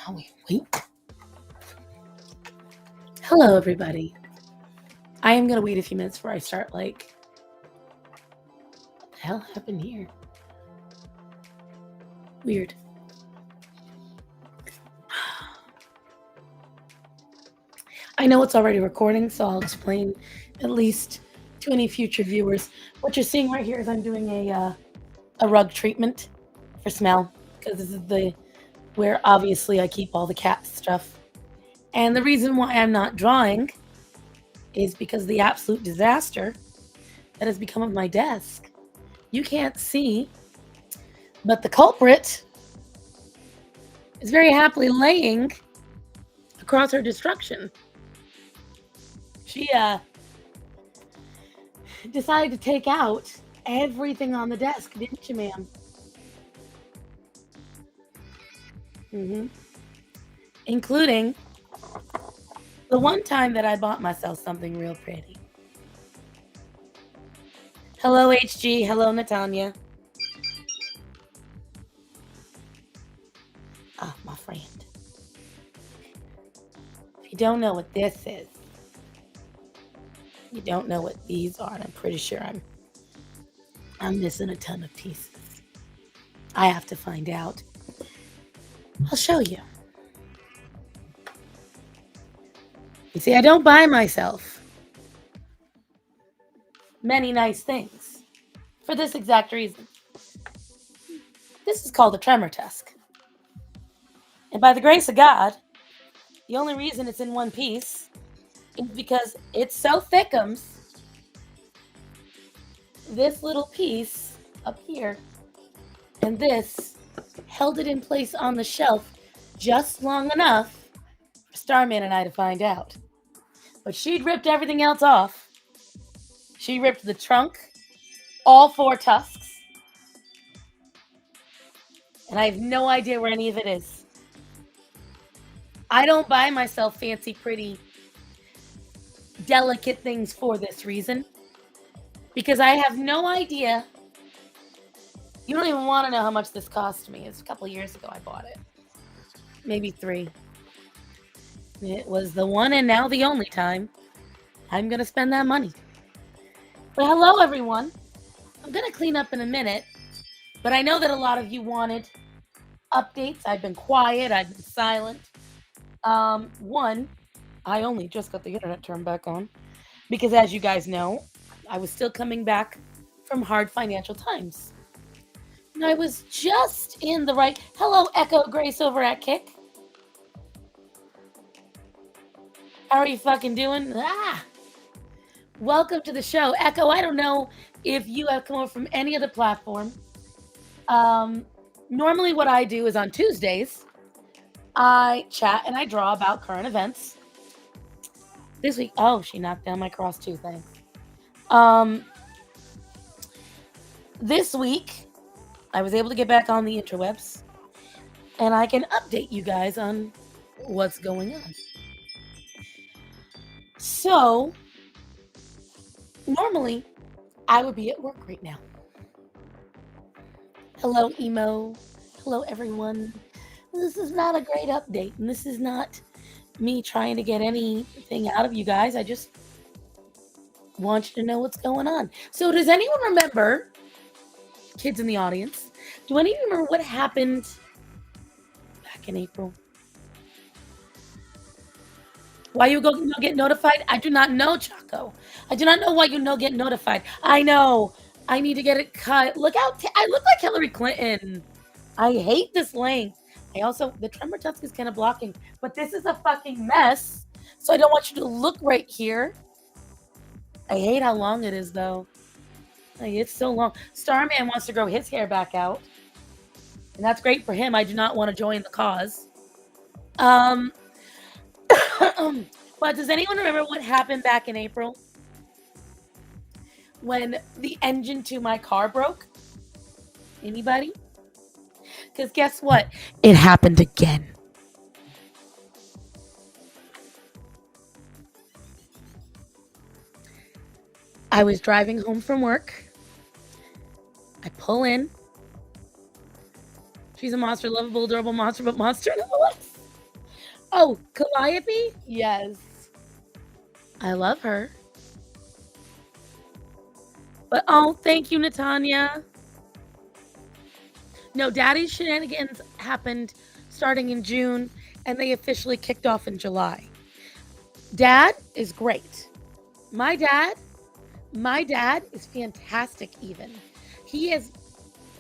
While we wait. Hello, everybody. I am going to wait a few minutes before I start, what the hell happened here? Weird. I know it's already recording, so I'll explain at least to any future viewers. What you're seeing right here is I'm doing a rug treatment for smell, because this is where obviously I keep all the cat stuff. And the reason why I'm not drawing is because of the absolute disaster that has become of my desk. You can't see, but the culprit is very happily laying across her destruction. She decided to take out everything on the desk, didn't you, ma'am? Including the one time that I bought myself something real pretty. Hello, HG. Hello, Natanya. Oh, my friend. If you don't know what this is, you don't know what these are. And I'm pretty sure I'm missing a ton of pieces. I have to find out. I'll show you. You see, I don't buy myself many nice things for this exact reason. This is called a tremor tusk. And by the grace of God, the only reason it's in one piece is because it's so thickums. This little piece up here and this held it in place on the shelf just long enough for Starman and I to find out. But she'd ripped everything else off. She ripped the trunk, all 4 tusks, and I have no idea where any of it is. I don't buy myself fancy, pretty, delicate things for this reason, because I have no idea. You don't even want to know how much this cost me. It's a couple years ago I bought it. Maybe 3. It was the one and now the only time I'm going to spend that money. But hello, everyone. I'm going to clean up in a minute, but I know that a lot of you wanted updates. I've been quiet. I've been silent. One, I only just got the internet turned back on because, as you guys know, I was still coming back from hard financial times. And I was just in the right... Hello, Echo Grace over at Kick. How are you fucking doing? Welcome to the show. Echo, I don't know if you have come over from any other platform. Normally what I do is on Tuesdays, I chat and I draw about current events. This week, oh, she knocked down my cross too, thanks. This week, I was able to get back on the interwebs, and I can update you guys on what's going on. So, normally, I would be at work right now. Hello, Emo. Hello, everyone. This is not a great update, and this is not me trying to get anything out of you guys. I just want you to know what's going on. So, does anyone remember, kids in the audience, do any of you remember what happened back in April? Why you go get notified? I do not know, Chaco. I do not know why you get notified. I know. I need to get it cut. Look out. I look like Hillary Clinton. I hate this length. I also, the tremor tusk is kind of blocking, but this is a fucking mess. So I don't want you to look right here. I hate how long it is, though. Like, it's so long. Starman wants to grow his hair back out. And that's great for him. I do not want to join the cause. But does anyone remember what happened back in April? When the engine to my car broke? Anybody? Because guess what? It happened again. I was driving home from work. I pull in. She's a monster, lovable, adorable monster, but monster nonetheless. Oh, Calliope? Yes. I love her. But oh, thank you, Natanya. No, Daddy's shenanigans happened starting in June, and they officially kicked off in July. Dad is great. My dad, my dad is fantastic even. He is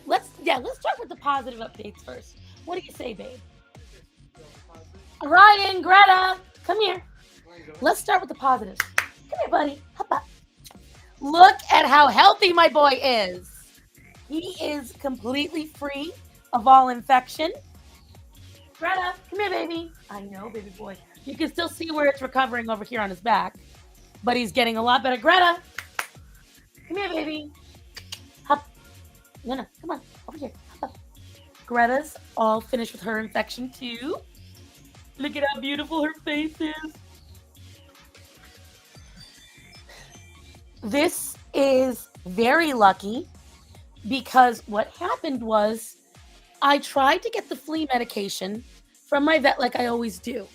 let's start with the positive updates first. What do you say, babe? Ryan, Greta, come here. Let's start with the positives. Come here, buddy. Hop up. Look at how healthy my boy is. He is completely free of all infection. Greta, come here, baby. I know, baby boy. You can still see where it's recovering over here on his back, but he's getting a lot better. Greta, come here, baby. Hop. No, come on, over here. Hop up. Greta's all finished with her infection too. Look at how beautiful her face is. This is very lucky because what happened was I tried to get the flea medication from my vet like I always do.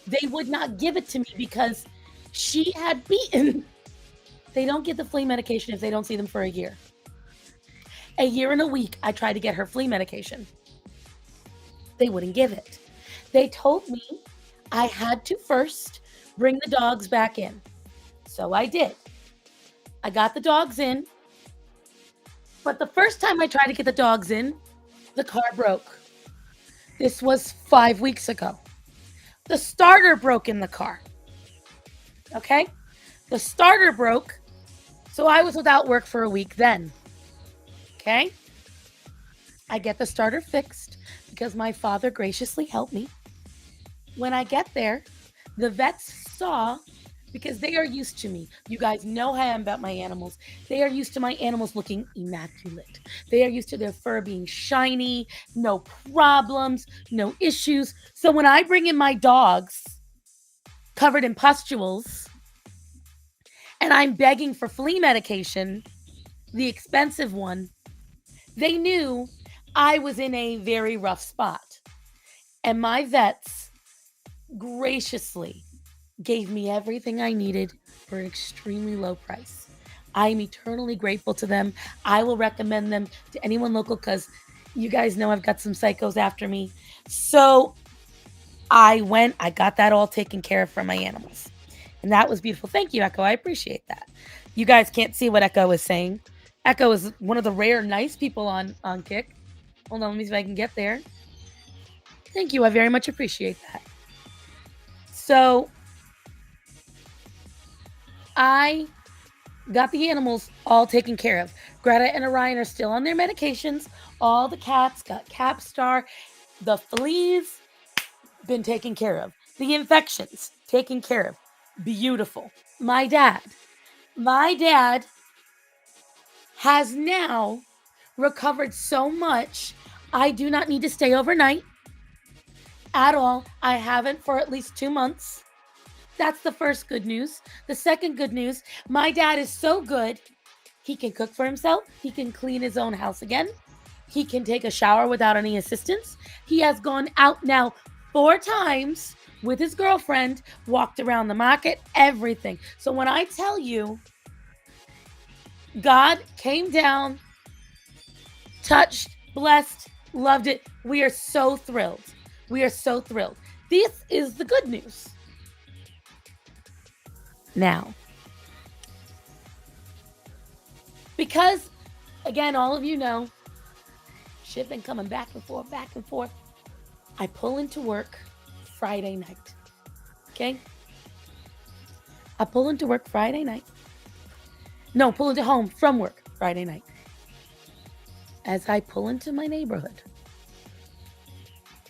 They would not give it to me because she had beaten. They don't get the flea medication if they don't see them for a year. A year and a week, I tried to get her flea medication. They wouldn't give it. They told me I had to first bring the dogs back in. So I did. I got the dogs in. But the first time I tried to get the dogs in, the car broke. This was 5 weeks ago. The starter broke in the car. Okay? The starter broke, so I was without work for a week then. Okay? I get the starter fixed because my father graciously helped me. When I get there, the vets saw, because they are used to me. You guys know how I am about my animals. They are used to my animals looking immaculate. They are used to their fur being shiny, no problems, no issues. So when I bring in my dogs covered in pustules and I'm begging for flea medication, the expensive one, they knew I was in a very rough spot. And my vets graciously gave me everything I needed for an extremely low price. I am eternally grateful to them. I will recommend them to anyone local because you guys know I've got some psychos after me. So I got that all taken care of for my animals. And that was beautiful. Thank you, Echo. I appreciate that. You guys can't see what Echo is saying. Echo is one of the rare nice people on Kick. Hold on, let me see if I can get there. Thank you. I very much appreciate that. So I got the animals all taken care of. Greta and Orion are still on their medications. All the cats got Capstar. The fleas been taken care of. The infections taken care of. Beautiful. My dad has now recovered so much. I do not need to stay overnight at all. I haven't for at least 2 months. That's the first good news. The second good news, my dad is so good. He can cook for himself. He can clean his own house again. He can take a shower without any assistance. He has gone out now 4 times with his girlfriend, walked around the market, everything. So when I tell you, God came down, touched, blessed, loved it. We are so thrilled. We are so thrilled. This is the good news. Now, because, again, all of you know, shit been coming back and forth. I pull into work Friday night. Okay? I pull into work Friday night. No, pull into home from work Friday night. As I pull into my neighborhood,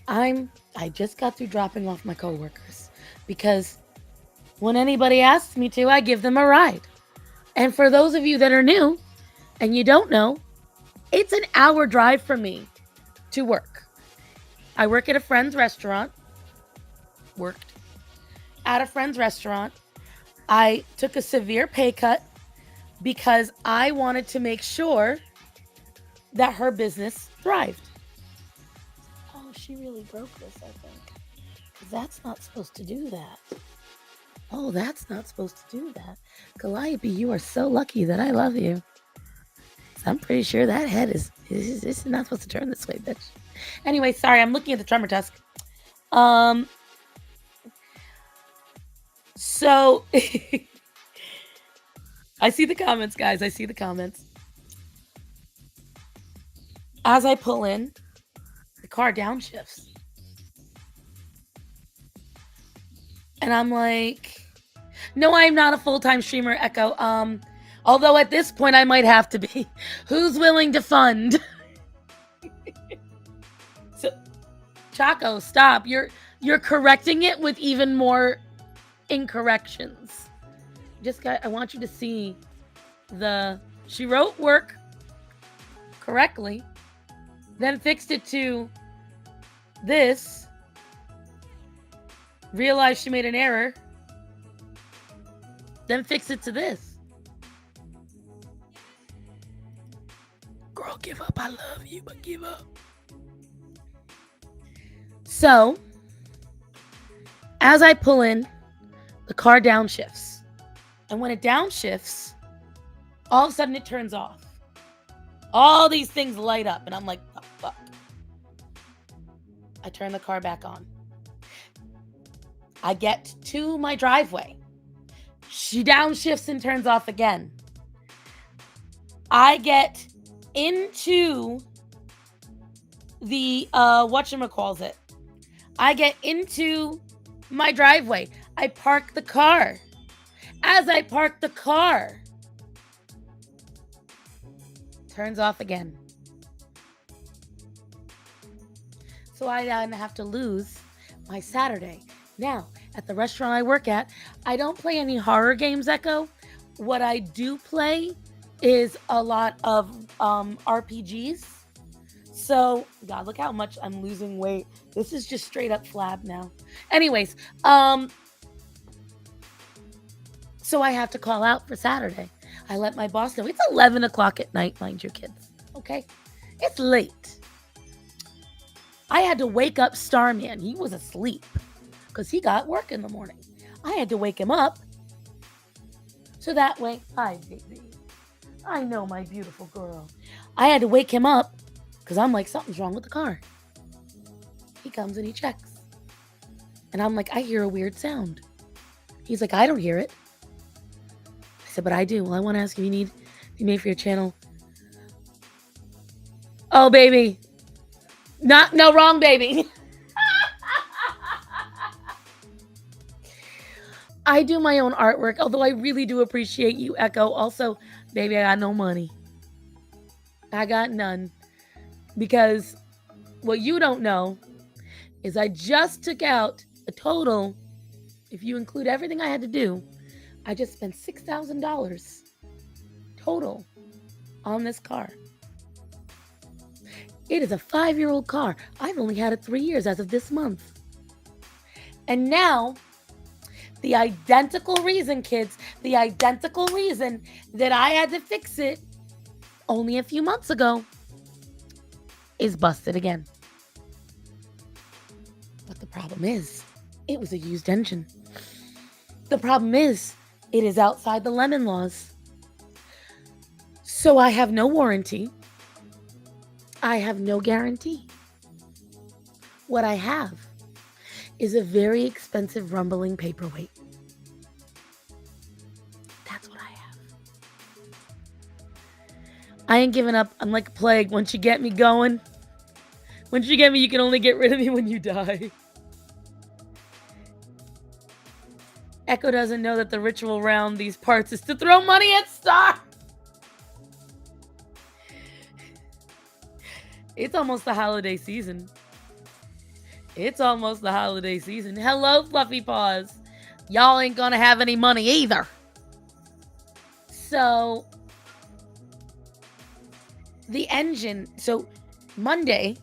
I just got through dropping off my coworkers because when anybody asks me to, I give them a ride. And for those of you that are new and you don't know, it's an hour drive from me to work. I work at a friend's restaurant. Worked at a friend's restaurant. I took a severe pay cut because I wanted to make sure that her business thrived. Oh, she really broke this, I think. That's not supposed to do that. Oh, that's not supposed to do that. Calliope, you are so lucky that I love you. I'm pretty sure that head is not supposed to turn this way, bitch. Anyway, sorry, I'm looking at the tremor tusk. So I see the comments, guys. I see the comments. As I pull in, the car downshifts. And I'm like, no, I'm not a full-time streamer, Echo. Although at this point I might have to be. Who's willing to fund? So, Chaco, stop. You're correcting it with even more incorrections. I want you to see she wrote work correctly, then fixed it to this, realized she made an error, then fixed it to this. Girl, give up. I love you, but give up. So, as I pull in, the car downshifts. And when it downshifts, all of a sudden it turns off. All these things light up, and I'm like, oh, fuck. I turn the car back on. I get to my driveway. She downshifts and turns off again. I get into the, whatchamacallit. I get into my driveway. I park the car. As I park the car, turns off again. So I then have to lose my Saturday. Now, at the restaurant I work at, I don't play any horror games, Echo. What I do play is a lot of RPGs. So, God, look how much I'm losing weight. This is just straight up flab now. Anyways, so I have to call out for Saturday. I let my boss know. It's 11 o'clock at night, mind you, kids. Okay? It's late. I had to wake up Starman. He was asleep because he got work in the morning. I had to wake him up so that way, hi, baby. I know, my beautiful girl. I had to wake him up because I'm like, something's wrong with the car. He comes and he checks. And I'm like, I hear a weird sound. He's like, I don't hear it. I said, but I do. Well, I want to ask if you need to be made for your channel. Oh, baby. No, wrong, baby. I do my own artwork, although I really do appreciate you, Echo. Also, baby, I got no money. I got none. Because what you don't know is I just took out a total, if you include everything I had to do, I just spent $6,000 total on this car. It is a 5-year-old car. I've only had it 3 years as of this month. And now, the identical reason, kids, the identical reason that I had to fix it only a few months ago is busted again. But the problem is, it was a used engine. The problem is, it is outside the lemon laws. So I have no warranty. I have no guarantee. What I have is a very expensive rumbling paperweight. That's what I have. I ain't giving up. I'm like a plague. Once you get me going, once you get me, you can only get rid of me when you die. Echo doesn't know that the ritual around these parts is to throw money at Star. It's almost the holiday season. It's almost the holiday season. Hello, Fluffy Paws. Y'all ain't gonna have any money either. So, the engine. So, Monday,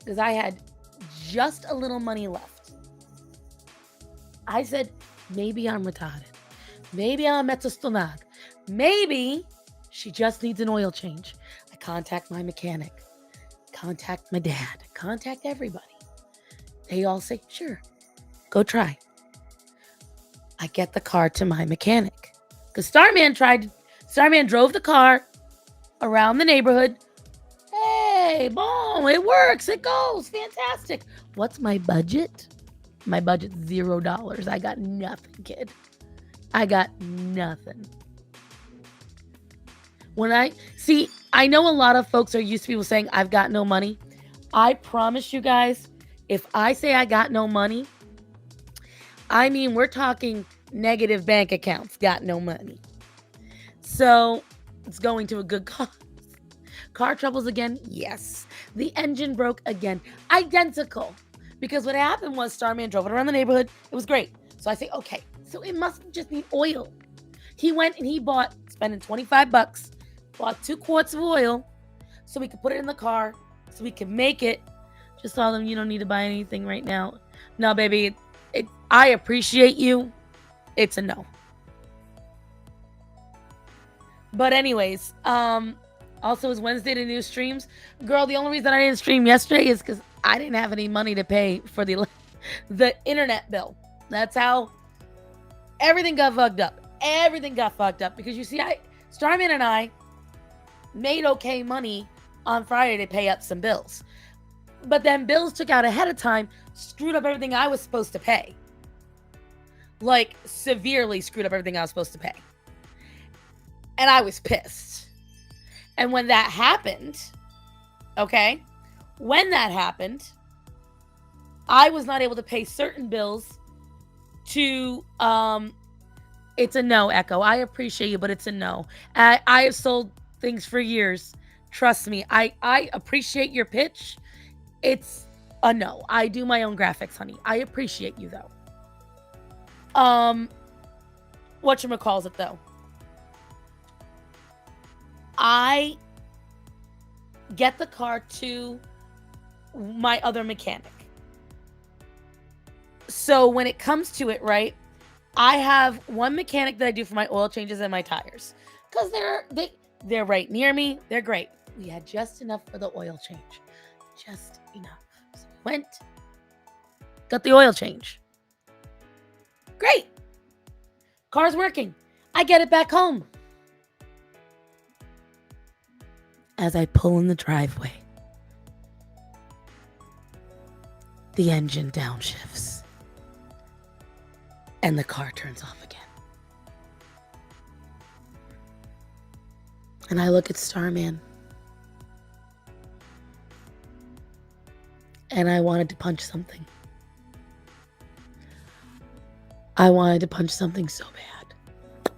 because I had just a little money left, I said, maybe I'm retarded. Maybe I'm metastomach. Maybe she just needs an oil change. I contact my mechanic. Contact my dad. Contact everybody. They all say, sure, Go try. I get the car to my mechanic. Because Starman drove the car around the neighborhood. Hey, boom, it works. It goes. Fantastic. What's my budget? My budget's $0. I got nothing, kid. I got nothing. I know a lot of folks are used to people saying, I've got no money. I promise you guys, if I say I got no money, I mean, we're talking negative bank accounts, got no money. So it's going to a good cause. Car troubles again? Yes. The engine broke again. Identical. Because what happened was Starman drove it around the neighborhood. It was great. So I say, okay, so it must just need oil. He went and he bought, spending $25, bought 2 quarts of oil so we could put it in the car, so we could make it. Just told him, you don't need to buy anything right now. No, baby, I appreciate you. It's a no. But anyways, also it's Wednesday to new streams. Girl, the only reason I didn't stream yesterday is because I didn't have any money to pay for the internet bill. That's how everything got fucked up. Everything got fucked up because you see, Starman and I made okay money on Friday to pay up some bills. But then bills took out ahead of time, screwed up everything I was supposed to pay. Like, severely screwed up everything I was supposed to pay. And I was pissed. And when that happened, okay, I was not able to pay certain bills to, it's a no, Echo. I appreciate you, but it's a no. I have sold things for years. Trust me. I appreciate your pitch. It's a no. I do my own graphics, honey. I appreciate you, though. Whatchamacalls it, though? I get the car to my other mechanic. So when it comes to it, right, I have one mechanic that I do for my oil changes and my tires. Because they're right near me. They're great. We had just enough for the oil change. Just enough. So we went, got the oil change. Great. Car's working. I get it back home. As I pull in the driveway, the engine downshifts and the car turns off again. And I look at Starman and I wanted to punch something. I wanted to punch something so bad.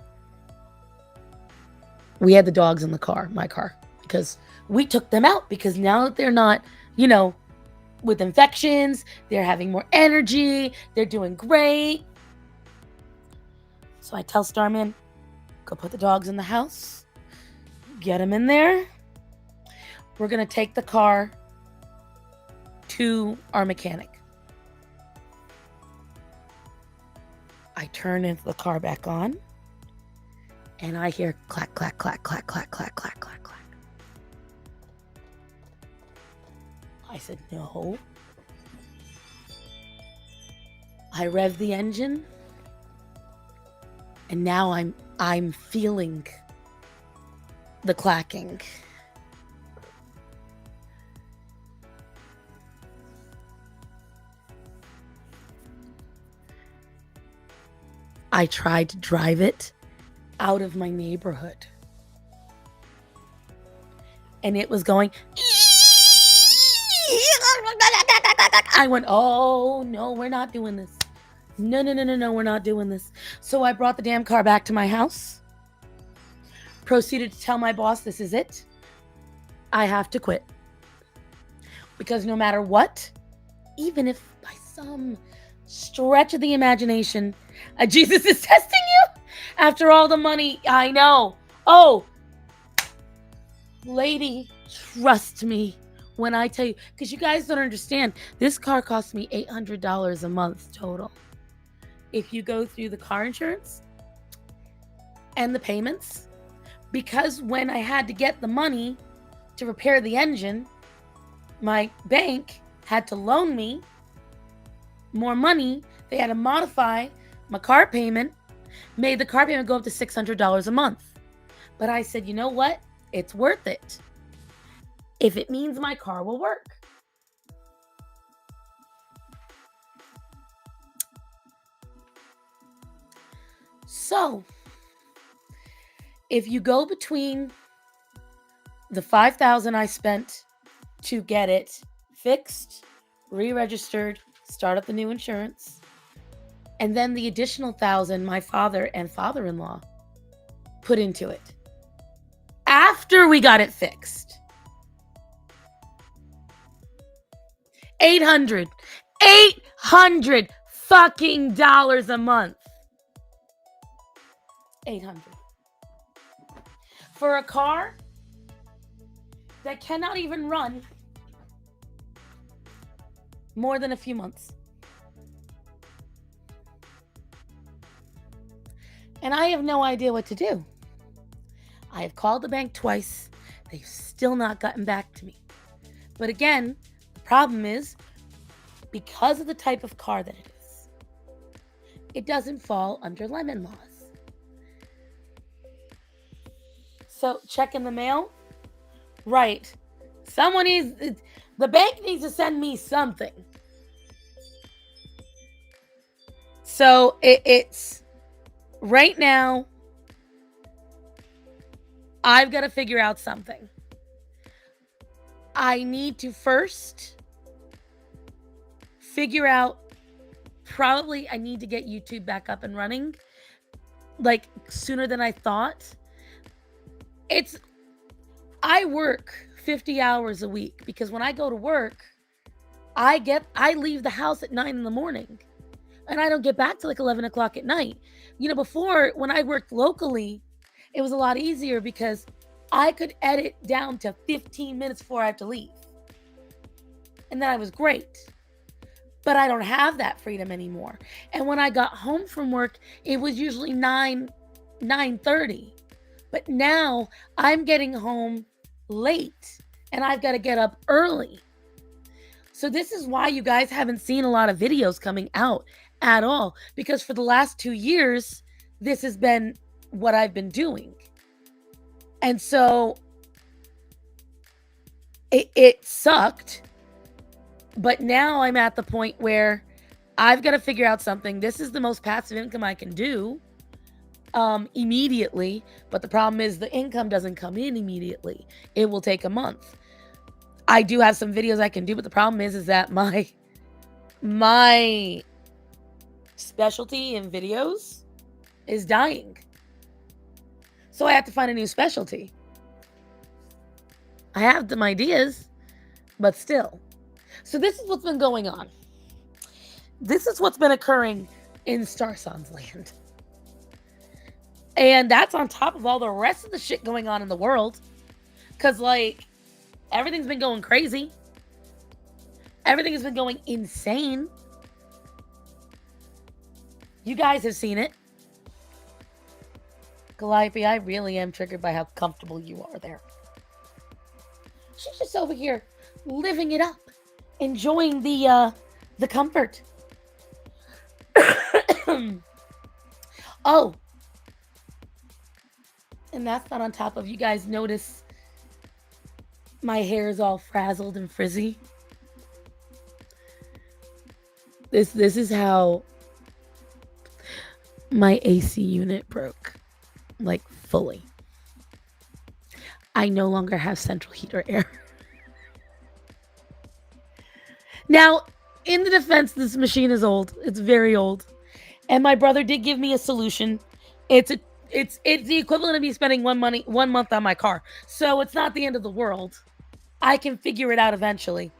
We had the dogs in the car, my car, because we took them out because now that they're not, with infections, they're having more energy, they're doing great. So I tell Starman, go put the dogs in the house, get them in there. We're going to take the car to our mechanic. I turn into the car back on and I hear clack, clack, clack, clack, clack, clack, clack, clack, clack. I said, no. I rev the engine and now I'm feeling the clacking. I tried to drive it out of my neighborhood. And it was going. I went, oh, no, we're not doing this. No, we're not doing this. So I brought the damn car back to my house. Proceeded to tell my boss, this is it. I have to quit. Because no matter what, even if by some stretch of the imagination, Jesus is testing you after all the money. I know. Oh, lady, trust me when I tell you, because you guys don't understand, this car cost me $800 a month total. If you go through the car insurance and the payments, because when I had to get the money to repair the engine, my bank had to loan me more money They had to modify my car payment, made the car payment go up to $600 a month. But I said, you know what? It's worth it if it means my car will work. So, if you go between the $5,000 I spent to get it fixed, re-registered, start up the new insurance, and then the additional $1,000 my father and father-in-law put into it after we got it fixed, $800 fucking dollars a month. 800 for a car that cannot even run more than a few months. And I have no idea what to do. I have called the bank twice. They've still not gotten back to me. But again, the problem is because of the type of car that it is, it doesn't fall under lemon laws. So check in the mail. Right. The bank needs to send me something. So it's right now, I've got to figure out something. I need to first figure out, probably I need to get YouTube back up and running, like sooner than I thought. I work 50 hours a week because when I go to work, I leave the house at 9 in the morning and I don't get back till like 11 o'clock at night. You know, before when I worked locally, it was a lot easier because I could edit down to 15 minutes before I have to leave. And that was great. But I don't have that freedom anymore. And when I got home from work, it was usually 9:30. But now I'm getting home late and I've got to get up early. So this is why you guys haven't seen a lot of videos coming out at all, because for the last 2 years, this has been what I've been doing. And so it sucked, but now I'm at the point where I've got to figure out something. This is the most passive income I can do immediately, but the problem is the income doesn't come in immediately. It will take a month. I do have some videos I can do, but the problem is that my specialty in videos is dying. So I have to find a new specialty. I have some ideas, but still. So this is what's been going on. This is what's been occurring in Star Sans land. And that's on top of all the rest of the shit going on in the world. Because, like, everything's been going crazy. Everything has been going insane. You guys have seen it. Calliope, I really am triggered by how comfortable you are there. She's just over here living it up. Enjoying the comfort. Oh. And that's not on top of, you guys notice my hair is all frazzled and frizzy. This is how my AC unit broke. Like, fully. I no longer have central heat or air. Now, in the defense, this machine is old. It's very old. And my brother did give me a solution. It's the equivalent of me spending 1 month on my car. So it's not the end of the world. I can figure it out eventually.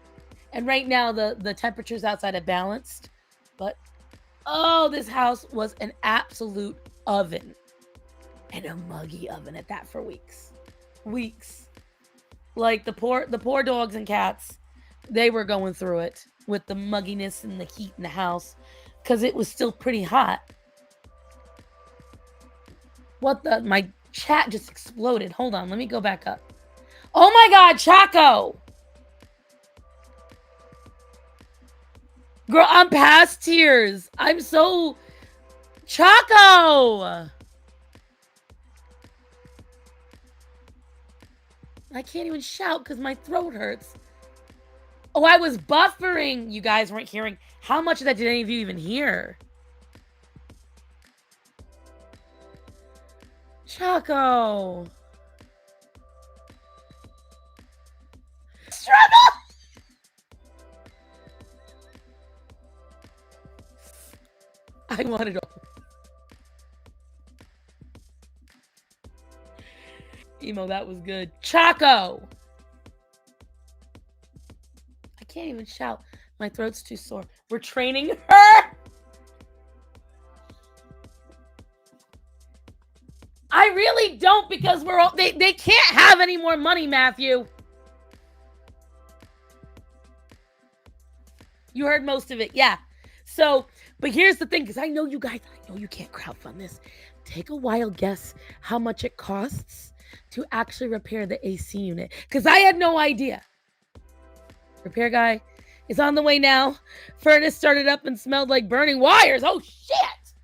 And right now, the temperatures outside are balanced. But, oh, this house was an absolute oven. And a muggy oven at that for weeks. Weeks. Like, the poor dogs and cats, they were going through it with the mugginess and the heat in the house. Because it was still pretty hot. My chat just exploded. Hold on, let me go back up. Oh my God, Chaco! Girl, I'm past tears. I'm so... Choco! I can't even shout because my throat hurts. Oh, I was buffering. You guys weren't hearing. How much of that did any of you even hear? Choco. Struggle! I want it all. Emo, that was good. Choco! I can't even shout. My throat's too sore. We're training her! I really don't because we're all... They can't have any more money, Matthew. You heard most of it, yeah. So, but here's the thing, because I know you guys, I know you can't crowdfund this. Take a wild guess how much it costs to actually repair the AC unit. Because I had no idea. Repair guy is on the way now. Furnace started up and smelled like burning wires. Oh, shit.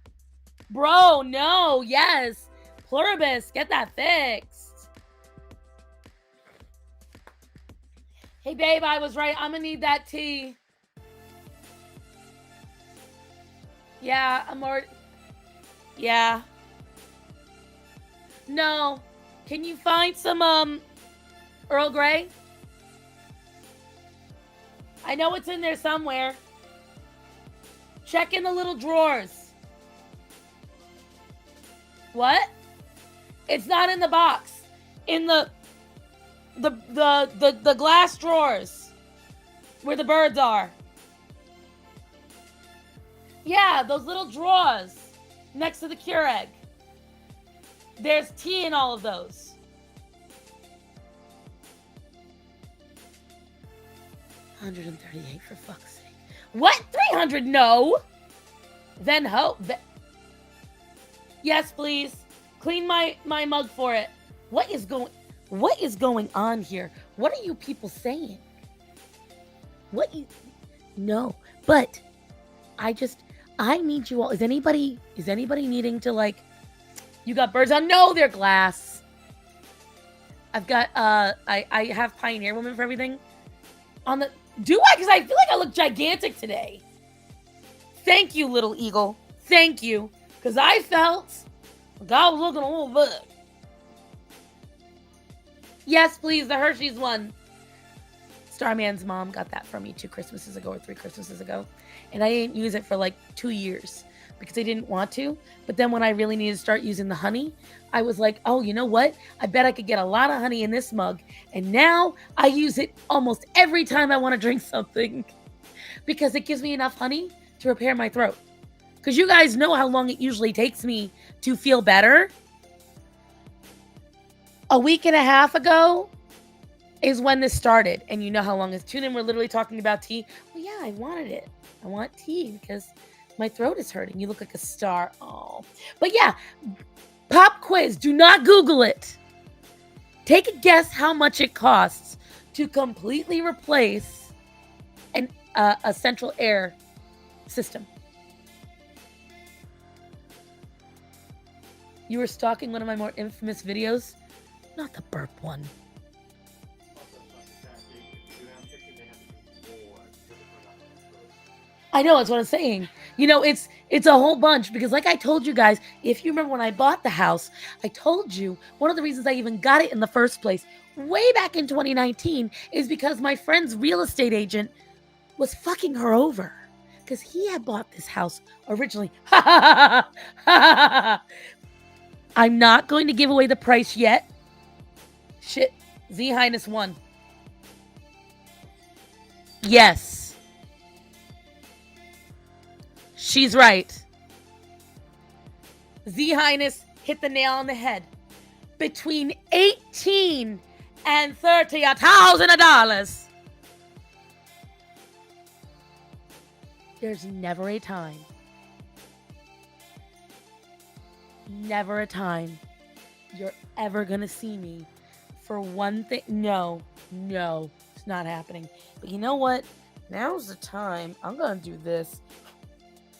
Bro, no, yes. Pluribus, get that fixed. Hey, babe, I was right. I'm going to need that tea. Yeah, I'm already... Yeah. No. Can you find some, Earl Grey? I know it's in there somewhere. Check in the little drawers. What? It's not in the box. In the glass drawers. Where the birds are. Yeah, those little drawers. Next to the Keurig. There's tea in all of those. $138 for fuck's sake. What? 300? No. Then hope. Yes, please. Clean my mug for it. What is going on here? What are you people saying? No. But I need you all. Is anybody needing to, like, you got birds on? No, they're glass. I've got I have Pioneer Woman for everything. On the... Do I? Because I feel like I look gigantic today. Thank you, little eagle. Thank you. Because I felt like I was looking a little big. Yes, please. The Hershey's one. Starman's mom got that from me 2 Christmases ago or 3 Christmases ago. And I didn't use it for like 2 years because I didn't want to. But then when I really needed to start using the honey, I was like, oh, you know what? I bet I could get a lot of honey in this mug. And now I use it almost every time I want to drink something because it gives me enough honey to repair my throat. Because you guys know how long it usually takes me to feel better. A week and a half ago is when this started. And you know how long it's tuned in. We're literally talking about tea. Well, yeah, I wanted it. I want tea because my throat is hurting. You look like a star. Oh, but yeah, pop quiz. Do not Google it. Take a guess how much it costs to completely replace a central air system. You were stalking one of my more infamous videos? Not the burp one. I know, that's what I'm saying. You know, it's a whole bunch because like I told you guys, if you remember when I bought the house, I told you one of the reasons I even got it in the first place way back in 2019 is because my friend's real estate agent was fucking her over because he had bought this house originally. I'm not going to give away the price yet. Shit. Z Highness won. Yes. She's right. Z Highness hit the nail on the head. Between $18,000 and $30,000. There's never a time. Never a time you're ever gonna see me for one thing. No, it's not happening. But you know what? Now's the time. I'm gonna do this.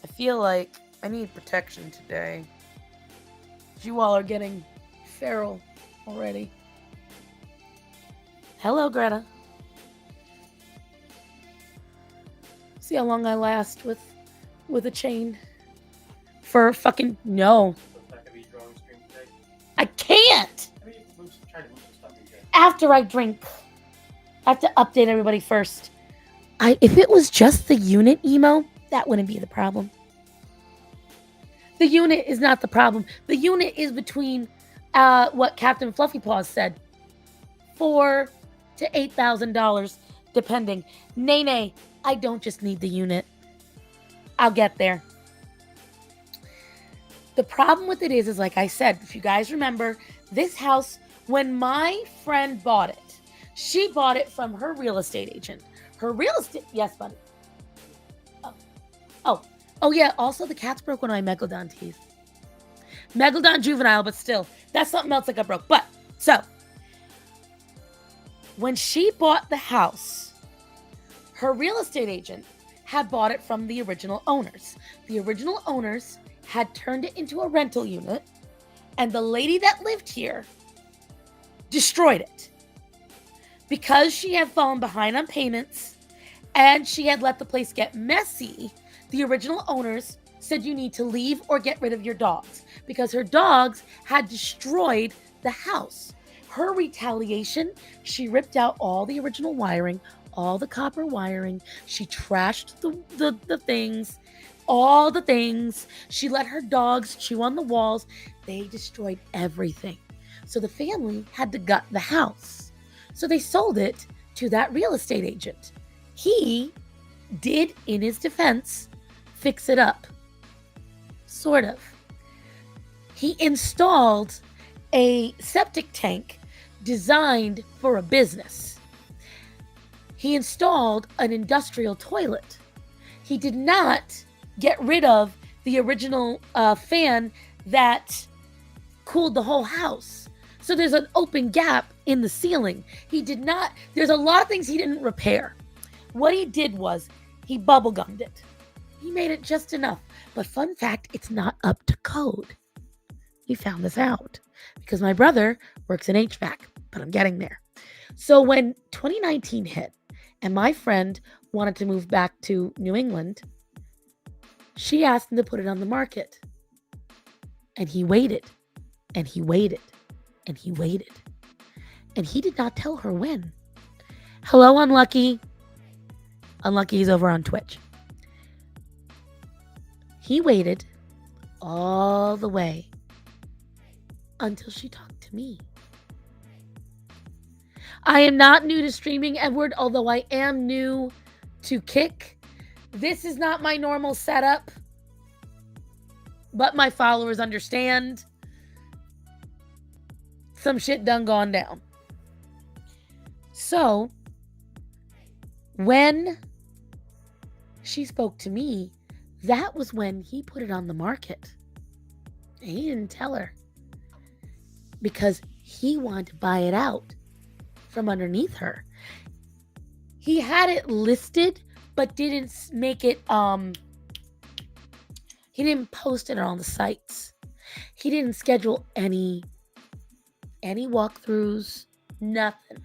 I feel like I need protection today. You all are getting feral already. Hello, Greta. See how long I last with a chain. For fucking no. I can't. After I drink, I have to update everybody first. If it was just the unit emo, that wouldn't be the problem. The unit is not the problem. The unit is between what Captain Fluffy Paws said, $4,000 to $8,000, depending. Nay, I don't just need the unit. I'll get there. The problem with it is like I said, if you guys remember, this house, when my friend bought it, she bought it from her real estate agent. Her real estate, yes, buddy. Oh yeah. Also, the cats broke one of my Megalodon teeth. Megalodon juvenile, but still, that's something else that got broke. But so, when she bought the house, her real estate agent had bought it from the original owners. The original owners had turned it into a rental unit, and the lady that lived here destroyed it because she had fallen behind on payments and she had let the place get messy. The original owners said you need to leave or get rid of your dogs because her dogs had destroyed the house. Her retaliation, she ripped out all the original wiring, all the copper wiring. She trashed the things, all the things. She let her dogs chew on the walls. They destroyed everything. So the family had to gut the house. So they sold it to that real estate agent. He did, in his defense, fix it up. Sort of. He installed a septic tank designed for a business. He installed an industrial toilet. He did not get rid of the original fan that cooled the whole house. So there's an open gap in the ceiling. There's a lot of things he didn't repair. What he did was he bubblegummed it. He made it just enough. But fun fact, it's not up to code. We found this out because my brother works in HVAC, but I'm getting there. So when 2019 hit and my friend wanted to move back to New England, she asked him to put it on the market. And he waited, and he waited, and he waited. And he did not tell her when. Hello, Unlucky. Unlucky is over on Twitch. He waited all the way until she talked to me. I am not new to streaming, Edward, although I am new to Kick. This is not my normal setup, but my followers understand. Some shit done gone down. So, when she spoke to me, that was when he put it on the market. And he didn't tell her because he wanted to buy it out from underneath her. He had it listed, but didn't make it, he didn't post it on the sites. He didn't schedule any walkthroughs, nothing.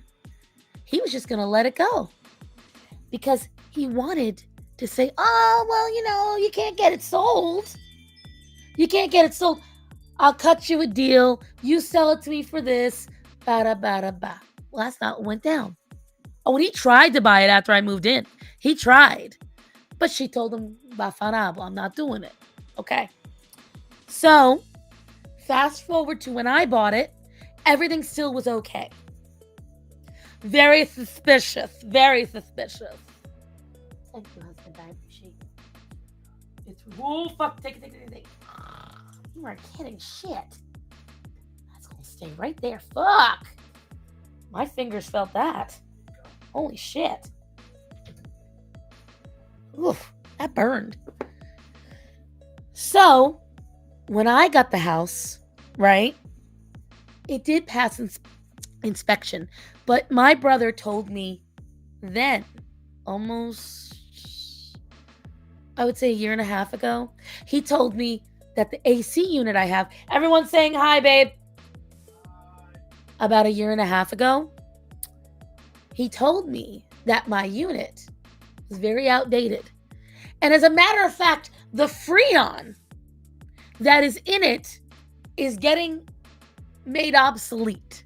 He was just going to let it go because he wanted to say, oh, well, you can't get it sold. You can't get it sold. I'll cut you a deal. You sell it to me for this. Bada, bada, ba. Well, that's not what went down. Oh, and he tried to buy it after I moved in. He tried. But she told him, Bafanabo, I'm not doing it. Okay. So, fast forward to when I bought it, everything still was okay. Very suspicious. Very suspicious. Thank you, husband. I appreciate it. It's take it. You are kidding. Shit. That's gonna stay right there. Fuck. My fingers felt that. Holy shit. Oof, that burned. So, when I got the house, right, it did pass inspection. But my brother told me then almost, I would say a year and a half ago, he told me that the AC unit I have, everyone's saying hi, babe. About a year and a half ago, he told me that my unit was very outdated. And as a matter of fact, the Freon that is in it is getting made obsolete.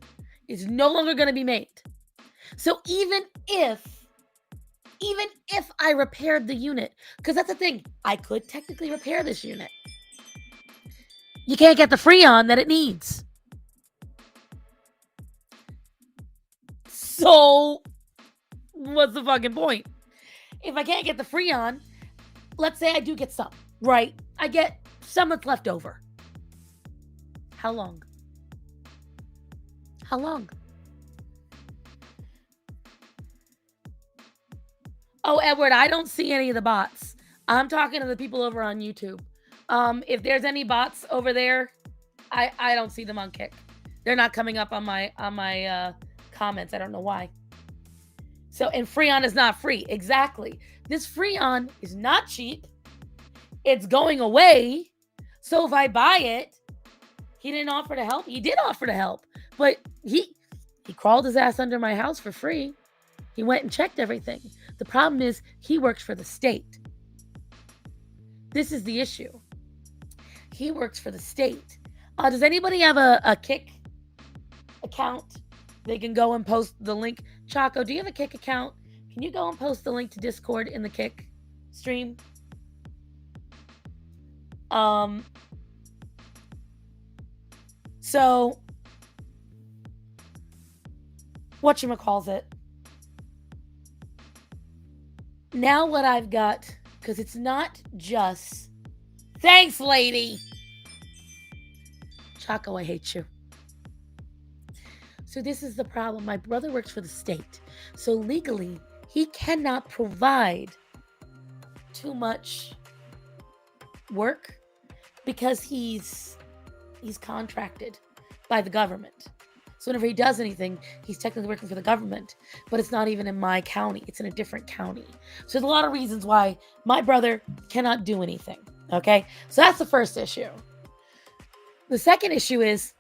It's no longer going to be made. So even if I repaired the unit, because that's the thing, I could technically repair this unit. You can't get the Freon that it needs. So what's the fucking point? If I can't get the Freon, let's say I do get some, right? I get some that's left over. How long? How long? Oh, Edward, I don't see any of the bots. I'm talking to the people over on YouTube. If there's any bots over there, I don't see them on Kick. They're not coming up on my comments. I don't know why. So, and Freon is not free. Exactly. This Freon is not cheap. It's going away. So if I buy it, he didn't offer to help. He did offer to help, but he crawled his ass under my house for free. He went and checked everything. The problem is he works for the state. This is the issue. He works for the state. Does anybody have a Kick account? They can go and post the link. Chaco, do you have a Kick account? Can you go and post the link to Discord in the Kick stream? So, whatchamacallit? Now what I've got, because it's not just... Thanks, lady! Chaco, I hate you. So this is the problem. My brother works for the state. So legally, he cannot provide too much work because he's contracted by the government. So whenever he does anything, he's technically working for the government, but it's not even in my county. It's in a different county. So there's a lot of reasons why my brother cannot do anything. Okay? So that's the first issue. The second issue is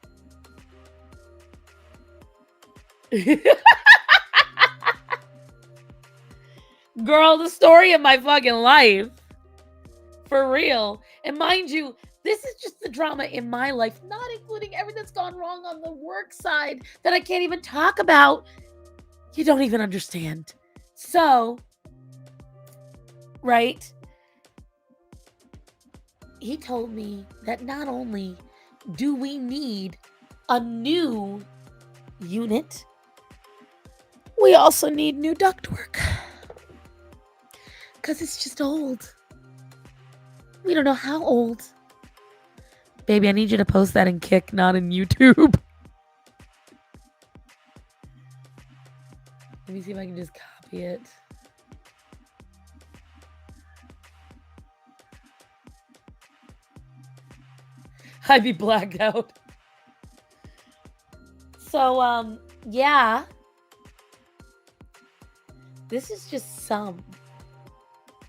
girl, the story of my fucking life. For real. And mind you, this is just the drama in my life, not including everything that's gone wrong on the work side that I can't even talk about. You don't even understand. So, right? He told me that not only do we need a new unit, we also need new ductwork. Because it's just old. We don't know how old. Baby, I need you to post that in Kick, not in YouTube. Let me see if I can just copy it. I'd be blacked out. So, yeah. This is just some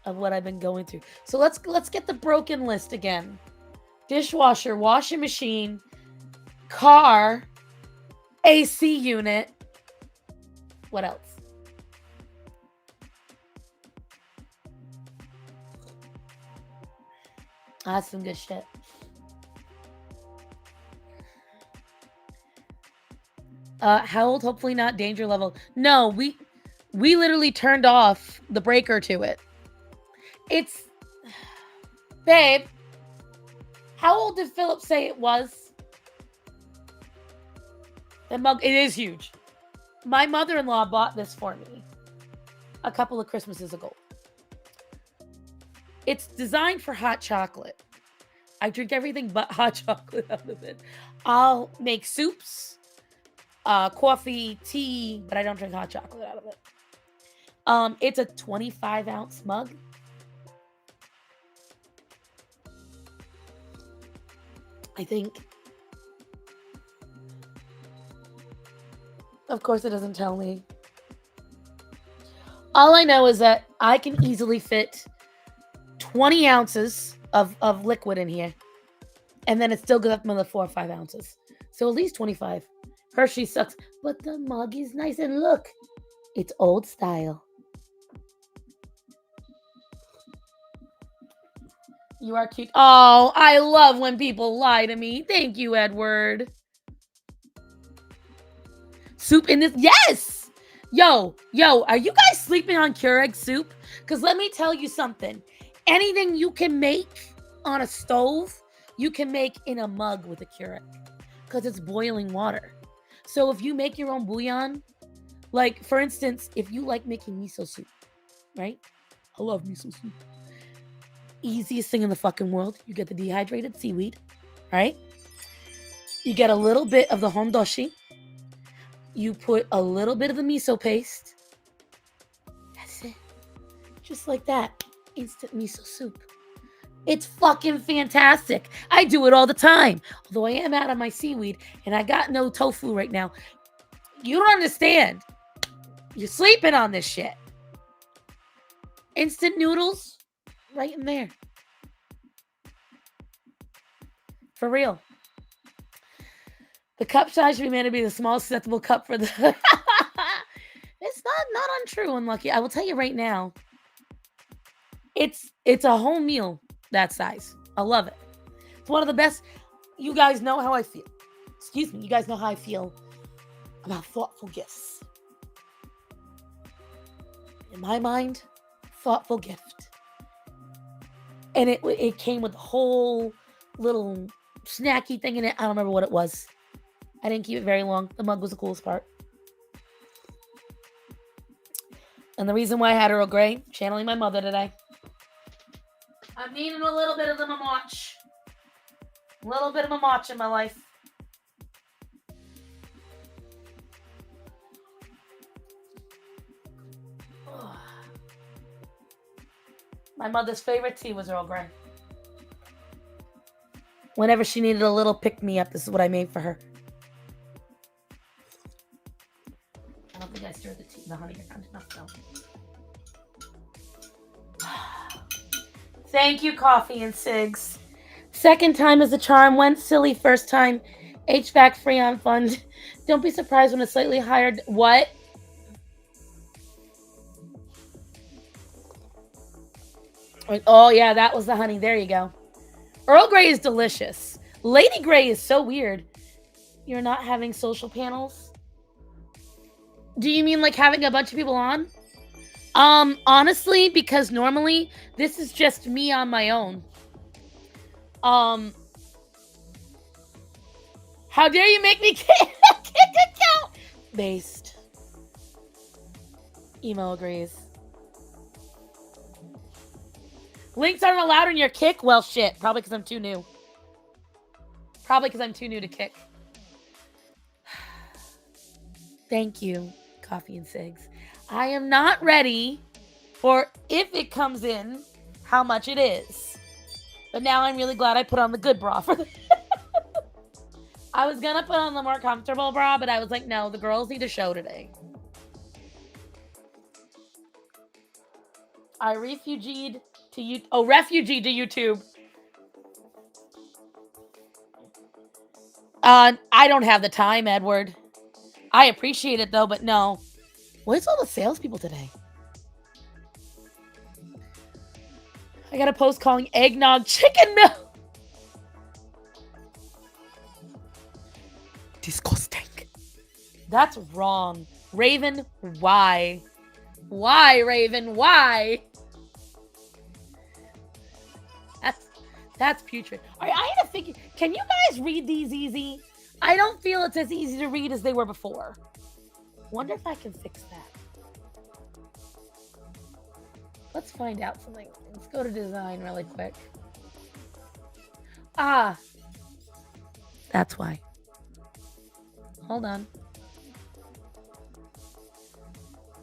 of what I've been going through. So let's get the broken list again. Dishwasher, washing machine, car, AC unit. What else? That's some good shit. How old? Hopefully not danger level. No, we literally turned off the breaker to it. It's... Babe, how old did Philip say it was? The mug, it is huge. My mother-in-law bought this for me a couple of Christmases ago. It's designed for hot chocolate. I drink everything but hot chocolate out of it. I'll make soups, coffee, tea, but I don't drink hot chocolate out of it. It's a 25-ounce mug. I think. Of course, it doesn't tell me. All I know is that I can easily fit 20 ounces of liquid in here. And then it still goes up another 4 or 5 ounces. So at least 25. Hershey sucks. But the mug is nice. And look, it's old style. You are cute. Oh, I love when people lie to me. Thank you, Edward. Soup in this. Yes! Yo, are you guys sleeping on Keurig soup? Because let me tell you something. Anything you can make on a stove, you can make in a mug with a Keurig. Because it's boiling water. So if you make your own bouillon, like, for instance, if you like making miso soup, right? I love miso soup. Easiest thing in the fucking world. You get the dehydrated seaweed, right? You get a little bit of the hondoshi. You put a little bit of the miso paste. That's it. Just like that. Instant miso soup. It's fucking fantastic. I do it all the time. Although I am out of my seaweed and I got no tofu right now. You don't understand. You're sleeping on this shit. Instant noodles. Right in there. For real. The cup size should be meant to be the smallest acceptable cup for the... It's not untrue, Unlucky. I will tell you right now. It's a whole meal that size. I love it. It's one of the best. You guys know how I feel. Excuse me. You guys know how I feel about thoughtful gifts. In my mind, thoughtful gift. And it came with a whole little snacky thing in it. I don't remember what it was. I didn't keep it very long. The mug was the coolest part. And the reason why I had Earl Grey, channeling my mother today. I'm needing a little bit of the mamach. A little bit of mamach in my life. My mother's favorite tea was Earl Grey. Whenever she needed a little pick-me-up, this is what I made for her. I don't think I stirred the honey around enough, though. Thank you, Coffee and Cigs. Second time is a charm. Went silly first time. HVAC Freon fund. Don't be surprised when it's slightly higher. What? Oh, yeah, that was the honey. There you go. Earl Grey is delicious. Lady Grey is so weird. You're not having social panels? Do you mean like having a bunch of people on? Honestly, because normally this is just me on my own. How dare you make me kick account? Based. Emo agrees. Links aren't allowed in your kick? Well, shit. Probably because I'm too new. Probably because I'm too new to kick. Thank you, Coffee and Cigs. I am not ready for, if it comes in, how much it is. But now I'm really glad I put on the good bra for this. I was going to put on the more comfortable bra, but I was like, no, the girls need a show today. I refugeed to you. Oh, refugee to YouTube. I don't have the time, Edward. I appreciate it, though, but no. Where's all the salespeople today? I got a post calling eggnog chicken milk. Disgusting. That's wrong. Raven, why? Why, Raven? Why? That's putrid. All right, I had to figure. Can you guys read these easy? I don't feel it's as easy to read as they were before. Wonder if I can fix that. Let's find out something. Let's go to design really quick. Ah. That's why. Hold on.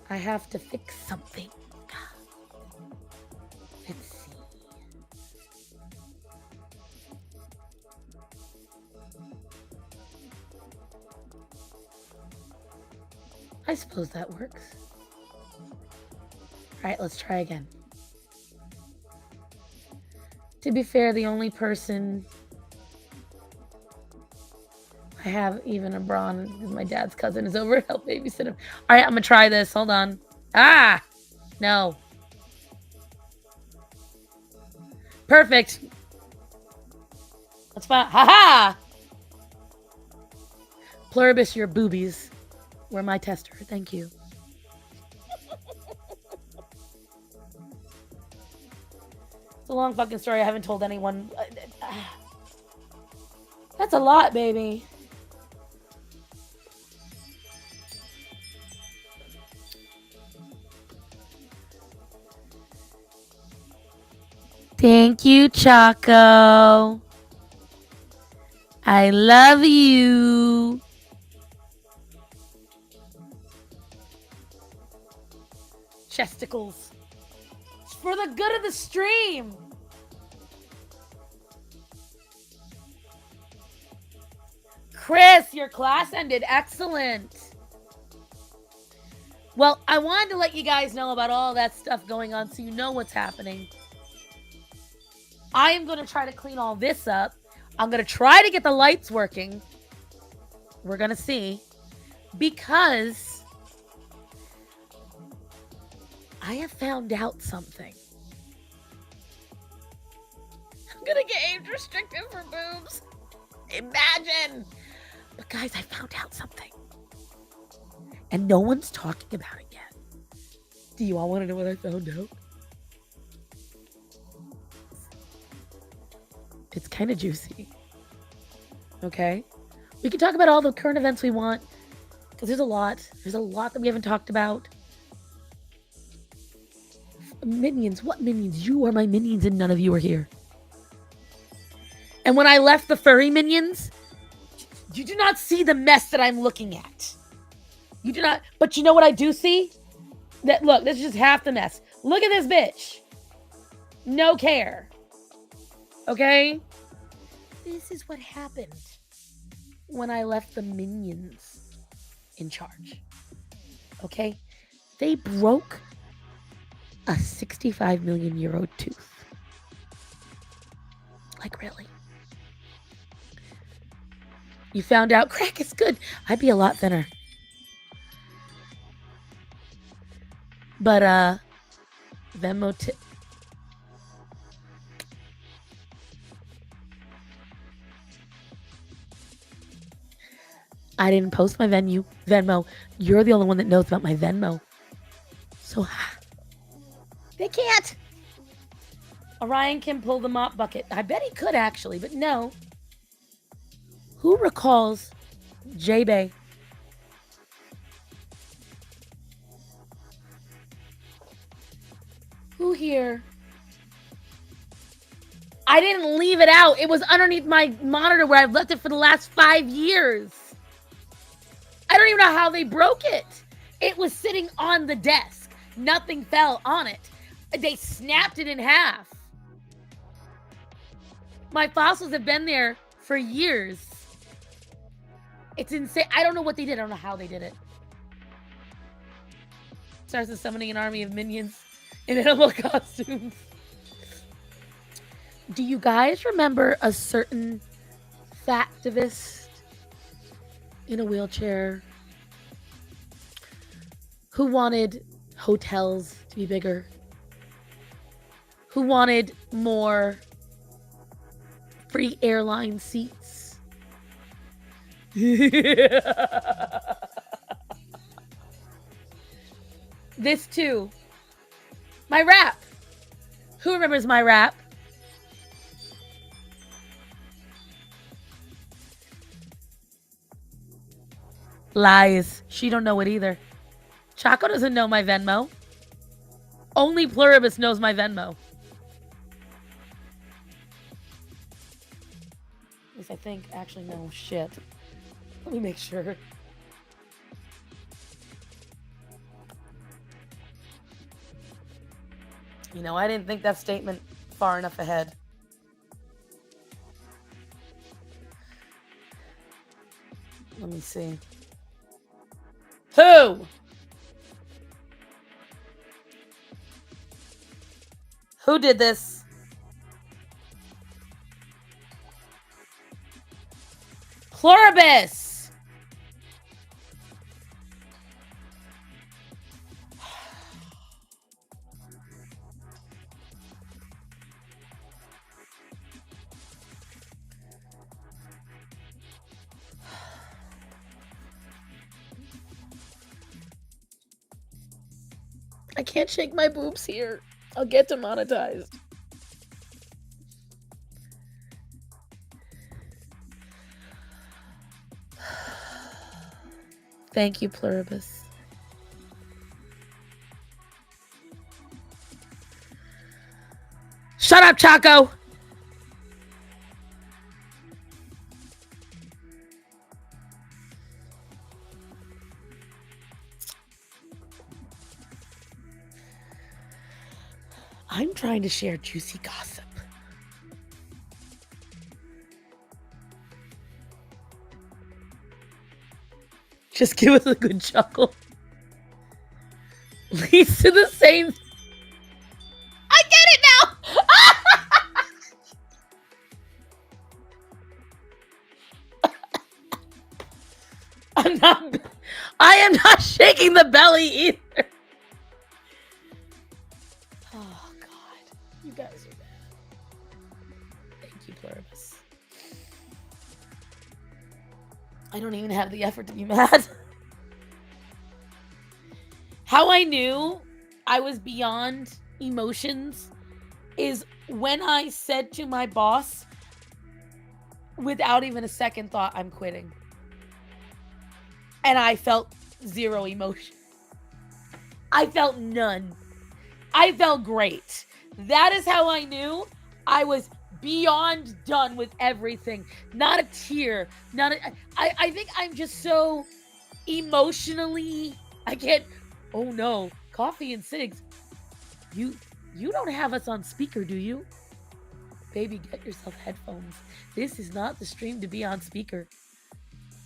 I have to fix something. Let's see. I suppose that works. All right, let's try again. To be fair, the only person I have even a Braun is my dad's cousin is over to help babysit him. All right, I'm gonna try this. Hold on. Ah, no. Perfect. That's fine. Ha-ha! Pluribus, your boobies were my tester. Thank you. It's a long fucking story. I haven't told anyone. That's a lot, baby. Thank you, Choco. I love you. Chesticles. It's for the good of the stream. Chris, your class ended. Excellent. Well, I wanted to let you guys know about all that stuff going on so you know what's happening. I am going to try to clean all this up. I'm going to try to get the lights working. We're going to see. Because I have found out something. I'm going to get age restricted for boobs. Imagine. But guys, I found out something. And no one's talking about it yet. Do you all want to know what I found out? It's kind of juicy. Okay? We can talk about all the current events we want. Because there's a lot. There's a lot that we haven't talked about. Minions. What minions? You are my minions and none of you are here. And when I left the furry minions, you do not see the mess that I'm looking at. You do not. But you know what I do see? That look, this is just half the mess. Look at this bitch. No care. Okay? This is what happened when I left the minions in charge. Okay? They broke a 65 million euro tooth. Like, really? You found out crack is good. I'd be a lot thinner. But, Venmo tip. I didn't post my Venmo. You're the only one that knows about my Venmo. So, they can't. Orion can pull the mop bucket. I bet he could, actually, but no. Who recalls J-Bay? Who here? I didn't leave it out. It was underneath my monitor where I've left it for the last 5 years. I don't even know how they broke it. It was sitting on the desk. Nothing fell on it. They snapped it in half. My fossils have been there for years. It's insane. I don't know what they did. I don't know how they did it. Starts with summoning an army of minions in animal costumes. Do you guys remember a certain factivist in a wheelchair who wanted hotels to be bigger? Who wanted more free airline seats? This too. My rap. Who remembers my rap? Lies. She don't know it either. Choco doesn't know my Venmo. Only Pluribus knows my Venmo. At least I think. Actually, no. Shit. Let me make sure. You know, I didn't think that statement far enough ahead. Let me see. Who? Who did this? Pluribus! I can't shake my boobs here. I'll get demonetized. Thank you, Pluribus. Shut up, Chaco! I'm trying to share juicy gossip. Just give us a good chuckle. Leads to the same. I get it now! I am not shaking the belly either. Oh, God. You guys are bad. Thank you, Pluribus. I don't even have the effort to be mad. How I knew I was beyond emotions is when I said to my boss, without even a second thought, I'm quitting. And I felt zero emotion. I felt none. I felt great. That is how I knew I was beyond done with everything. Not a tear. I think I'm just so emotionally. I can't. Oh no, coffee and cigs. You don't have us on speaker, do you? Baby, get yourself headphones. This is not the stream to be on speaker.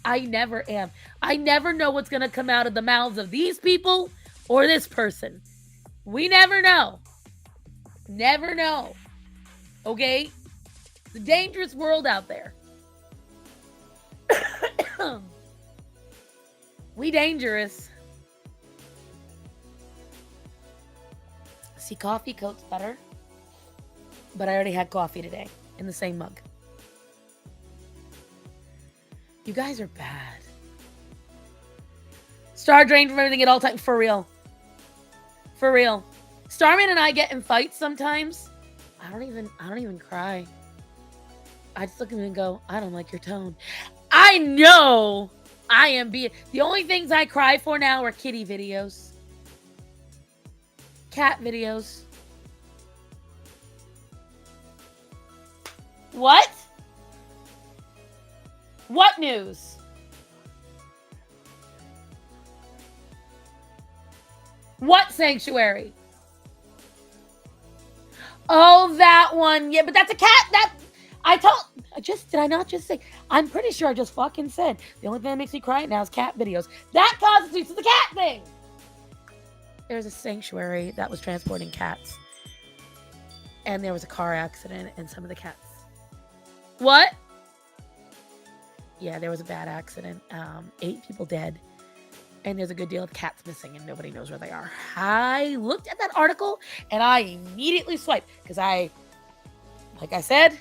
I never am. I never know what's going to come out of the mouths of these people or this person. We never know. Never know. Okay? It's a dangerous world out there. We dangerous. See, coffee coats better. But I already had coffee today in the same mug. You guys are bad. Star drained from everything at all times. For real. For real. Starman and I get in fights sometimes. I don't even cry. I just look at him and go, I don't like your tone. I know I am being... The only things I cry for now are kitty videos. Cat videos. What? What news? What sanctuary? Oh, that one. Yeah, but that's a cat. Did I not just say? I'm pretty sure I just fucking said the only thing that makes me cry now is cat videos. That constitutes the cat thing. There's a sanctuary that was transporting cats. And there was a car accident and some of the cats. What? Yeah, there was a bad accident. 8 people dead. And there's a good deal of cats missing and nobody knows where they are. I looked at that article and I immediately swiped because like I said,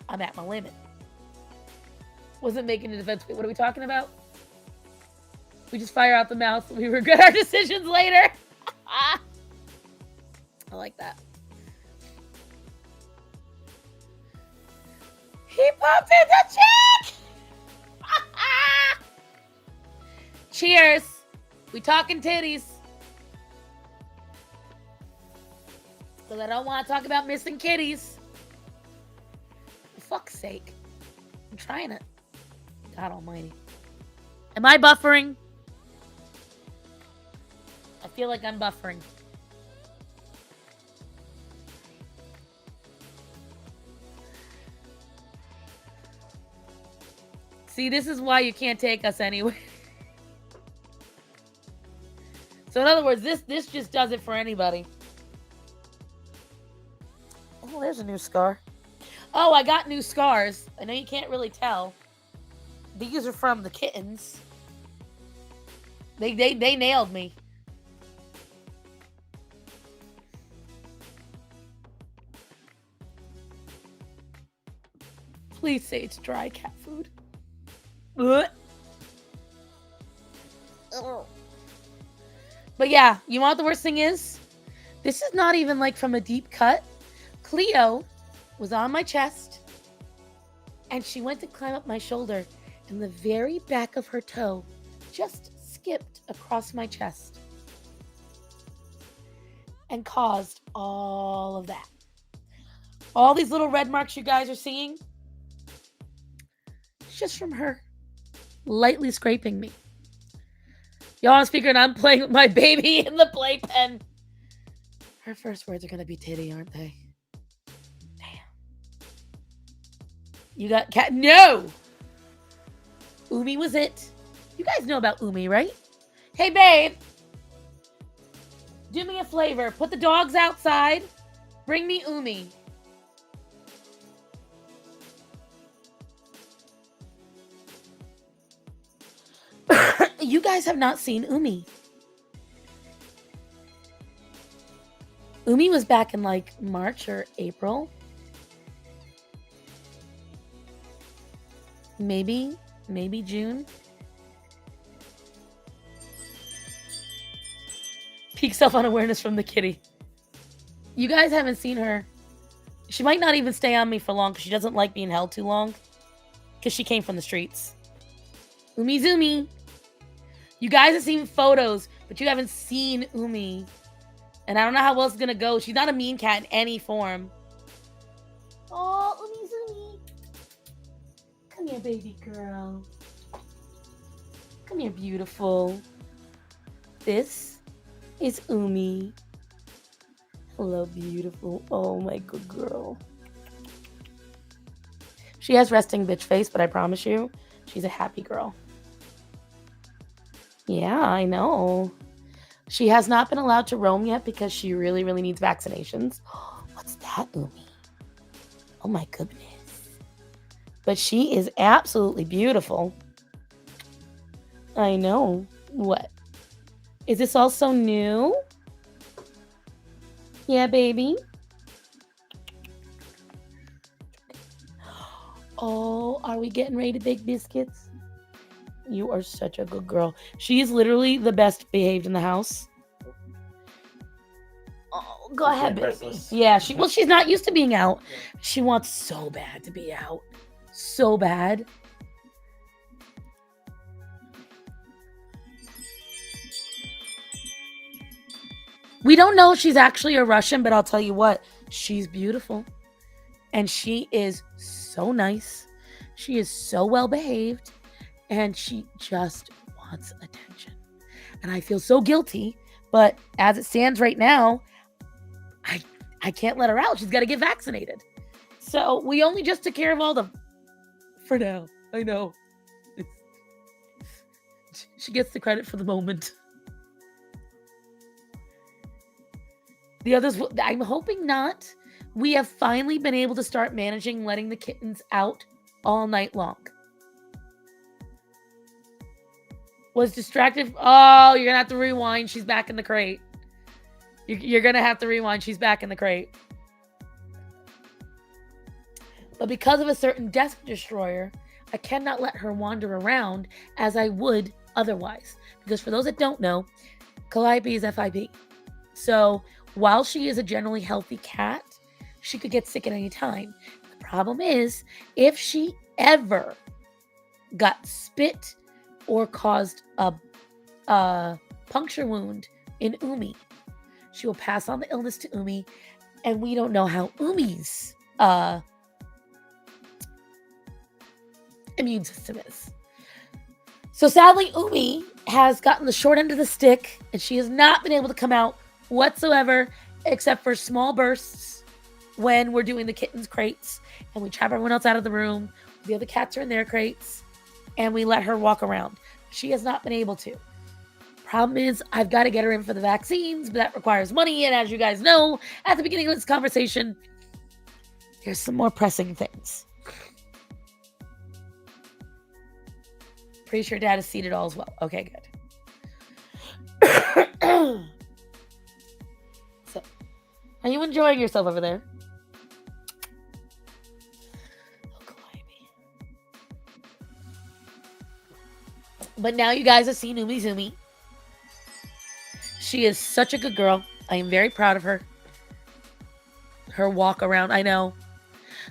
I'm at my limit. Wasn't making a defense. Wait, what are we talking about? We just fire out the mouth and we regret our decisions later. I like that. He popped in the check! Cheers. We talking titties. Because I don't want to talk about missing kitties. For fuck's sake. I'm trying it. God almighty. Am I buffering? I feel like I'm buffering. See, this is why you can't take us anywhere. So in other words, this just does it for anybody. Oh, there's a new scar. Oh, I got new scars. I know you can't really tell. These are from the kittens. They nailed me. Please say it's dry cat food. Ugh. But yeah, you know what the worst thing is? This is not even like from a deep cut. Cleo was on my chest and she went to climb up my shoulder and the very back of her toe just skipped across my chest and caused all of that. All these little red marks you guys are seeing, it's just from her lightly scraping me. Y'all on speaker and I'm playing with my baby in the playpen. Her first words are going to be titty, aren't they? Damn. You got cat? No! Umi was it. You guys know about Umi, right? Hey, babe. Do me a favor. Put the dogs outside. Bring me Umi. You guys have not seen Umi. Umi was back in like March or April. Maybe June. Peak self-unawareness from the kitty. You guys haven't seen her. She might not even stay on me for long because she doesn't like being held too long. Because she came from the streets. Umi Zumi. You guys have seen photos, but you haven't seen Umi. And I don't know how well it's going to go. She's not a mean cat in any form. Oh, Umi Zumi. Come here, baby girl. Come here, beautiful. This is Umi. Hello, beautiful. Oh, my good girl. She has resting bitch face, but I promise you, she's a happy girl. Yeah, I know. She has not been allowed to roam yet because she really, really needs vaccinations. What's that, Umi? Oh, my goodness. But she is absolutely beautiful. I know. What? Is this also new? Yeah, baby. Oh, are we getting ready to bake biscuits? You are such a good girl. She is literally the best behaved in the house. Oh, go ahead, baby. Yeah, she's not used to being out. She wants so bad to be out. So bad. We don't know if she's actually a Russian, but I'll tell you what, she's beautiful. And she is so nice. She is so well behaved. And she just wants attention. And I feel so guilty. But as it stands right now, I can't let her out. She's got to get vaccinated. So we only just took care of all the... For now. I know. She gets the credit for the moment. The others, I'm hoping not. We have finally been able to start managing letting the kittens out all night long. Was distracted. Oh, you're going to have to rewind. She's back in the crate. You're going to have to rewind. She's back in the crate. But because of a certain desk destroyer, I cannot let her wander around as I would otherwise. Because for those that don't know, Calliope is FIP. So while she is a generally healthy cat, she could get sick at any time. The problem is, if she ever got spit or caused a puncture wound in Umi, she will pass on the illness to Umi, and we don't know how Umi's immune system is. So sadly, Umi has gotten the short end of the stick, and she has not been able to come out whatsoever, except for small bursts when we're doing the kittens crates, and we trap everyone else out of the room. The other cats are in their crates, and we let her walk around. She has not been able to. Problem is, I've got to get her in for the vaccines, but that requires money. And as you guys know, at the beginning of this conversation, there's some more pressing things. Pretty sure Dad is seated all as well. Okay, good. So, are you enjoying yourself over there? But now you guys have seen Umi Zumi. She is such a good girl. I am very proud of her. Her walk around, I know.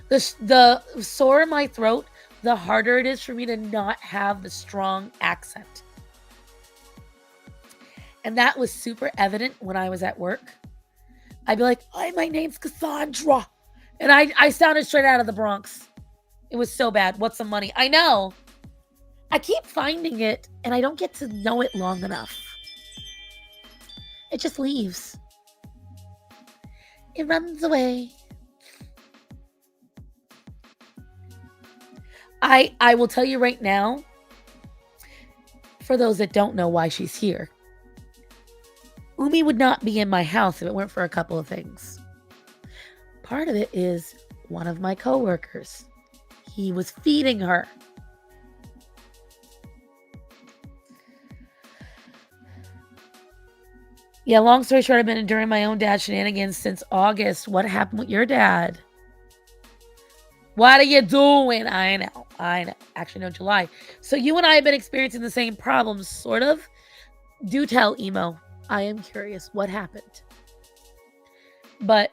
The sore in my throat, the harder it is for me to not have the strong accent. And that was super evident when I was at work. I'd be like, hi, my name's Cassandra. And I sounded straight out of the Bronx. It was so bad. What's some money? I know. I keep finding it, and I don't get to know it long enough. It just leaves. It runs away. I will tell you right now, for those that don't know why she's here, Umi would not be in my house if it weren't for a couple of things. Part of it is one of my coworkers. He was feeding her. Yeah, long story short, I've been enduring my own dad shenanigans since August. What happened with your dad? What are you doing? I know. Actually, no, July. So you and I have been experiencing the same problems, sort of. Do tell, Emo. I am curious what happened. But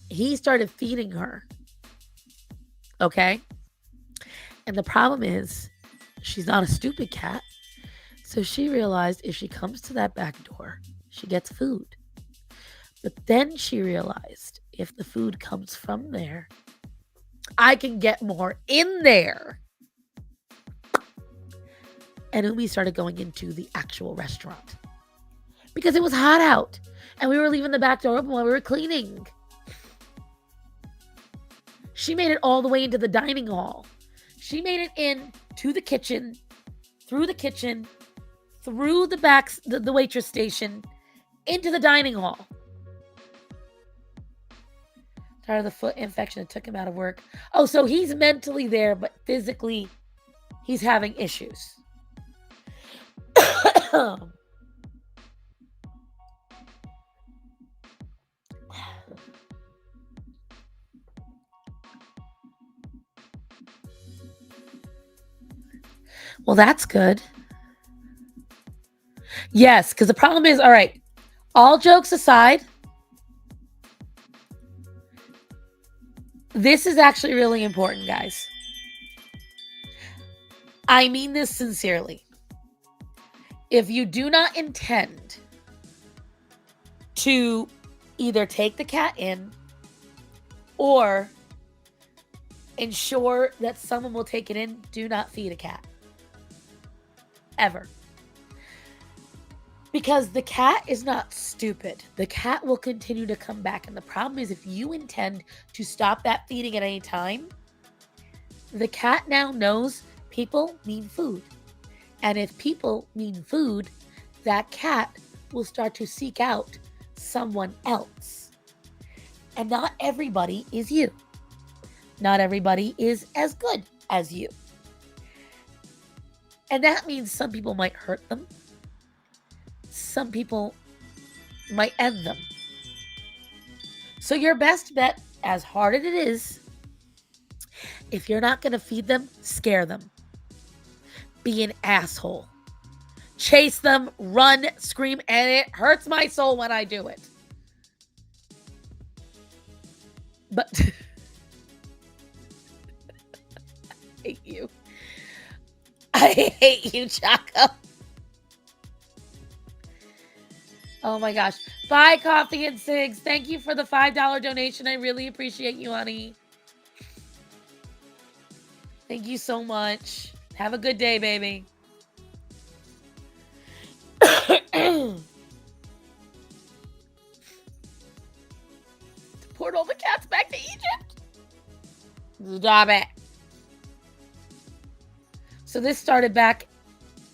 he started feeding her. Okay? And the problem is, she's not a stupid cat. So she realized if she comes to that back door, she gets food. But then she realized if the food comes from there, I can get more in there. And Umi started going into the actual restaurant because it was hot out and we were leaving the back door open while we were cleaning. She made it all the way into the dining hall. She made it in to the kitchen, through the kitchen, through the back, the waitress station, into the dining hall. Tired of the foot infection that took him out of work. Oh, so he's mentally there, but physically, he's having issues. Well, that's good. Yes, because the problem is, all right, all jokes aside, this is actually really important, guys. I mean this sincerely. If you do not intend to either take the cat in or ensure that someone will take it in, do not feed a cat. Ever. Because the cat is not stupid. The cat will continue to come back. And the problem is if you intend to stop that feeding at any time, the cat now knows people mean food. And if people mean food, that cat will start to seek out someone else. And not everybody is you. Not everybody is as good as you. And that means some people might hurt them. Some people might end them. So your best bet, as hard as it is, if you're not going to feed them, scare them. Be an asshole. Chase them, run, scream, and it hurts my soul when I do it. But I hate you. I hate you, Chaco. Oh my gosh. Bye, Coffee and Cigs. Thank you for the $5 donation. I really appreciate you, honey. Thank you so much. Have a good day, baby. Deport all the cats back to Egypt. Stop it. So this started back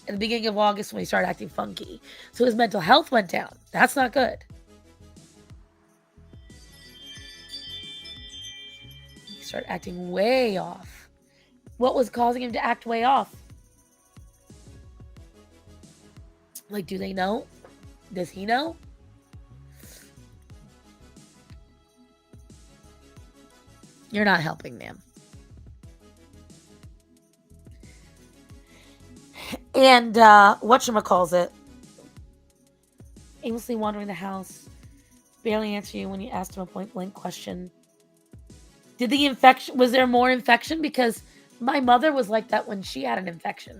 in the beginning of August when he started acting funky. So his mental health went down. That's not good. He started acting way off. What was causing him to act way off? Like, do they know? Does he know? You're not helping them. And whatchamacallit? Aimlessly wandering the house. Barely answer you when you asked him a point-blank question. Did the infection... Was there more infection? Because my mother was like that when she had an infection.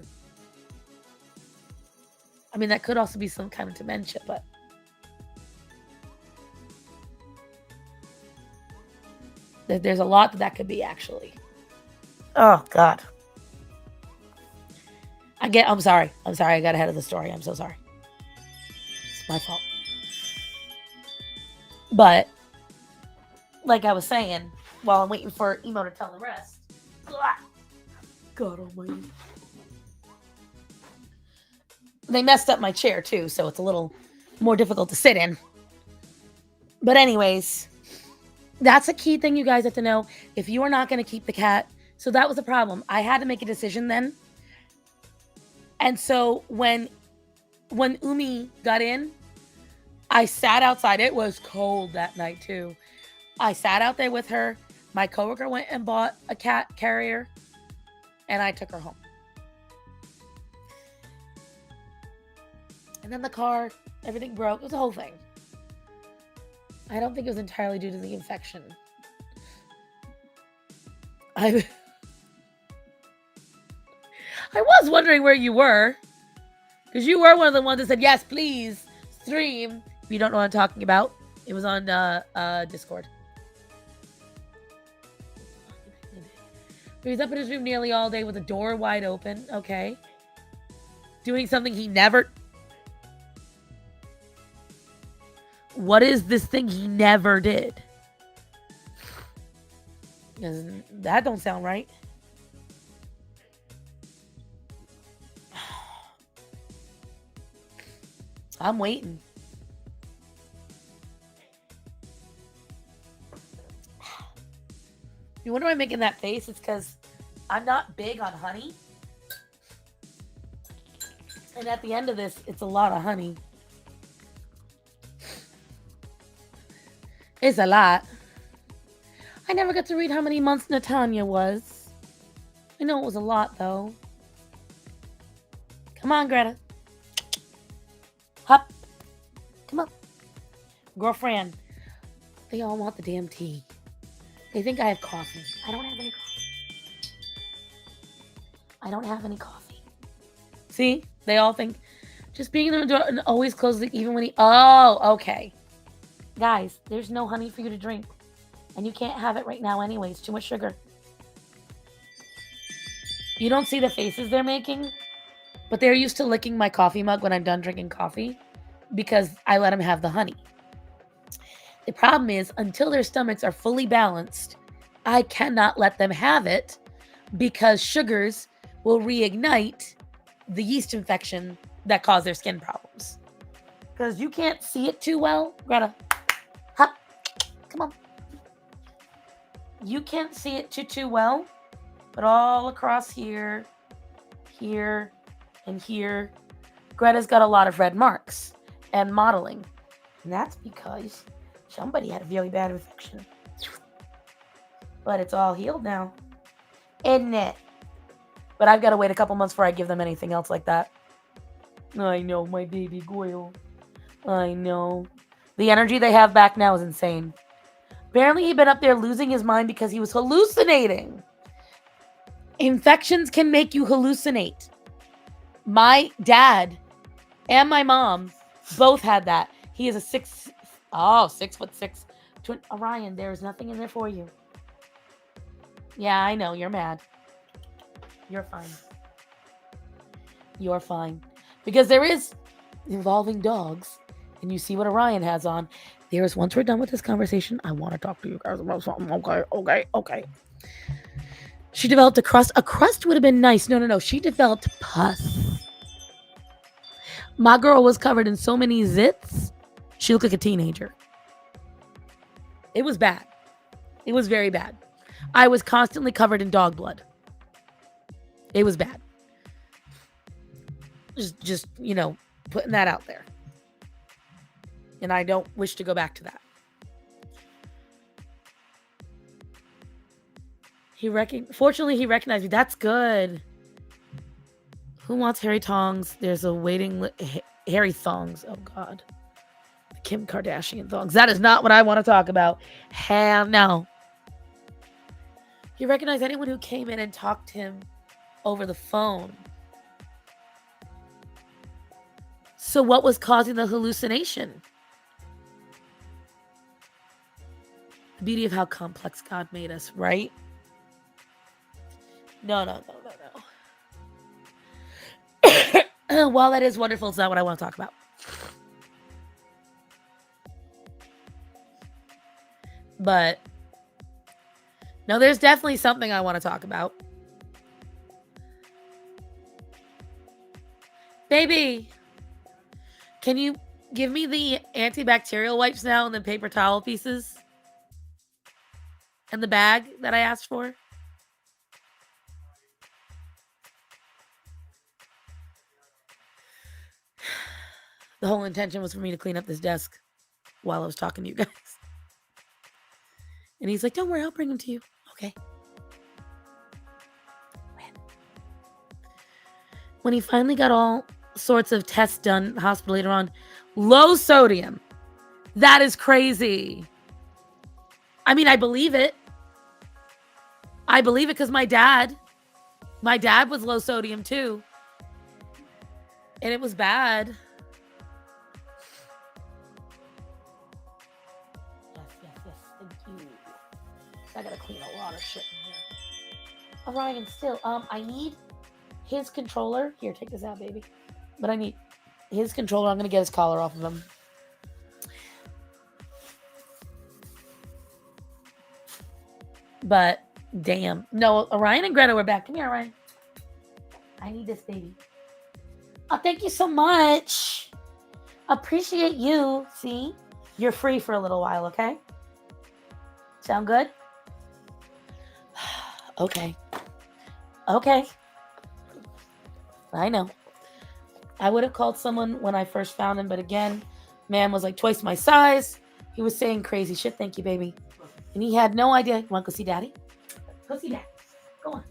I mean, that could also be some kind of dementia, but... There's a lot that could be, actually. Oh, God. I'm sorry. I got ahead of the story. I'm so sorry. It's my fault. But, like I was saying, while I'm waiting for Emo to tell the rest. God almighty. They messed up my chair, too, so it's a little more difficult to sit in. But anyways, that's a key thing you guys have to know. If you are not going to keep the cat, so that was the problem. I had to make a decision then. And so when Umi got in, I sat outside. It was cold that night, too. I sat out there with her. My coworker went and bought a cat carrier, and I took her home. And then the car, everything broke. It was a whole thing. I don't think it was entirely due to the infection. I was wondering where you were. Because you were one of the ones that said, yes, please, stream. If you don't know what I'm talking about, it was on Discord. He was up in his room nearly all day with the door wide open. Okay. Doing something he never... What is this thing he never did? That don't sound right. I'm waiting. You wonder why I'm making that face? It's because I'm not big on honey. And at the end of this, it's a lot of honey. It's a lot. I never got to read how many months Natanya was. I know it was a lot, though. Come on, Greta. Hop. Come on. Girlfriend. They all want the damn tea. They think I have coffee. I don't have any coffee. I don't have any coffee. See? They all think just being in the door and always closing even when he... Oh, okay. Guys, there's no honey for you to drink. And you can't have it right now anyways. Too much sugar. You don't see the faces they're making? But they're used to licking my coffee mug when I'm done drinking coffee. Because I let them have the honey. The problem is, until their stomachs are fully balanced, I cannot let them have it. Because sugars will reignite the yeast infection that cause their skin problems. Because you can't see it too well. Greta. Hop. Come on. You can't see it too well, but all across here, here, and here, Greta's got a lot of red marks and modeling. And that's because somebody had a really bad infection. But it's all healed now. Isn't it? But I've got to wait a couple months before I give them anything else like that. I know, my baby Goyle. I know. The energy they have back now is insane. Apparently, he'd been up there losing his mind because he was hallucinating. Infections can make you hallucinate. My dad and my mom both had that. He is a 6'6" twin. Orion, there is nothing in there for you. Yeah, I know. You're mad. You're fine. You're fine. Because there is involving dogs. And you see what Orion has on. There's, once we're done with this conversation, I want to talk to you guys about something. Okay. She developed a crust. A crust would have been nice. No. She developed pus. My girl was covered in so many zits, she looked like a teenager. It was bad. It was very bad. I was constantly covered in dog blood. It was bad. Just putting that out there. And I don't wish to go back to that. Fortunately, he recognized me. That's good. Who wants hairy tongs? There's a waiting hairy thongs. Oh, God. Kim Kardashian thongs. That is not what I want to talk about. Hell no. He recognized anyone who came in and talked to him over the phone. So what was causing the hallucination? The beauty of how complex God made us, right? No. While that is wonderful, it's not what I want to talk about. But no, there's definitely something I want to talk about. Baby, can you give me the antibacterial wipes now and the paper towel pieces? And the bag that I asked for? The whole intention was for me to clean up this desk while I was talking to you guys. And he's like, don't worry, I'll bring them to you. Okay. When he finally got all sorts of tests done at the hospital later on, low sodium. That is crazy. I mean, I believe it. I believe it because my dad was low sodium too. And it was bad. Yes. Thank you. I gotta clean a lot of shit in here. Orion, still, I need his controller. Here, take this out, baby. But I need his controller. I'm gonna get his collar off of him. But damn. No, Orion and Greta were back. Come here, Orion. I need this, baby. Oh, thank you so much. Appreciate you. See? You're free for a little while, okay? Sound good? Okay. I know. I would have called someone when I first found him, but again, man was like twice my size. He was saying crazy shit. Thank you, baby. And he had no idea. You want to go see Daddy? Go see Daddy. Go on.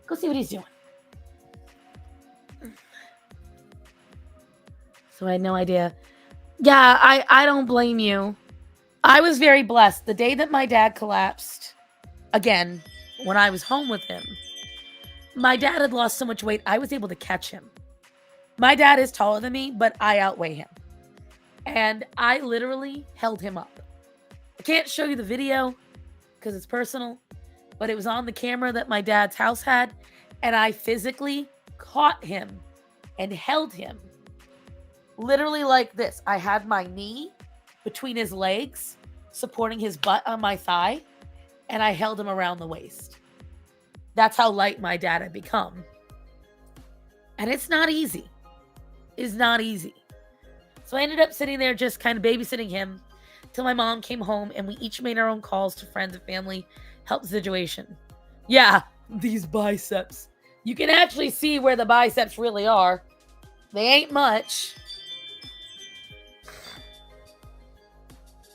Go see what he's doing. So I had no idea. Yeah, I don't blame you. I was very blessed. The day that my dad collapsed, again, when I was home with him, my dad had lost so much weight, I was able to catch him. My dad is taller than me, but I outweigh him. And I literally held him up. I can't show you the video because it's personal, but it was on the camera that my dad's house had, and I physically caught him and held him. Literally like this. I had my knee between his legs, supporting his butt on my thigh, and I held him around the waist. That's how light my dad had become. And it's not easy. It's not easy. So I ended up sitting there just kind of babysitting him till my mom came home, and we each made our own calls to friends and family, help the situation. Yeah, these biceps. You can actually see where the biceps really are. They ain't much.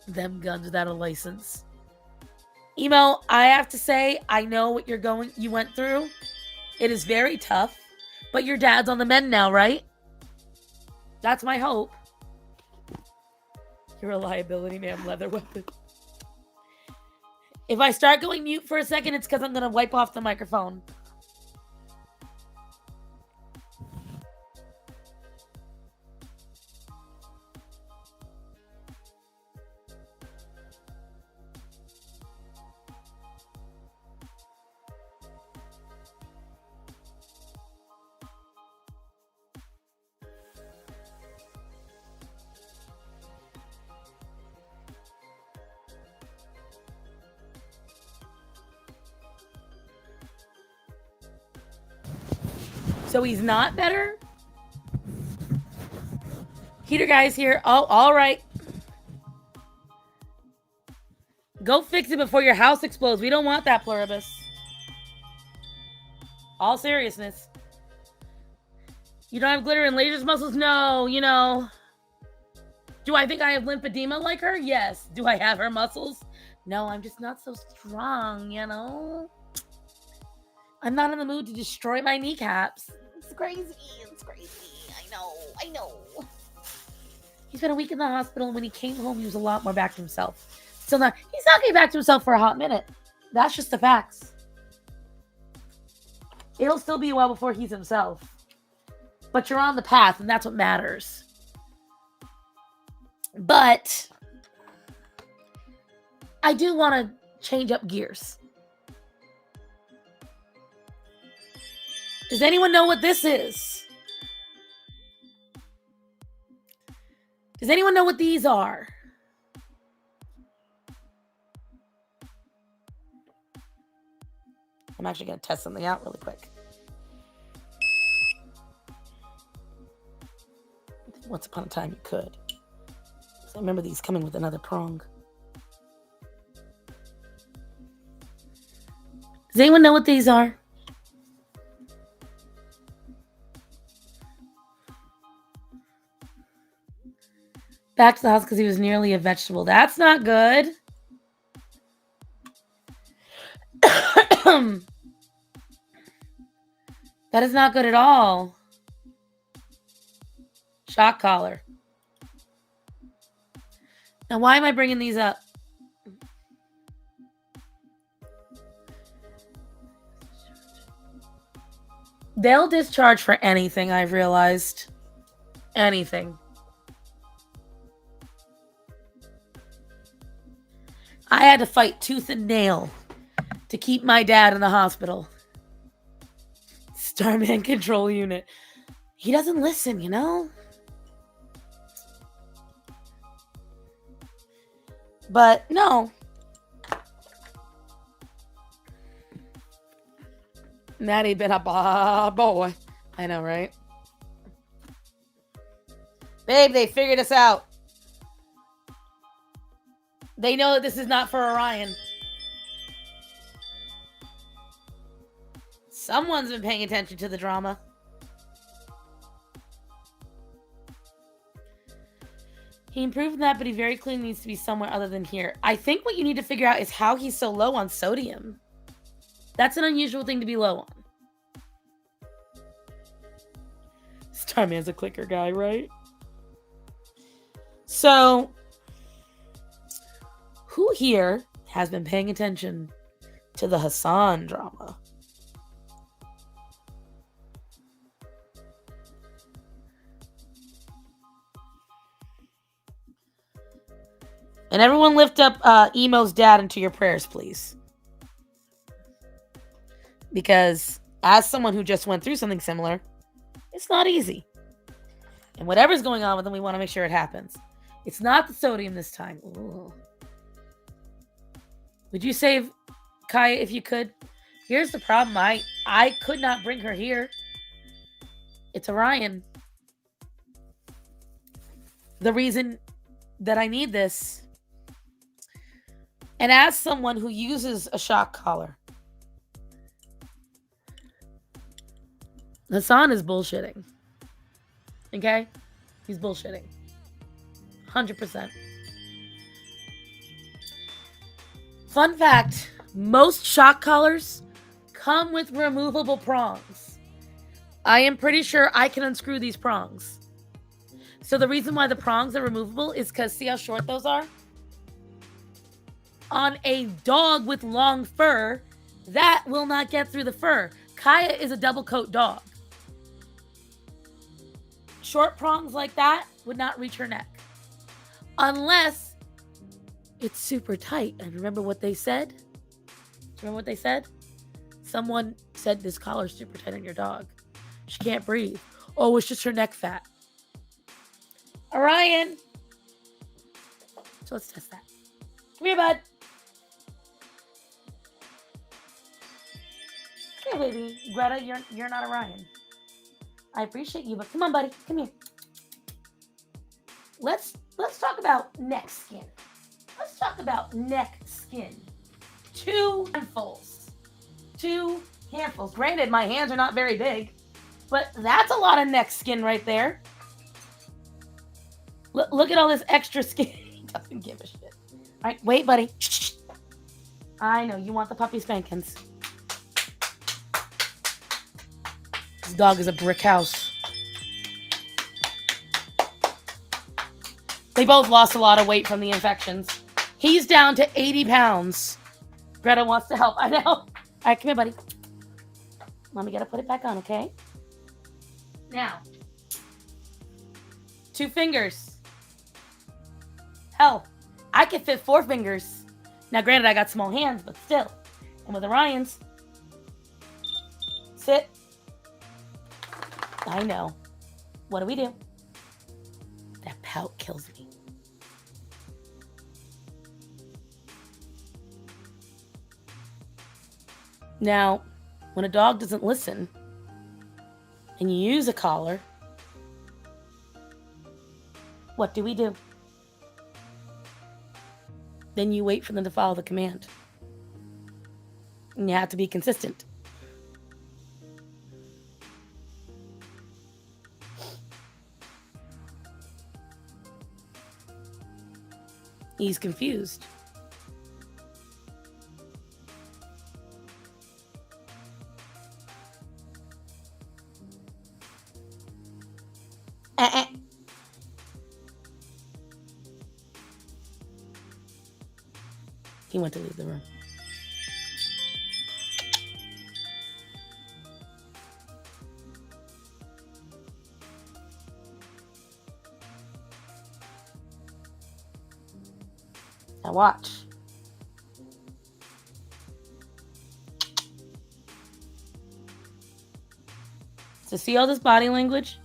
Them guns without a license. Emo, I have to say, I know what you went through. It is very tough, but your dad's on the mend now, right? That's my hope. You're a liability, man. Leather weapon. If I start going mute for a second, it's because I'm going to wipe off the microphone. So he's not better? Heater guy's here. Oh, all right. Go fix it before your house explodes. We don't want that, Pluribus. All seriousness. You don't have glitter and lasers muscles? No, you know. Do I think I have lymphedema like her? Yes. Do I have her muscles? No, I'm just not so strong, you know? I'm not in the mood to destroy my kneecaps. It's crazy. It's crazy. I know. He's been a week in the hospital, and when he came home, he was a lot more back to himself. Still not. He's not getting back to himself for a hot minute. That's just the facts. It'll still be a while before he's himself. But you're on the path, and that's what matters. But I do want to change up gears. Does anyone know what this is? Does anyone know what these are? I'm actually going to test something out really quick. Once upon a time you could. I remember these coming with another prong. Does anyone know what these are? Back to the house because he was nearly a vegetable. That's not good. That is not good at all. Shock collar. Now, why am I bringing these up? They'll discharge for anything, I've realized. Anything. I had to fight tooth and nail to keep my dad in the hospital. Starman control unit. He doesn't listen, you know? But no. Maddie been a boy. I know, right? Babe, they figured us out. They know that this is not for Orion. Someone's been paying attention to the drama. He improved that, but he very clearly needs to be somewhere other than here. I think what you need to figure out is how he's so low on sodium. That's an unusual thing to be low on. Starman's a clicker guy, right? So, who here has been paying attention to the Hassan drama? And everyone lift up Emo's dad into your prayers, please. Because as someone who just went through something similar, it's not easy. And whatever's going on with them, we want to make sure it happens. It's not the sodium this time. Ooh. Would you save Kaya if you could? Here's the problem. I could not bring her here. It's Orion. The reason that I need this. And as someone who uses a shock collar, Hassan is bullshitting. Okay? He's bullshitting. 100%. Fun fact, most shock collars come with removable prongs. I am pretty sure I can unscrew these prongs. So the reason why the prongs are removable is because see how short those are? On a dog with long fur, that will not get through the fur. Kaya is a double coat dog. Short prongs like that would not reach her neck. Unless it's super tight. And remember what they said? Remember what they said? Someone said this collar's super tight on your dog. She can't breathe. Oh, it's just her neck fat. Orion. So let's test that. Come here, bud. Come here, baby. Greta, you're not Orion. I appreciate you, but come on, buddy. Come here. let's talk about neck skin. Let's talk about neck skin. 2 handfuls. 2 handfuls. Granted, my hands are not very big, but that's a lot of neck skin right there. Look at all this extra skin. He doesn't give a shit. All right, wait, buddy. I know, you want the puppy spankings. This dog is a brick house. They both lost a lot of weight from the infections. He's down to 80 pounds. Greta wants to help. I know. All right, come here, buddy. Mommy got to put it back on, okay? Now, 2 fingers. Hell, I could fit 4 fingers. Now, granted, I got small hands, but still. And with Orion's, sit. I know. What do we do? That pout kills me. Now, when a dog doesn't listen and you use a collar, what do we do? Then you wait for them to follow the command. And you have to be consistent. He's confused. He went to leave the room. Now watch. So see all this body language?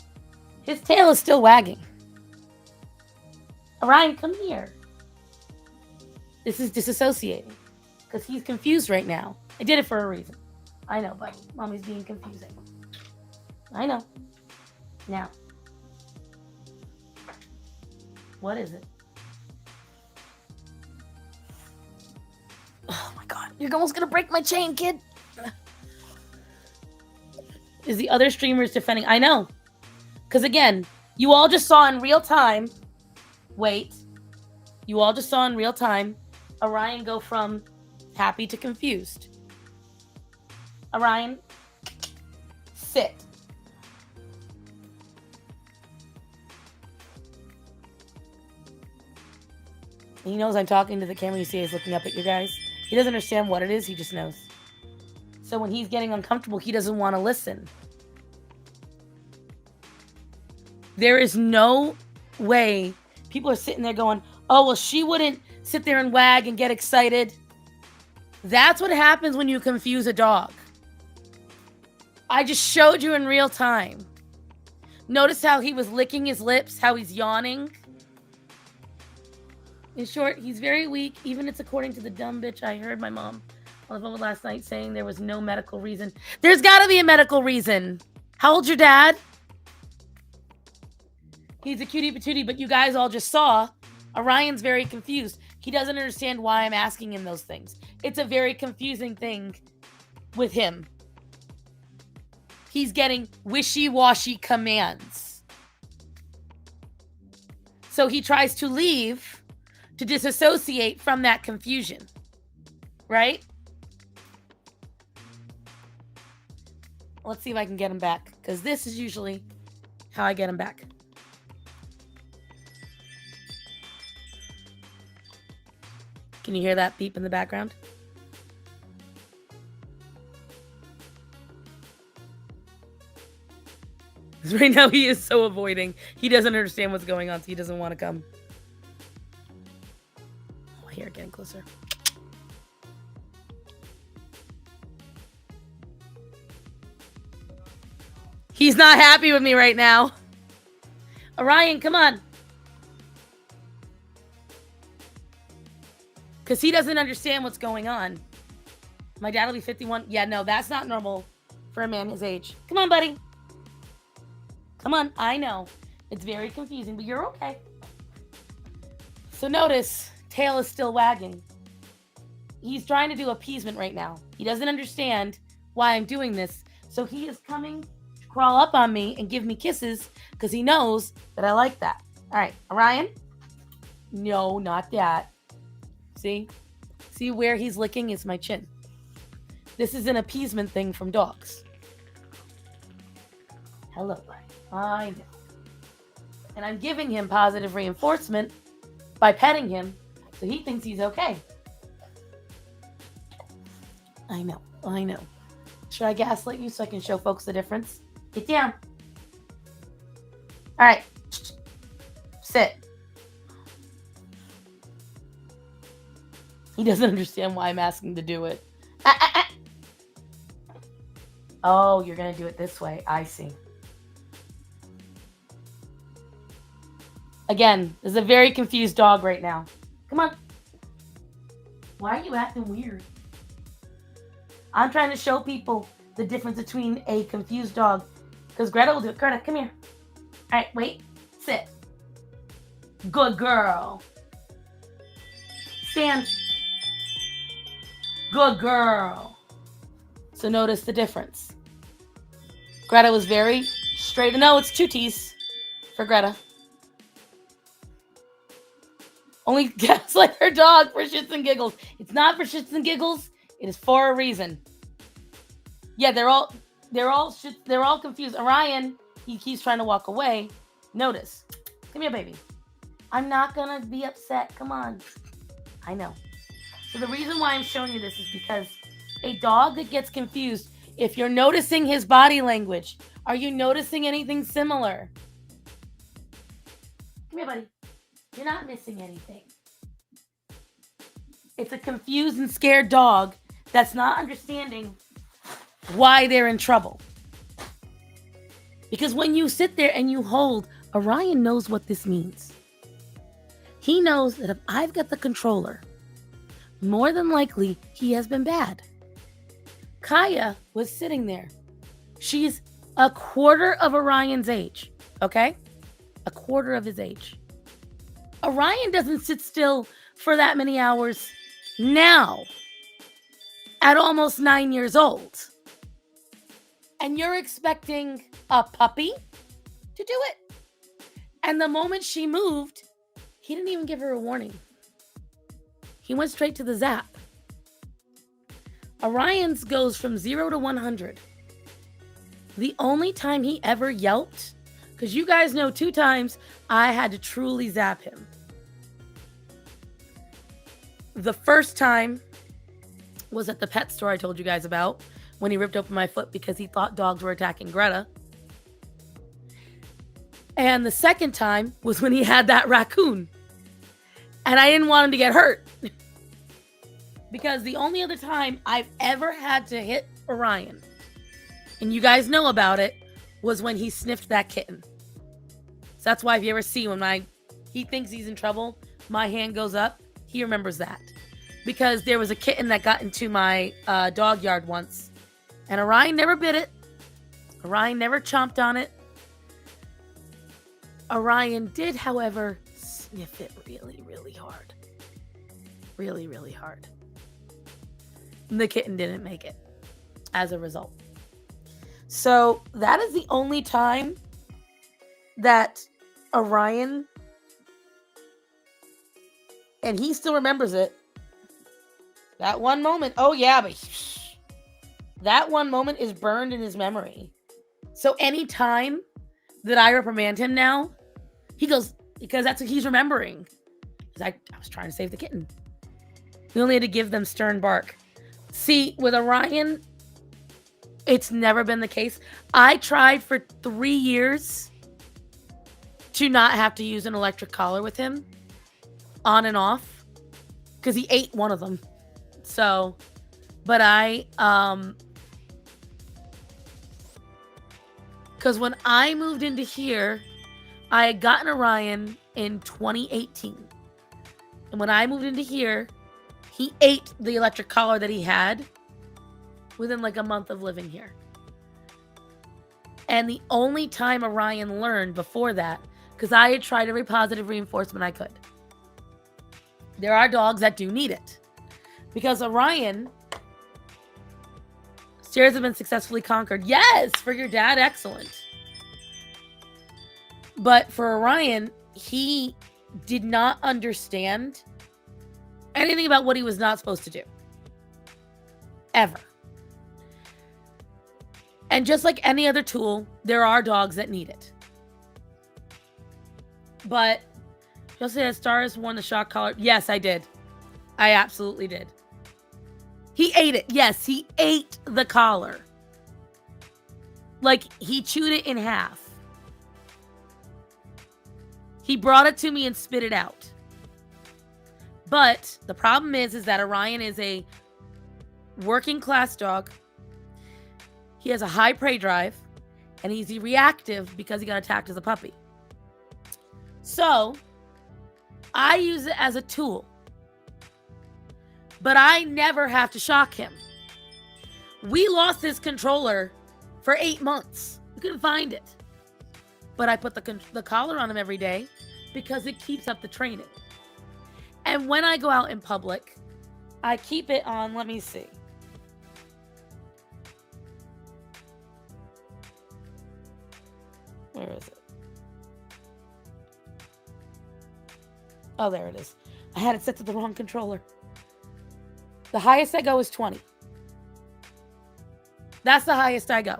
His tail is still wagging. Orion, come here. This is disassociating because he's confused right now. I did it for a reason. I know, buddy. Mommy's being confusing. I know. Now, what is it? Oh my God. You're almost going to break my chain, kid. Is the other streamers defending? I know. Because again, you all just saw in real time. Wait. You all just saw in real time Orion go from happy to confused. Orion, sit. He knows I'm talking to the camera. You see he's looking up at you guys. He doesn't understand what it is. He just knows. So when he's getting uncomfortable, he doesn't want to listen. There is no way people are sitting there going, oh, well, she wouldn't sit there and wag and get excited. That's what happens when you confuse a dog. I just showed you in real time. Notice how he was licking his lips, how he's yawning. In short, he's very weak. Even it's according to the dumb bitch I heard my mom on the phone last night saying there was no medical reason. There's got to be a medical reason. How old's your dad? He's a cutie patootie, but you guys all just saw Orion's very confused. He doesn't understand why I'm asking him those things. It's a very confusing thing with him. He's getting wishy-washy commands. So he tries to leave to disassociate from that confusion. Right? Let's see if I can get him back, because this is usually how I get him back. Can you hear that beep in the background? Right now he is so avoiding. He doesn't understand what's going on, so he doesn't want to come. Oh, here, getting closer. He's not happy with me right now. Orion, come on. Because he doesn't understand what's going on. My dad will be 51. Yeah, no, that's not normal for a man his age. Come on, buddy. Come on. I know. It's very confusing, but you're okay. So notice, tail is still wagging. He's trying to do appeasement right now. He doesn't understand why I'm doing this. So he is coming to crawl up on me and give me kisses because he knows that I like that. All right, Orion? No, not that. See? See where he's licking is my chin. This is an appeasement thing from dogs. Hello, I know. And I'm giving him positive reinforcement by petting him, so he thinks he's okay. I know. Should I gaslight you so I can show folks the difference? Get down. All right. Sit. He doesn't understand why I'm asking to do it. Oh, you're going to do it this way. I see. Again, this is a very confused dog right now. Come on. Why are you acting weird? I'm trying to show people the difference between a confused dog. Because Greta will do it. Greta, come here. All right, wait. Sit. Good girl. Stand. Good girl. So notice the difference. Greta was very straight. No, it's 2 T's for Greta. Only gaslight her dog for shits and giggles. It's not for shits and giggles. It is for a reason. Yeah, they're all confused. Orion, he keeps trying to walk away. Notice. Come here, baby. I'm not gonna be upset. Come on. I know. So the reason why I'm showing you this is because a dog that gets confused, if you're noticing his body language, are you noticing anything similar? Come here, buddy. You're not missing anything. It's a confused and scared dog that's not understanding why they're in trouble. Because when you sit there and you hold, Orion knows what this means. He knows that if I've got the controller, more than likely he has been bad. Kaya was sitting there. She's a quarter of Orion's age, okay? A quarter of his age. Orion doesn't sit still for that many hours now, at almost 9 years old. And you're expecting a puppy to do it. And the moment she moved, he didn't even give her a warning. He went straight to the zap. Orion's goes from 0 to 100. The only time he ever yelped, because you guys know 2 times I had to truly zap him. The first time was at the pet store I told you guys about, when he ripped open my foot because he thought dogs were attacking Greta. And the second time was when he had that raccoon. And I didn't want him to get hurt. Because the only other time I've ever had to hit Orion, and you guys know about it, was when he sniffed that kitten. So that's why if you ever see when he thinks he's in trouble, my hand goes up, he remembers that. Because there was a kitten that got into my dog yard once. And Orion never bit it. Orion never chomped on it. Orion did, however, sniff it really, really hard. Really, really hard. And the kitten didn't make it as a result. So that is the only time that Orion, and he still remembers it. That one moment. Oh yeah, but that one moment is burned in his memory. So anytime that I reprimand him now, he goes, because that's what he's remembering. He's like, I was trying to save the kitten. We only had to give them stern bark. See, with Orion, it's never been the case. I tried for 3 years to not have to use an electric collar with him, on and off, because he ate one of them. So, but because when I moved into here, I had gotten Orion in 2018. And when I moved into here, he ate the electric collar that he had within like a month of living here. And the only time Orion learned before that, because I had tried every positive reinforcement I could. There are dogs that do need it. Because Orion, stairs have been successfully conquered. Yes, for your dad, excellent. But for Orion, he did not understand anything about what he was not supposed to do. Ever. And just like any other tool, there are dogs that need it. But just say that Stars won the shock collar. Yes, I did. I absolutely did. He ate it. Yes, he ate the collar. Like, he chewed it in half. He brought it to me and spit it out. But the problem is that Orion is a working class dog. He has a high prey drive, and he's reactive because he got attacked as a puppy. So, I use it as a tool. But I never have to shock him. We lost this controller for 8 months. We couldn't find it. But I put the collar on him every day because it keeps up the training. And when I go out in public, I keep it on, let me see. Where is it? Oh, there it is. I had it set to the wrong controller. The highest I go is 20. That's the highest I go.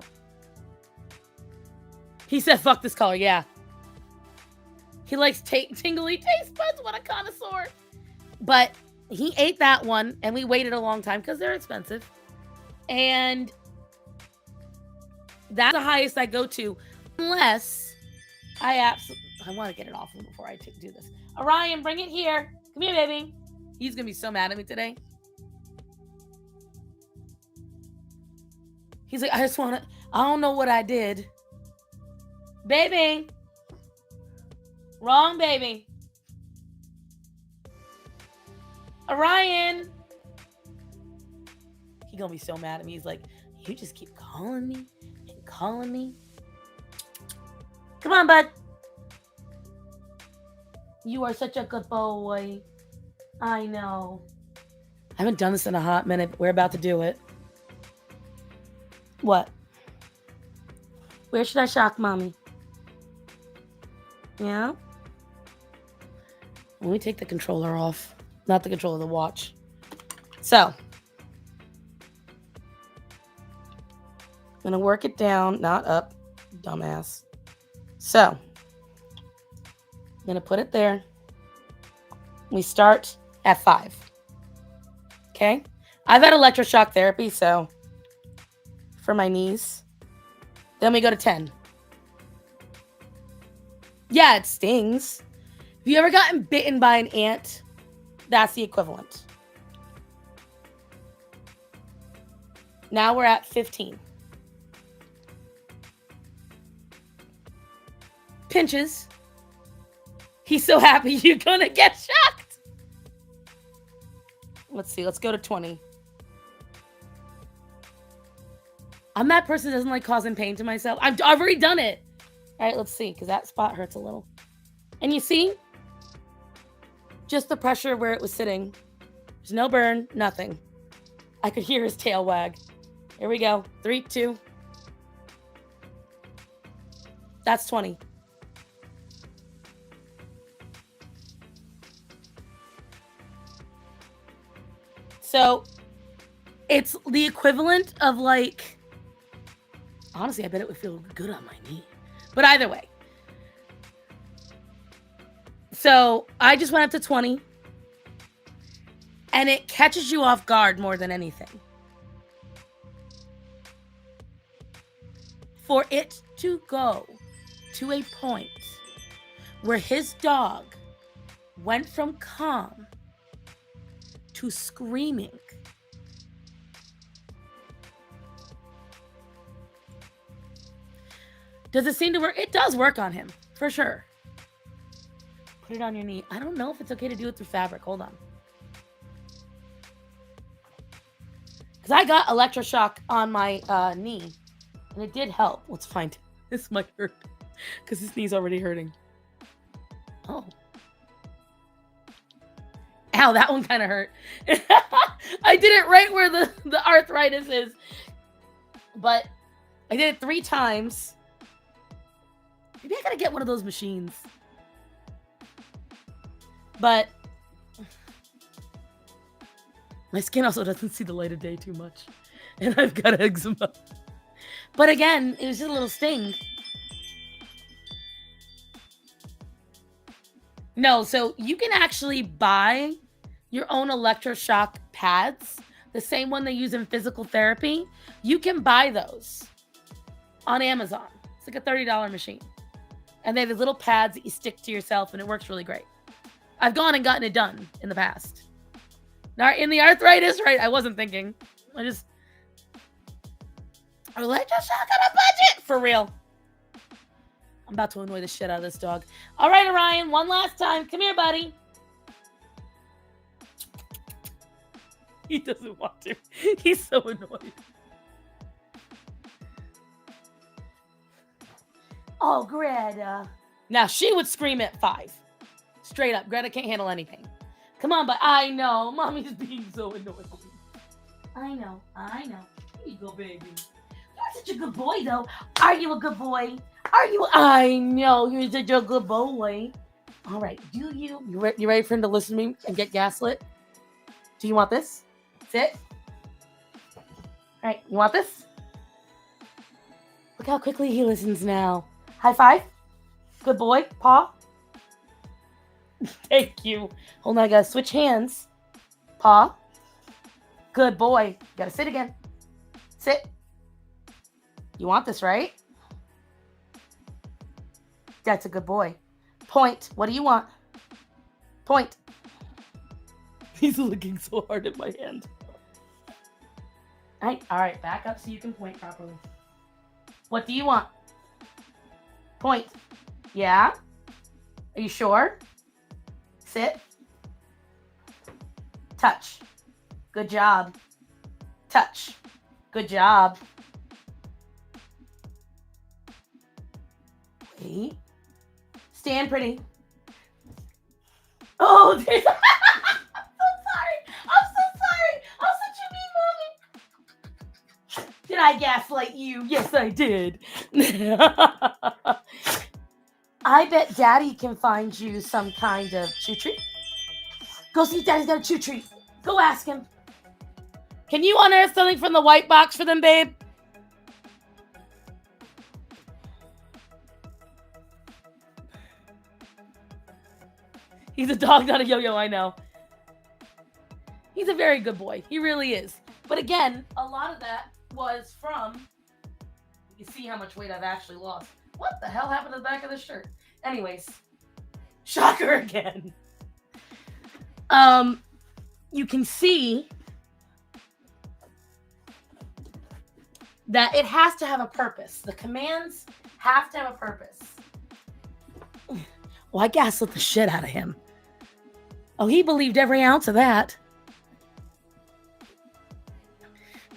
He said, fuck this collar. Yeah. He likes tingly taste buds. What a connoisseur. But he ate that one, and we waited a long time because they're expensive. And that's the highest I go to, unless I want to get it off him before I do this. Orion, bring it here. Come here, baby. He's going to be so mad at me today. He's like, I don't know what I did. Baby. Wrong, baby. Orion. He gonna be so mad at me. He's like, you just keep calling me and calling me. Come on, bud. You are such a good boy. I know. I haven't done this in a hot minute, but we're about to do it. What? Where should I shock mommy? Yeah? Let me take the controller off. Not the controller, the watch. So. I'm going to work it down, not up. Dumbass. So. I'm going to put it there. We start at 5. Okay? I've had electroshock therapy, so for my knees. Then we go to 10. Yeah, it stings. Have you ever gotten bitten by an ant? That's the equivalent. Now we're at 15. Pinches. He's so happy you're gonna get shocked. Let's see. Let's go to 20. I'm that person that doesn't like causing pain to myself. I've already done it. All right, let's see, because that spot hurts a little. And you see? Just the pressure where it was sitting. There's no burn, nothing. I could hear his tail wag. Here we go. 3, 2. That's 20. So, it's the equivalent of like... Honestly, I bet it would feel good on my knee. But either way. So I just went up to 20. And it catches you off guard more than anything. For it to go to a point where his dog went from calm to screaming. Does it seem to work? It does work on him, for sure. Put it on your knee. I don't know if it's okay to do it through fabric. Hold on. Because I got electroshock on my knee, and it did help. Let's find it. This might hurt, because his knee's already hurting. Oh. Ow, that one kind of hurt. I did it right where the arthritis is. But I did it 3 times. Maybe I gotta get one of those machines. But my skin also doesn't see the light of day too much. And I've got eczema. But again, it was just a little sting. No, so you can actually buy your own electroshock pads, the same one they use in physical therapy. You can buy those on Amazon. It's like a $30 machine. And they have these little pads that you stick to yourself, and it works really great. I've gone and gotten it done in the past. Now, in the arthritis, right, I wasn't thinking. Electroshock on a budget! For real. I'm about to annoy the shit out of this dog. All right, Orion, one last time. Come here, buddy. He doesn't want to. He's so annoyed. Oh, Greta. Now, she would scream at 5. Straight up. Greta can't handle anything. Come on, but I know. Mommy's being so annoying. I know. Here you go, baby. You're such a good boy, though. Are you a good boy? I know. You're such a good boy. All right. You ready for him to listen to me and get gaslit? Do you want this? Sit. All right. You want this? Look how quickly he listens now. High five. Good boy. Paw. Thank you. Hold on. I got to switch hands. Paw. Good boy. Got to sit again. Sit. You want this, right? That's a good boy. Point. What do you want? Point. He's looking so hard at my hand. All right. Back up so you can point properly. What do you want? Point. Yeah? Are you sure? Sit. Touch. Good job. Touch. Good job. Wait. Stand pretty. Oh, I'm so sorry. I'm such a mean mommy. Did I gaslight you? Yes, I did. I bet Daddy can find you some kind of chew treat. Go see if Daddy's got a chew treat. Go ask him. Can you unearth something from the white box for them, babe? He's a dog, not a yo-yo, I know. He's a very good boy. He really is. But again, a lot of that was from... You can see how much weight I've actually lost. What the hell happened to the back of the shirt? Anyways. Shocker again. You can see that it has to have a purpose. The commands have to have a purpose. Well, I gaslit the shit out of him. Oh, he believed every ounce of that.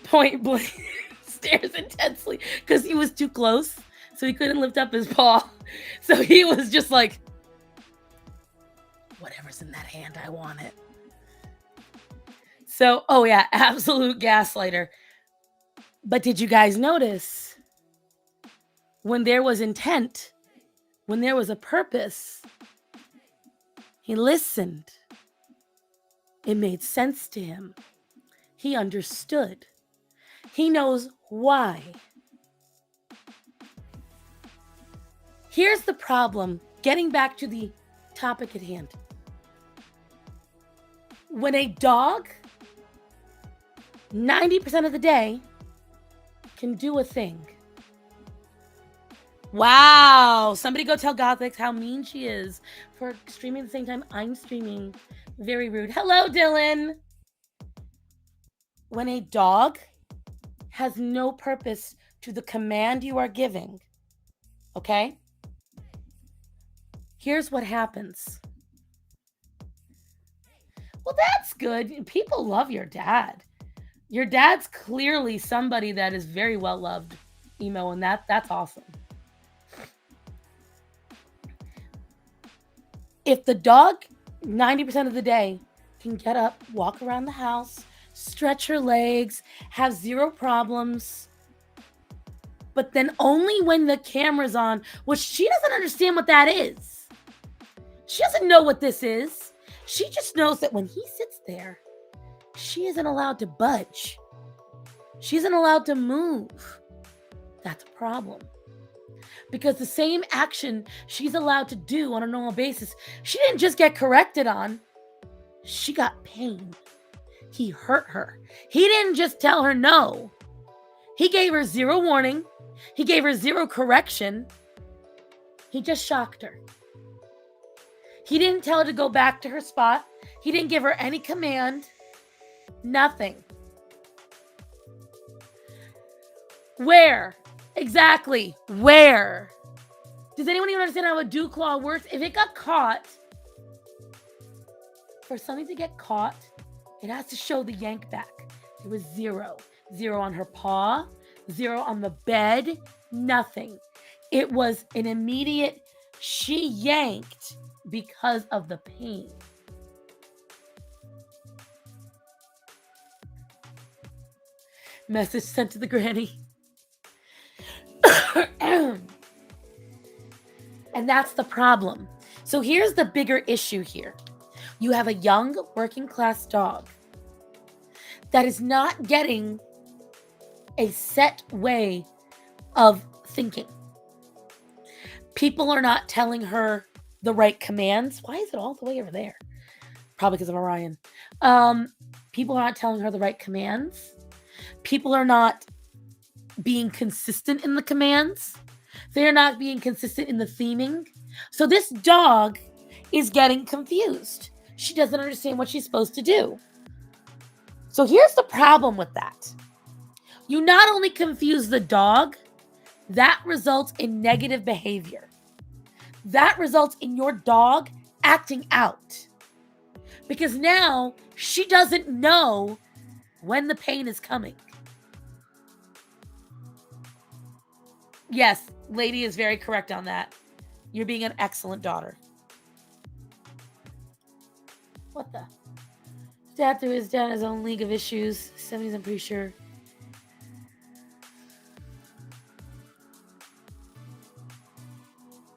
Point blank stares intensely because he was too close, so he couldn't lift up his paw. So he was just like, whatever's in that hand, I want it. So, oh yeah, absolute gaslighter. But did you guys notice when there was intent, when there was a purpose, he listened. It made sense to him. He understood. He knows why. Here's the problem, getting back to the topic at hand. When a dog, 90% of the day, can do a thing. Wow. Somebody go tell Gothics how mean she is for streaming at the same time I'm streaming. Very rude. Hello, Dylan. When a dog has no purpose to the command you are giving, okay? Here's what happens. Well, that's good. People love your dad. Your dad's clearly somebody that is very well loved, Emo, and that's awesome. If the dog 90% of the day can get up, walk around the house, stretch her legs, have zero problems. But then only when the camera's on, which she doesn't understand what that is. She doesn't know what this is. She just knows that when he sits there, she isn't allowed to budge. She isn't allowed to move. That's a problem. Because the same action she's allowed to do on a normal basis, she didn't just get corrected on. She got pain. He hurt her. He didn't just tell her no. He gave her zero warning. He gave her zero correction. He just shocked her. He didn't tell her to go back to her spot. He didn't give her any command. Nothing. Where? Exactly. Where? Does anyone even understand how a dew claw works? If it got caught, for something to get caught, it has to show the yank back. It was zero. Zero on her paw, zero on the bed, nothing. It was an immediate, she yanked because of the pain. Message sent to the granny. And that's the problem. So here's the bigger issue here. You have a young working class dog that is not getting a set way of thinking. People are not telling her the right commands. Why is it all the way over there? Probably because of Orion. People are not telling her the right commands. People are not being consistent in the commands. They're not being consistent in the theming. So this dog is getting confused. She doesn't understand what she's supposed to do. So here's the problem with that. You not only confuse the dog, that results in negative behavior. That results in your dog acting out. Because now she doesn't know when the pain is coming. Yes, lady is very correct on that. You're being an excellent daughter. What the? Dad threw his dad his own league of issues. 70s, I'm pretty sure.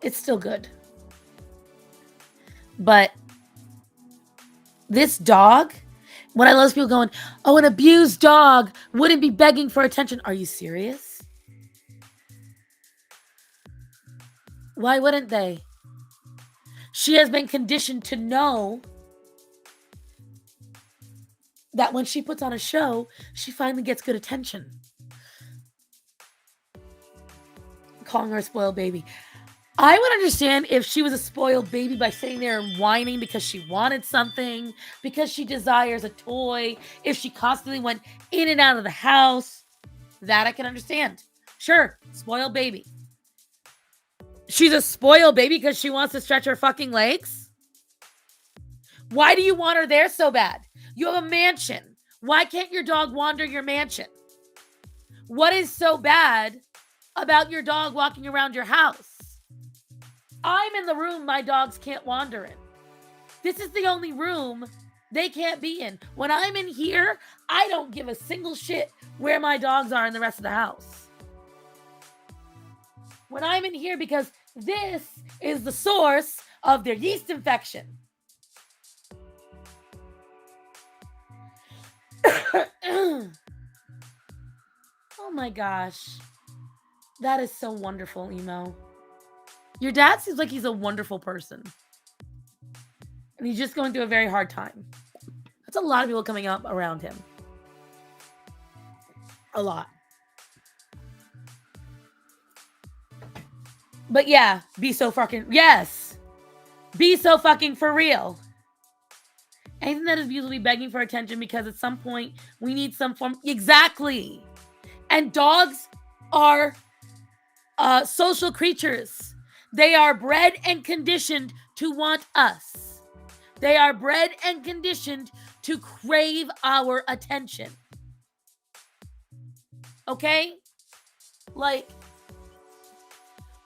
It's still good. But this dog, when I love people going, oh, an abused dog wouldn't be begging for attention. Are you serious? Why wouldn't they? She has been conditioned to know that when she puts on a show, she finally gets good attention. Calling her a spoiled baby. I would understand if she was a spoiled baby by sitting there and whining because she wanted something, because she desires a toy, if she constantly went in and out of the house. That I can understand. Sure, spoiled baby. She's a spoiled baby because she wants to stretch her fucking legs? Why do you want her there so bad? You have a mansion. Why can't your dog wander your mansion? What is so bad about your dog walking around your house? I'm in the room my dogs can't wander in. This is the only room they can't be in. When I'm in here, I don't give a single shit where my dogs are in the rest of the house. When I'm in here, because this is the source of their yeast infection. Oh my gosh. That is so wonderful, Emo. Your dad seems like he's a wonderful person. And he's just going through a very hard time. That's a lot of people coming up around him. A lot. But yeah, be so fucking... Yes! Be so fucking for real. Anything that is abused will be begging for attention because at some point we need some form... Exactly! And dogs are social creatures. They are bred and conditioned to want us. They are bred and conditioned to crave our attention. Okay? Like,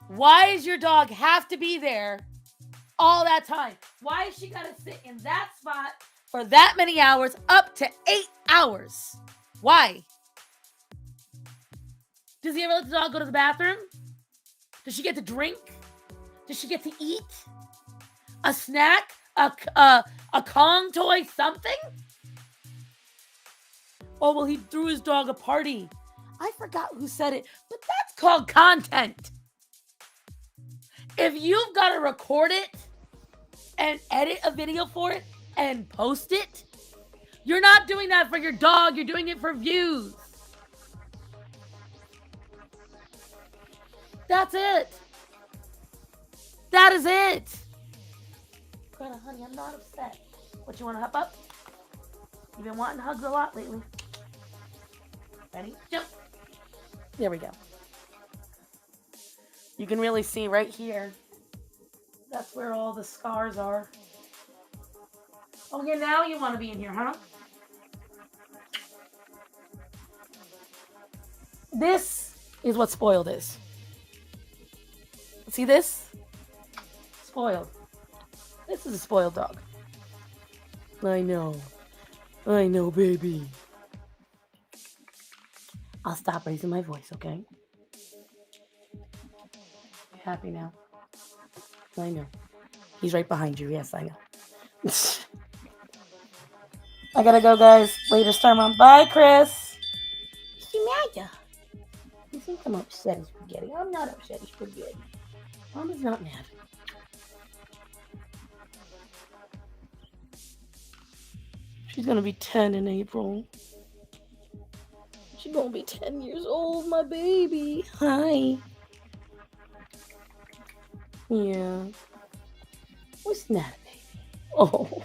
why does your dog have to be there all that time? Why is she got to sit in that spot for that many hours, up to 8 hours. Why? Does he ever let the dog go to the bathroom? Does she get to drink? Does she get to eat? A snack? A Kong toy? Something? Oh, well, he threw his dog a party. I forgot who said it, but that's called content. If you've got to record it and edit a video for it and post it, you're not doing that for your dog. You're doing it for views. That's it. That is it. Greta, honey, I'm not upset. What, you want to hop up? You've been wanting hugs a lot lately. Ready? Jump. There we go. You can really see right here. That's where all the scars are. Okay, now you want to be in here, huh? This is what spoiled is. See this? Spoiled. This is a spoiled dog. I know. I know, baby. I'll stop raising my voice, okay? You happy now? I know. He's right behind you. Yes, I know. I gotta go, guys. Later, Star Mom. Bye, Chris. She mad ya? You think I'm upset as spaghetti? I'm not upset as spaghetti. Mom is not mad. She's gonna be 10 in April. She's gonna be 10 years old, my baby. Hi. Yeah. What's that, baby? Oh.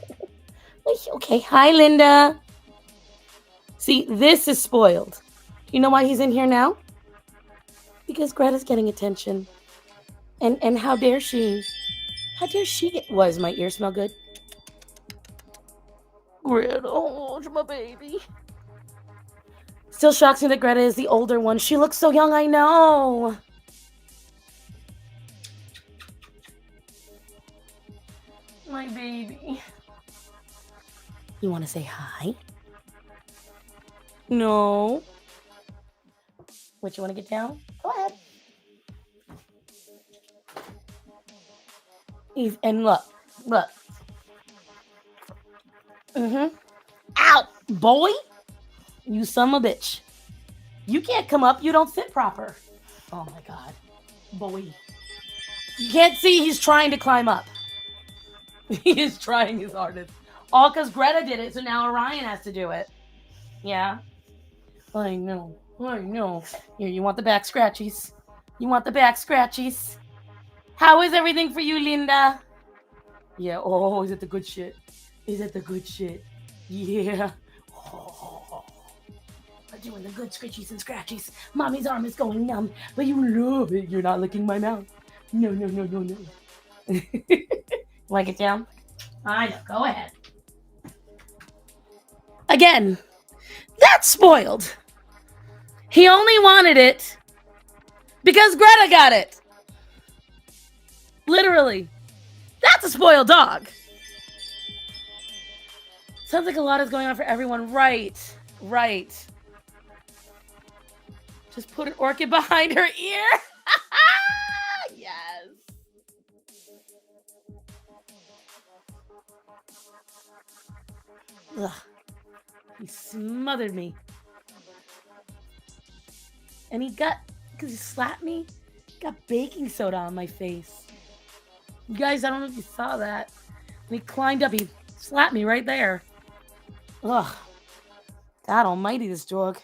Okay. Hi, Linda. See, this is spoiled. You know why he's in here now? Because Greta's getting attention. And how dare she? How dare she get... Was my ear smell good? Greta, oh, my baby. Still shocks me that Greta is the older one. She looks so young, I know. My baby. You want to say hi? No. What, you want to get down? Go ahead. And look. Ow, boy. You son of a bitch. You can't come up. You don't sit proper. Oh, my God. Boy. You can't see he's trying to climb up. He is trying his hardest. All because Greta did it, so now Orion has to do it. Yeah. I know. Here, you want the back scratchies? How is everything for you, Linda? Yeah. Oh, is it the good shit? Yeah. Oh. We're doing the good scritchies and scratchies. Mommy's arm is going numb, but you love it. You're not licking my mouth. No. Want to get down? I know. Go ahead. Again, that's spoiled. He only wanted it because Greta got it. Literally. That's a spoiled dog. Sounds like a lot is going on for everyone. Right. Just put an orchid behind her ear. Yes. Ugh. He smothered me. And because he slapped me, got baking soda on my face. You guys, I don't know if you saw that. When he climbed up, he slapped me right there. Ugh. God almighty, this dog.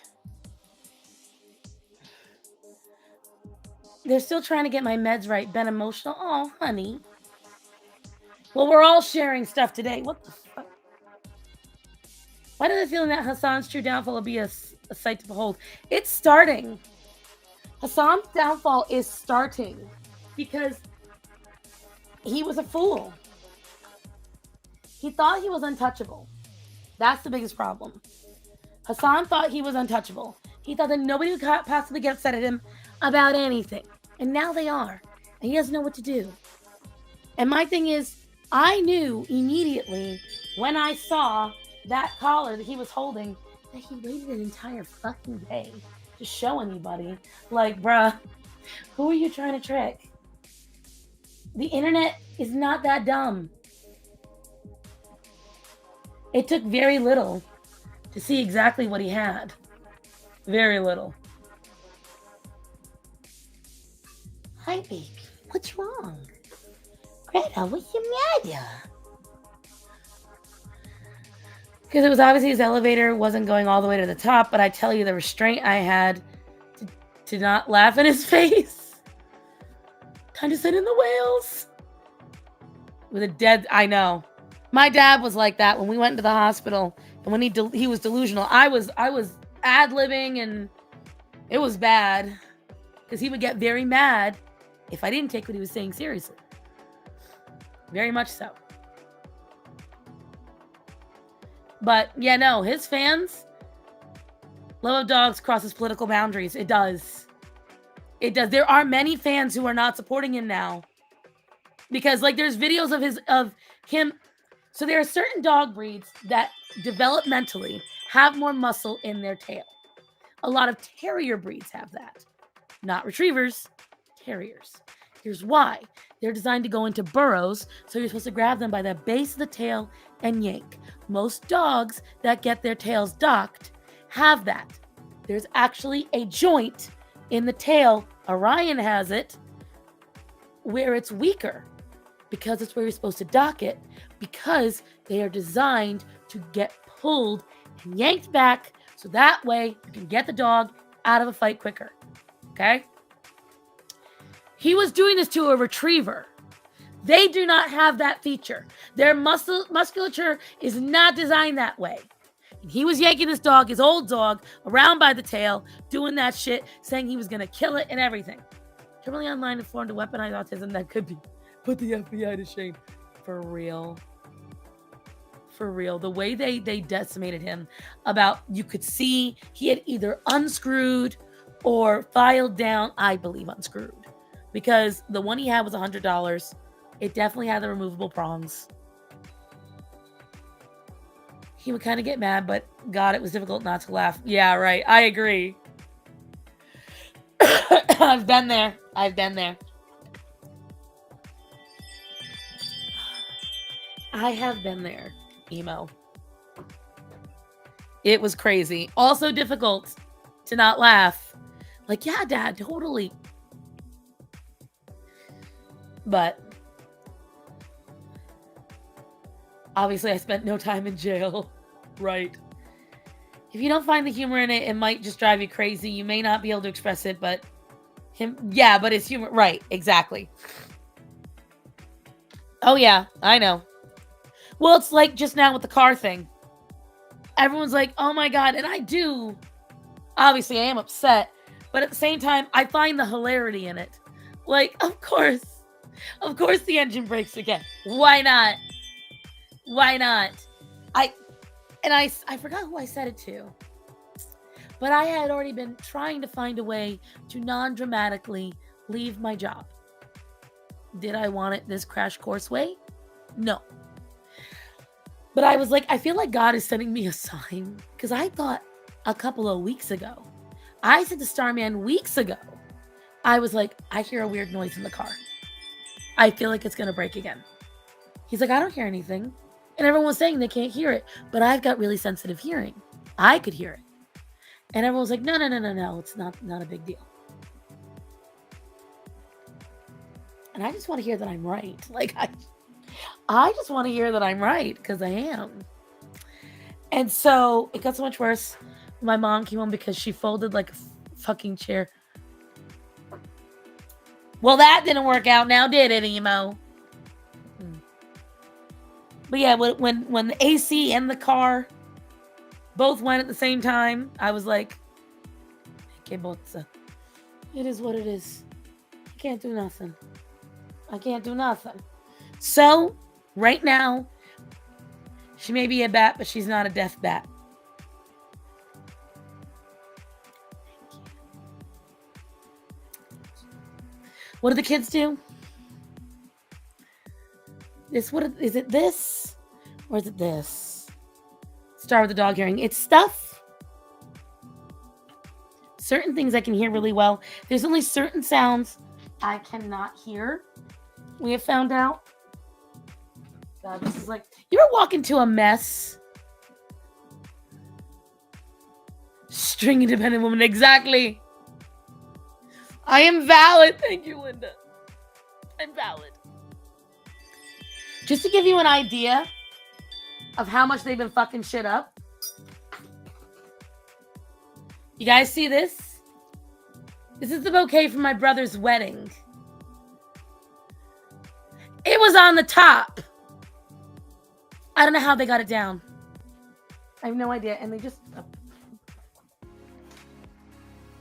They're still trying to get my meds right. Been emotional. Oh, honey. Well, we're all sharing stuff today. What the fuck? Why do I feel that Hassan's true downfall will be a sight to behold? It's starting. Hassan's downfall is starting because he was a fool. He thought he was untouchable. That's the biggest problem. Hassan thought he was untouchable. He thought that nobody would possibly get upset at him about anything. And now they are. And he doesn't know what to do. And my thing is, I knew immediately when I saw that collar that he was holding that he waited an entire fucking day to show anybody. Like, bruh, who are you trying to trick? The internet is not that dumb. It took very little to see exactly what he had. Very little. Hi, baby. What's wrong? Greta, what's the matter? Because it was obviously his elevator wasn't going all the way to the top, but I tell you, the restraint I had to not laugh in his face. Time to send in the whales. With a dead, I know. My dad was like that when we went to the hospital, and when he was delusional. I was ad-libbing, and it was bad because he would get very mad if I didn't take what he was saying seriously. Very much so. But yeah, no, his fans, love of dogs crosses political boundaries. It does. It does. There are many fans who are not supporting him now because, like, there's videos of him. So there are certain dog breeds that developmentally have more muscle in their tail. A lot of terrier breeds have that. Not retrievers, terriers. Here's why. They're designed to go into burrows, so you're supposed to grab them by the base of the tail and yank. Most dogs that get their tails docked have that. There's actually a joint in the tail, Orion has it, where it's weaker because it's where you're supposed to dock it, because they are designed to get pulled and yanked back so that way you can get the dog out of a fight quicker. Okay? He was doing this to a retriever. They do not have that feature. Their musculature is not designed that way. And he was yanking this dog, his old dog, around by the tail, doing that shit, saying he was going to kill it and everything. Kimberly Online informed to weaponize autism that could be put the FBI to shame. For real. For real. The way they decimated him about, you could see he had either unscrewed or filed down, I believe unscrewed. Because the one he had was $100. It definitely had the removable prongs. He would kind of get mad, but God, it was difficult not to laugh. Yeah, right. I agree. I've been there. I've been there. I have been there, emo. It was crazy. Also difficult to not laugh. Like, yeah, Dad, totally. But obviously I spent no time in jail. Right. If you don't find the humor in it, it might just drive you crazy. You may not be able to express it, but but it's humor. Right, exactly. Oh yeah, I know. Well, it's like just now with the car thing. Everyone's like, oh my God. And I do. Obviously, I am upset. But at the same time, I find the hilarity in it. Like, of course the engine breaks again. Why not? Why not? I forgot who I said it to. But I had already been trying to find a way to non-dramatically leave my job. Did I want it this crash course way? No. But I was like, I feel like God is sending me a sign. Because I thought a couple of weeks ago, I said to Starman weeks ago, I was like, I hear a weird noise in the car. I feel like it's going to break again. He's like, I don't hear anything. And everyone was saying they can't hear it. But I've got really sensitive hearing. I could hear it. And everyone was like, no. It's not a big deal. And I just want to hear that I'm right. Like, I just want to hear that I'm right, because I am. And so it got so much worse. My mom came home because she folded like a fucking chair. Well, that didn't work out now, did it, emo? But yeah, when the AC and the car both went at the same time, I was like, it is what it is. I can't do nothing. So, right now, she may be a bat, but she's not a deaf bat. What do the kids do? Is it this? Or is it this? Star with the dog hearing. It's stuff. Certain things I can hear really well. There's only certain sounds I cannot hear. We have found out. God, this is like, you ever walk into a mess? String independent woman, exactly. I am valid. Thank you, Linda. I'm valid. Just to give you an idea of how much they've been fucking shit up. You guys see this? This is the bouquet from my brother's wedding. It was on the top. I don't know how they got it down. I have no idea. And they just...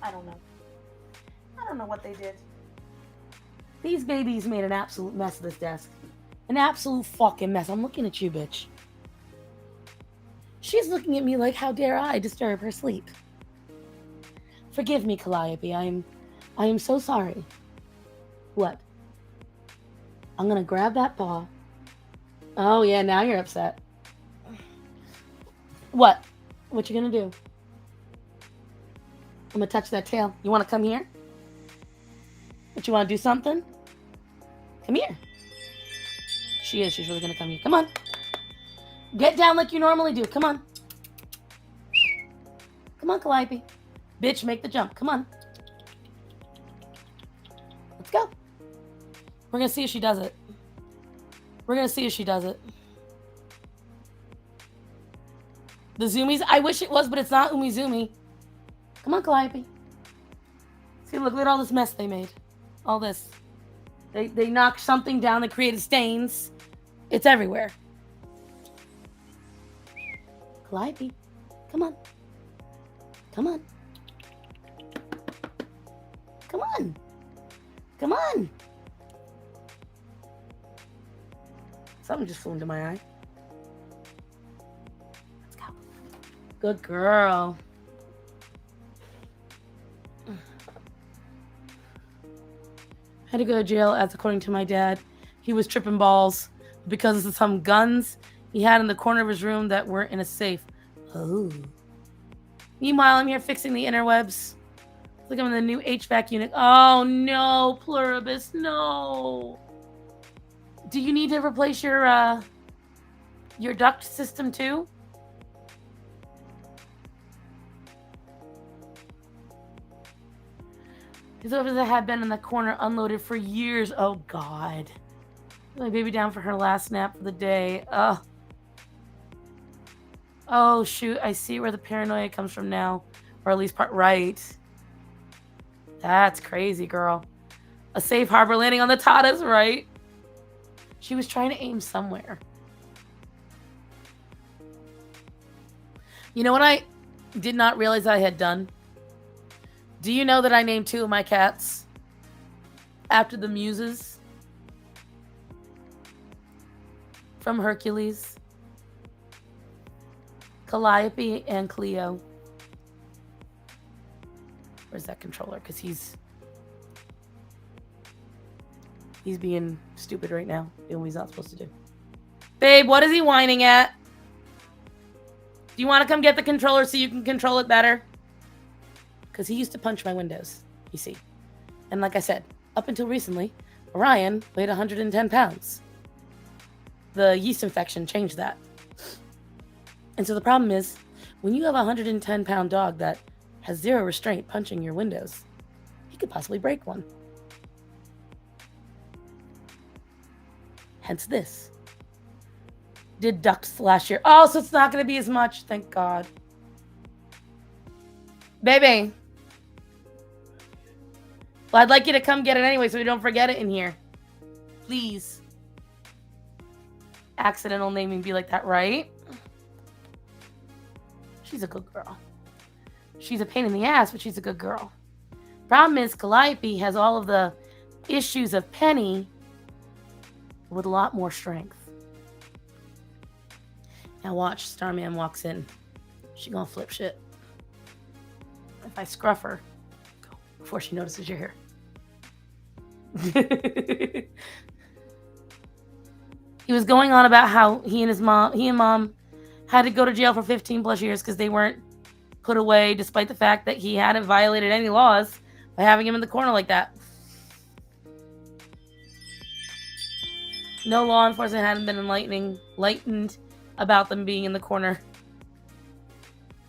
I don't know. I don't know what they did. These babies made an absolute mess of this desk. An absolute fucking mess. I'm looking at you, bitch. She's looking at me like, how dare I disturb her sleep? Forgive me, Calliope. I am so sorry. What? I'm gonna grab that paw. Oh yeah, now you're upset. What? What you gonna do? I'm gonna touch that tail. You wanna come here? But you wanna do something? Come here. She's really gonna come here. Come on. Get down like you normally do. Come on. Come on, Calliope. Bitch, make the jump. Come on. Let's go. We're gonna see if she does it. We're gonna see if she does it. The zoomies. I wish it was, but it's not umizoomi. Come on, Calliope. See, look at all this mess they made. All this. They knocked something down that created stains. It's everywhere. Calliope, come on. Come on. Come on. Come on. Something just flew into my eye. Let's go. Good girl. Had to go to jail, as according to my dad, he was tripping balls because of some guns he had in the corner of his room that weren't in a safe. Oh. Meanwhile, I'm here fixing the interwebs. Look, I'm in the new HVAC unit. Oh no, Pluribus, no. Do you need to replace your duct system too? These ovens that had been in the corner unloaded for years. Oh God. My baby down for her last nap for the day. Ugh. Oh shoot, I see where the paranoia comes from now. Or at least part right. That's crazy, girl. A safe harbor landing on the Tatas, right? She was trying to aim somewhere. You know what I did not realize I had done? Do you know that I named 2 of my cats after the muses from Hercules? Calliope and Cleo. Where's that controller? Because he's being stupid right now, doing what he's not supposed to do. Babe, what is he whining at? Do you want to come get the controller so you can control it better? Because he used to punch my windows, you see. And like I said, up until recently, Orion weighed 110 pounds. The yeast infection changed that. And so the problem is, when you have a 110-pound dog that has zero restraint punching your windows, he could possibly break one. Hence this. Did ducks last year. Oh, so it's not going to be as much. Thank God. Baby. Well, I'd like you to come get it anyway so we don't forget it in here. Please. Accidental naming be like that, right? She's a good girl. She's a pain in the ass, but she's a good girl. Problem is, Calliope has all of the issues of Penny with a lot more strength. Now watch, Starman walks in. She gonna flip shit. If I scruff her before she notices you're here. He was going on about how he and mom had to go to jail for 15 plus years because they weren't put away, despite the fact that he hadn't violated any laws by having him in the corner like that. No law enforcement hadn't been enlightened about them being in the corner.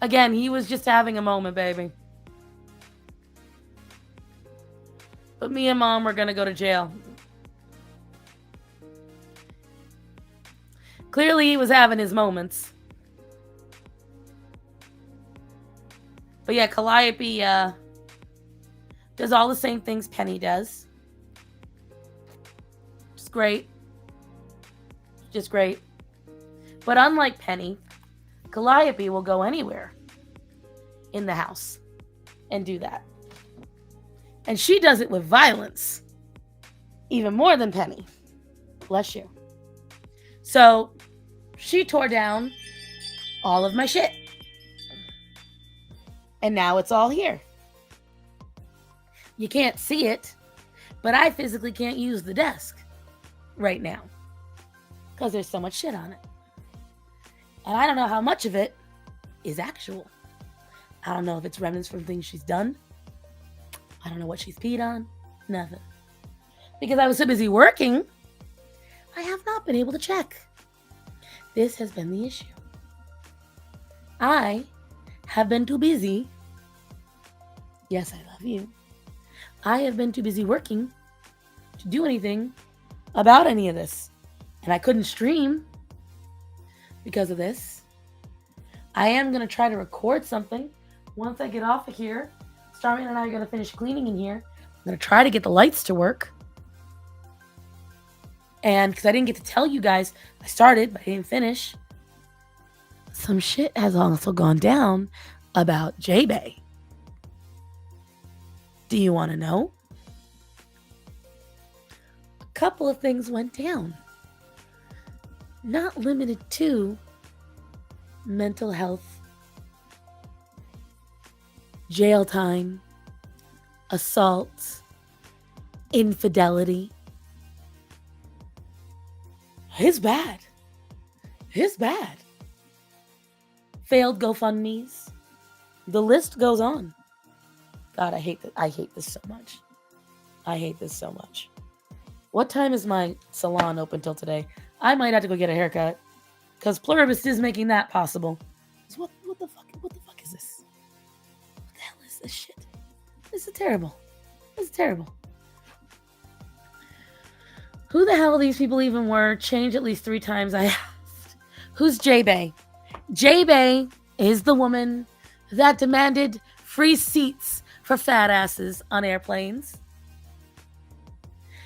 Again, he was just having a moment, baby. But me and mom were gonna go to jail. Clearly, he was having his moments. But yeah, Calliope does all the same things Penny does. Just great. Just great. But unlike Penny, Calliope will go anywhere in the house and do that. And she does it with violence. Even more than Penny. Bless you. So, she tore down all of my shit. And now it's all here. You can't see it, but I physically can't use the desk right now because there's so much shit on it. And I don't know how much of it is actual. I don't know if it's remnants from things she's done. I don't know what she's peed on. Nothing. Because I was so busy working, I have not been able to check. This has been the issue. I have been too busy. Yes, I love you. I have been too busy working to do anything about any of this. And I couldn't stream because of this. I am going to try to record something once I get off of here. Starman and I are going to finish cleaning in here. I'm going to try to get the lights to work. And because I didn't get to tell you guys, I started, but I didn't finish. Some shit has also gone down about J-Bay. Do you want to know? A couple of things went down. Not limited to mental health, jail time, assault, infidelity. It's bad. It's bad. Failed GoFundMes. The list goes on. God, I hate this. I hate this so much. I hate this so much. What time is my salon open till today? I might have to go get a haircut because Pluribus is making that possible. So what the fuck is this? What the hell is this shit? This is terrible. This is terrible. Who the hell these people even were? Changed at least 3 times. I asked. Who's J-Bay? J-Bay is the woman that demanded free seats for fat asses on airplanes.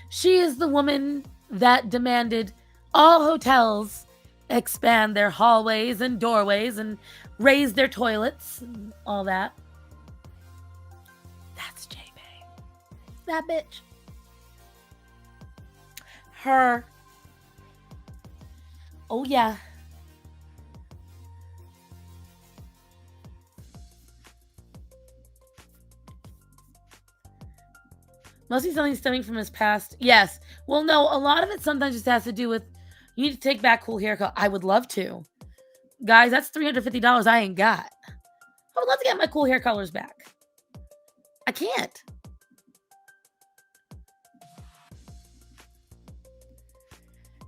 She is the woman that demanded all hotels expand their hallways and doorways and raise their toilets and all that. That's J-Bay. That bitch. Her. Oh, yeah. Mostly something stemming from his past. Yes. Well, no, a lot of it sometimes just has to do with you need to take back cool haircut. I would love to. Guys, that's $350 I ain't got. I would love to get my cool hair colors back. I can't.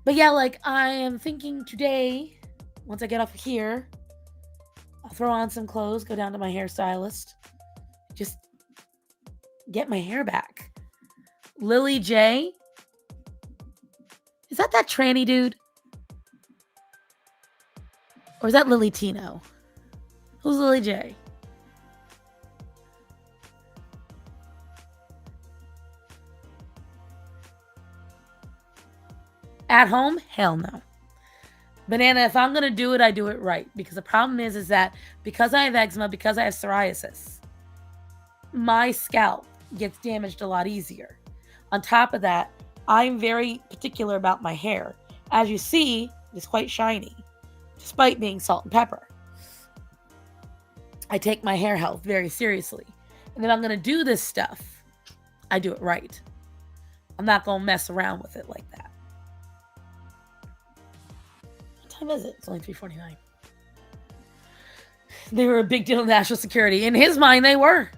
But yeah, like I am thinking today, once I get off of here, I'll throw on some clothes, go down to my hairstylist, just get my hair back. Lily J. Is that tranny dude? Or is that Lily Tino? Who's Lily J? At home? Hell no. Banana, if I'm going to do it, I do it right. Because the problem is that because I have eczema, because I have psoriasis, my scalp gets damaged a lot easier. On top of that, I'm very particular about my hair. As you see, it's quite shiny, despite being salt and pepper. I take my hair health very seriously. And if I'm going to do this stuff, I do it right. I'm not going to mess around with it like that. time is it? It's only 3:49. They were a big deal in national security. In his mind, they were.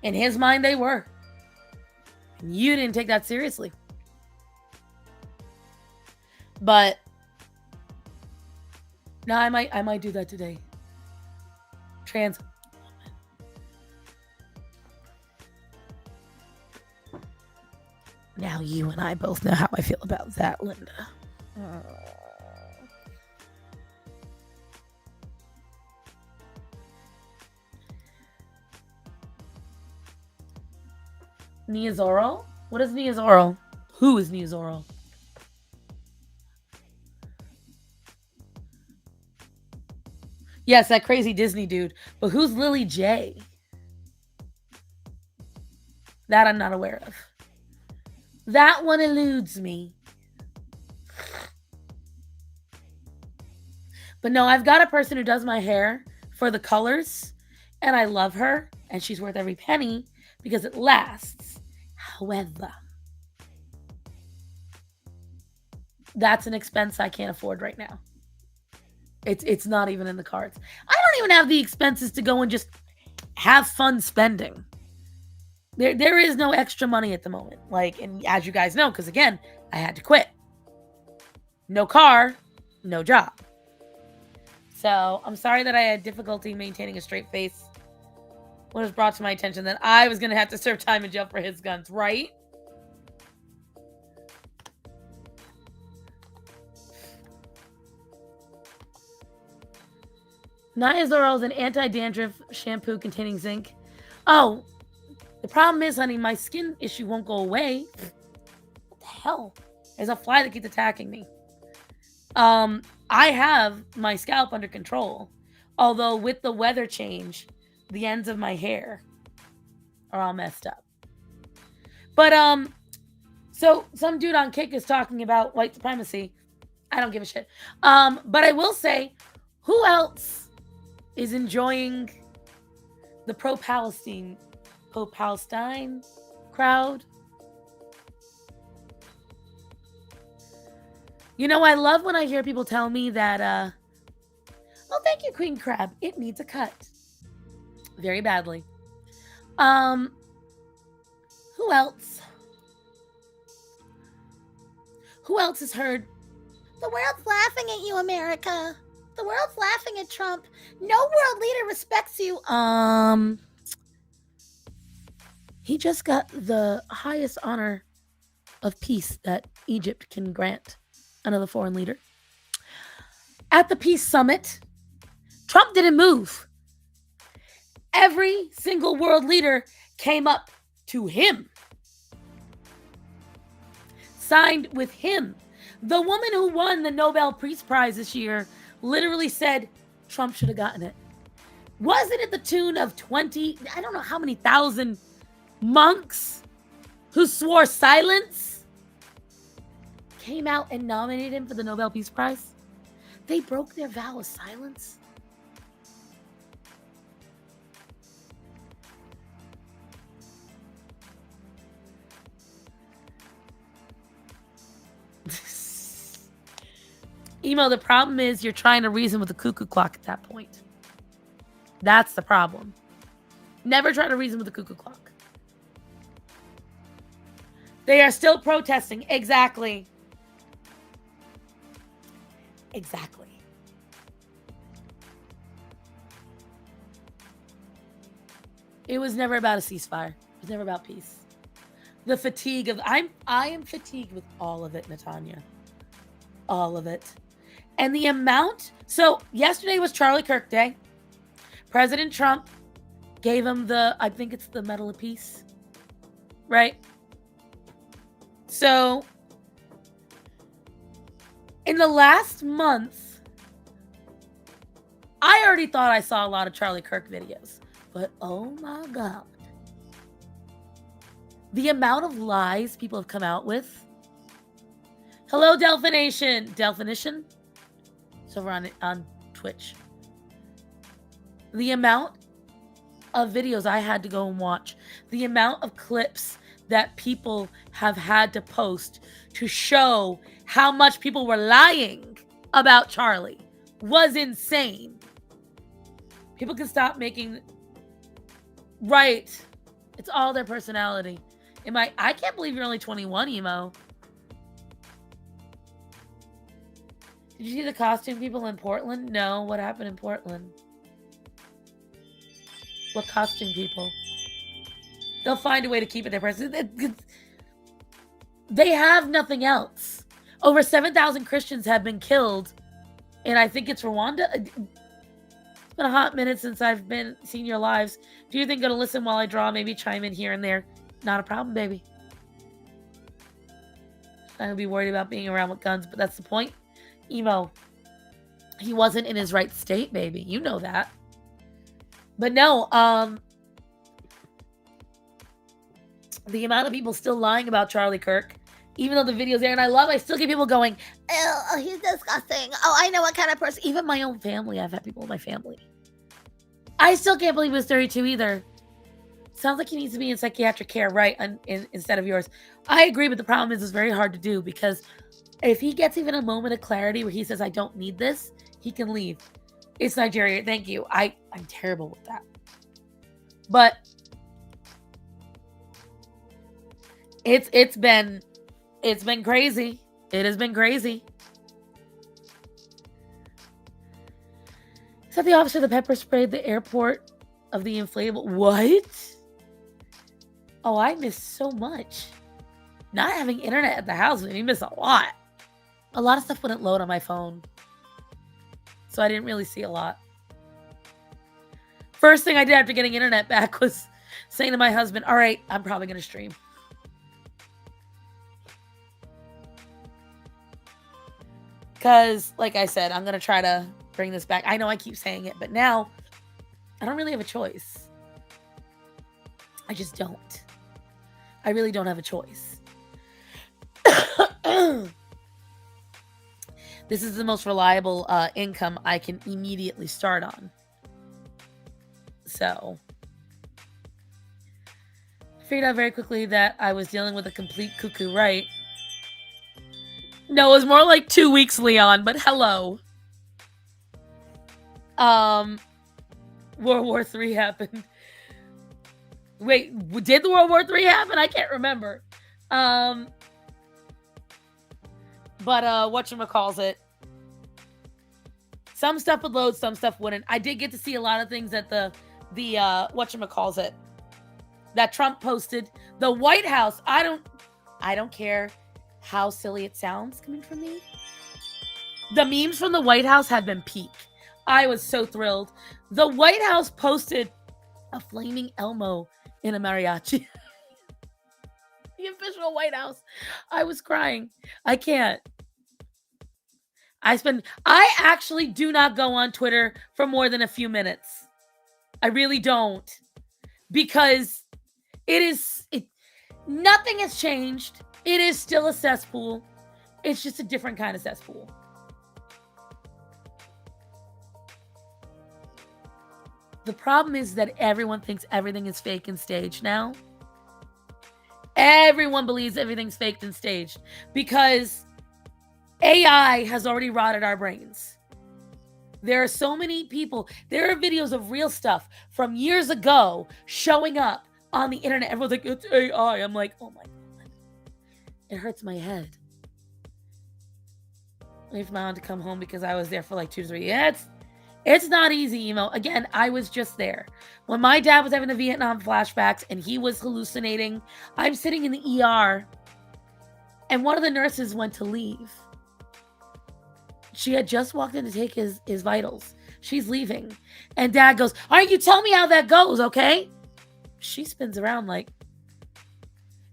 In his mind, they were. And you didn't take that seriously. But no, I might do that today. Trans. Now you and I both know how I feel about that, Linda. Neozoral? What is Neozoral? Who is Neozoral? Yes, that crazy Disney dude. But who's Lily J? That I'm not aware of. That one eludes me. But no, I've got a person who does my hair for the colors, and I love her, and she's worth every penny because it lasts. However, that's an expense I can't afford right now. It's not even in the cards. I don't even have the expenses to go and just have fun spending. There is no extra money at the moment. Like, and as you guys know, because again, I had to quit. No car, no job. So I'm sorry that I had difficulty maintaining a straight face when it was brought to my attention that I was going to have to serve time in jail for his guns, right? Niazoral is an anti-dandruff shampoo containing zinc. Oh, the problem is, honey, my skin issue won't go away. What the hell? There's a fly that keeps attacking me. I have my scalp under control. Although with the weather change, the ends of my hair are all messed up. But, so some dude on Kick is talking about white supremacy. I don't give a shit. But I will say, who else is enjoying the pro-Palestine crowd? You know, I love when I hear people tell me that, oh, thank you, Queen Crab. It needs a cut. Very badly. Who else? Who else has heard, the world's laughing at you, America. The world's laughing at Trump. No world leader respects you. He just got the highest honor of peace that Egypt can grant another foreign leader. At the peace summit, Trump didn't move. Every single world leader came up to him. Signed with him. The woman who won the Nobel Peace Prize this year literally said Trump should have gotten it. Was it at the tune of 20, I don't know how many thousand monks who swore silence came out and nominated him for the Nobel Peace Prize? They broke their vow of silence. Emo, the problem is you're trying to reason with the cuckoo clock at that point. That's the problem. Never try to reason with the cuckoo clock. They are still protesting. Exactly. Exactly. It was never about a ceasefire. It was never about peace. The fatigue of I am fatigued with all of it, Natanya. All of it. And the amount. So yesterday was Charlie Kirk Day. President Trump gave him I think it's the Medal of Peace. Right? So in the last month, I already thought I saw a lot of Charlie Kirk videos. But oh my God. The amount of lies people have come out with. Hello, Delphination. Delphination? It's over on Twitch. The amount of videos I had to go and watch. The amount of clips that people have had to post to show how much people were lying about Charlie was insane. People can stop making... Right. It's all their personality. I can't believe you're only 21, Emo. Did you see the costume people in Portland? No. What happened in Portland? What costume people? They'll find a way to keep it their person. They have nothing else. Over 7,000 Christians have been killed. And I think it's Rwanda. It's been a hot minute since I've seen your lives. Do you think gonna listen while I draw? Maybe chime in here and there. Not a problem, baby. I would be worried about being around with guns, but that's the point. Emo. He wasn't in his right state, baby. You know that. But no, the amount of people still lying about Charlie Kirk, even though the video's there, and I still get people going, oh, he's disgusting. Oh, I know what kind of person. Even my own family, I've had people in my family. I still can't believe he was 32 either. Sounds like he needs to be in psychiatric care, right? Instead of yours. I agree, but the problem is it's very hard to do because if he gets even a moment of clarity where he says, I don't need this, he can leave. It's Nigeria. Thank you. I'm terrible with that. But it's been crazy. It has been crazy. Is that the officer that pepper sprayed the airport of the inflatable? What? Oh, I missed so much. Not having internet at the house made me miss a lot. A lot of stuff wouldn't load on my phone. So I didn't really see a lot. First thing I did after getting internet back was saying to my husband, all right, I'm probably going to stream. Because, like I said, I'm going to try to bring this back. I know I keep saying it, but now I don't really have a choice. I just don't. I really don't have a choice. This is the most reliable income I can immediately start on. So, I figured out very quickly that I was dealing with a complete cuckoo, right? No, it was more like 2 weeks, Leon, but hello. World War III happened. Wait, did the World War III happen? I can't remember. But whatchamacallit. Some stuff would load, some stuff wouldn't. I did get to see a lot of things that the whatchamacallit that Trump posted. The White House, I don't care how silly it sounds coming from me. The memes from the White House have been peak. I was so thrilled. The White House posted a flaming Elmo in a mariachi. The official White House. I was crying. I can't. I actually do not go on Twitter for more than a few minutes. I really don't. Because nothing has changed. It is still a cesspool. It's just a different kind of cesspool. The problem is that everyone thinks everything is fake and staged now. Everyone believes everything's faked and staged because AI has already rotted our brains. There are so many people. There are videos of real stuff from years ago showing up on the internet. Everyone's like, it's AI. I'm like, oh my God. It hurts my head. Wait for my mom to come home because I was there for like 2 to 3. Yeah, it's not easy, Emo. Again, I was just there. When my dad was having the Vietnam flashbacks and he was hallucinating, I'm sitting in the ER and one of the nurses went to leave. She had just walked in to take his vitals. She's leaving. And Dad goes, all right, you tell me how that goes, okay? She spins around like,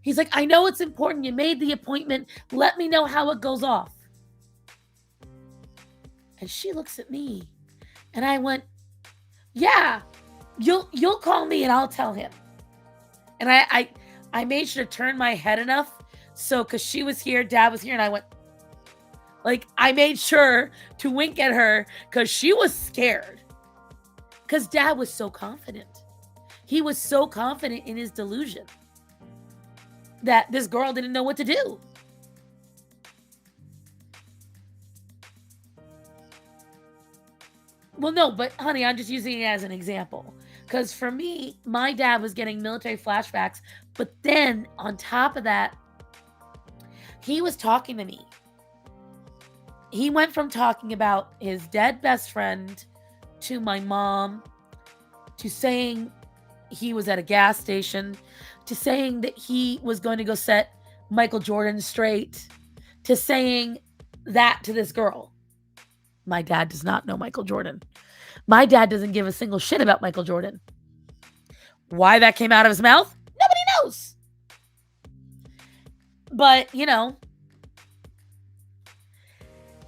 he's like, I know it's important. You made the appointment. Let me know how it goes off. And she looks at me. And I went, yeah, you'll call me and I'll tell him. And I made sure to turn my head enough. So, because she was here, Dad was here, and I went, like, I made sure to wink at her because she was scared. Because Dad was so confident. He was so confident in his delusion that this girl didn't know what to do. Well, no, but honey, I'm just using it as an example. Because for me, my dad was getting military flashbacks, but then on top of that, he was talking to me. He went from talking about his dead best friend to my mom to saying he was at a gas station to saying that he was going to go set Michael Jordan straight to saying that to this girl. My dad does not know Michael Jordan. My dad doesn't give a single shit about Michael Jordan. Why that came out of his mouth? Nobody knows. But, you know,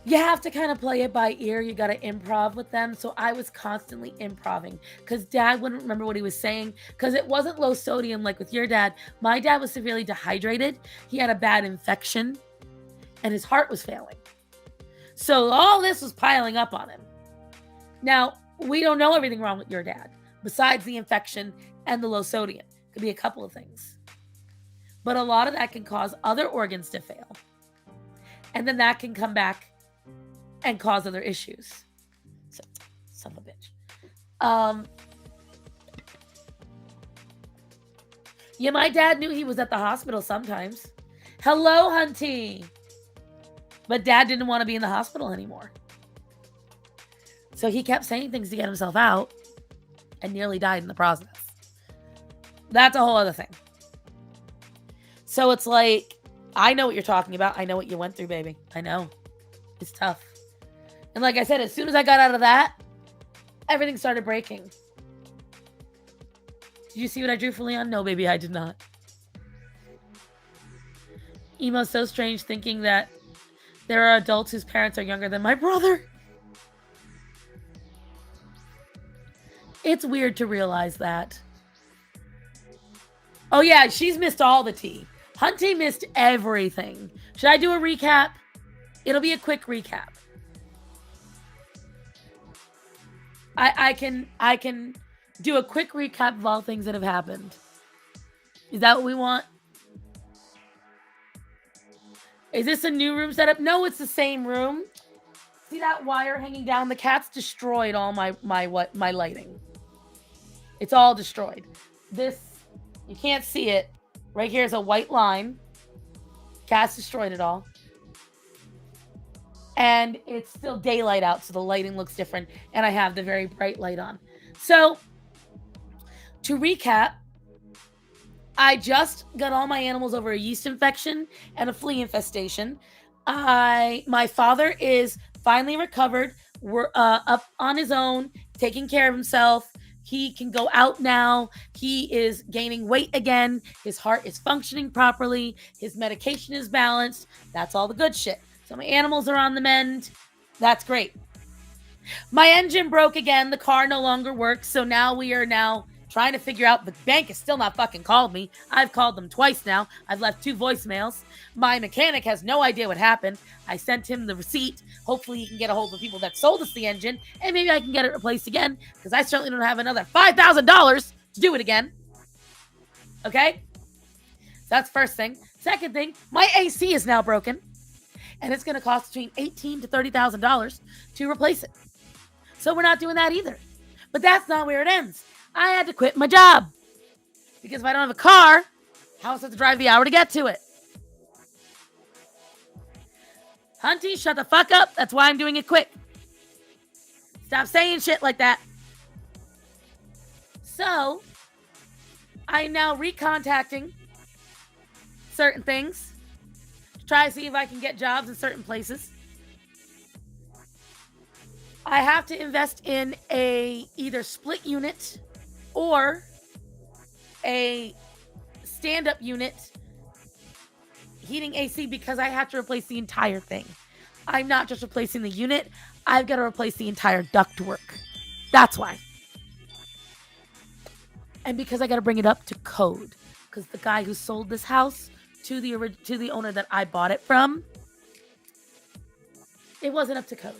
you have to kind of play it by ear. You got to improv with them. So I was constantly improving because dad wouldn't remember what he was saying because it wasn't low sodium like with your dad. My dad was severely dehydrated. He had a bad infection and his heart was failing. So all this was piling up on him. Now, we don't know everything wrong with your dad besides the infection and the low sodium. Could be a couple of things. But a lot of that can cause other organs to fail. And then that can come back and cause other issues. So, son of a bitch. Yeah, my dad knew he was at the hospital sometimes. Hello, Hunty. But dad didn't want to be in the hospital anymore. So he kept saying things to get himself out and nearly died in the process. That's a whole other thing. So it's like, I know what you're talking about. I know what you went through, baby. I know. It's tough. And like I said, as soon as I got out of that, everything started breaking. Did you see what I drew for Leon? No, baby, I did not. Emo's so strange thinking that there are adults whose parents are younger than my brother. It's weird to realize that. Oh yeah, she's missed all the tea. Hunty missed everything. Should I do a recap? It'll be a quick recap. I can do a quick recap of all things that have happened. Is that what we want? Is this a new room setup? No, it's the same room. See that wire hanging down? The cat's destroyed all my lighting. It's all destroyed. This, you can't see it. Right here is a white line. Cat's destroyed it all. And it's still daylight out, so the lighting looks different. And I have the very bright light on. So, to recap, I just got all my animals over a yeast infection and a flea infestation. My father is finally recovered. We're up on his own, taking care of himself. He can go out now. He is gaining weight again. His heart is functioning properly. His medication is balanced. That's all the good shit. So my animals are on the mend. That's great. My engine broke again. The car no longer works. So now we are trying to figure out, the bank has still not fucking called me. I've called them twice now. I've left 2 voicemails. My mechanic has no idea what happened. I sent him the receipt. Hopefully he can get a hold of the people that sold us the engine, and maybe I can get it replaced again, because I certainly don't have another $5,000 to do it again. Okay? That's first thing. Second thing, my AC is now broken, and it's going to cost between $18,000 to $30,000 to replace it. So we're not doing that either. But that's not where it ends. I had to quit my job. Because if I don't have a car, how am I supposed to drive the hour to get to it? Hunty, shut the fuck up. That's why I'm doing it quick. Stop saying shit like that. So, I'm now recontacting certain things to try to see if I can get jobs in certain places. I have to invest in a either split unit or a stand-up unit heating AC, because I have to replace the entire thing. I'm not just replacing the unit. I've got to replace the entire ductwork. That's why. And because I got to bring it up to code. Because the guy who sold this house to the owner that I bought it from, it wasn't up to code.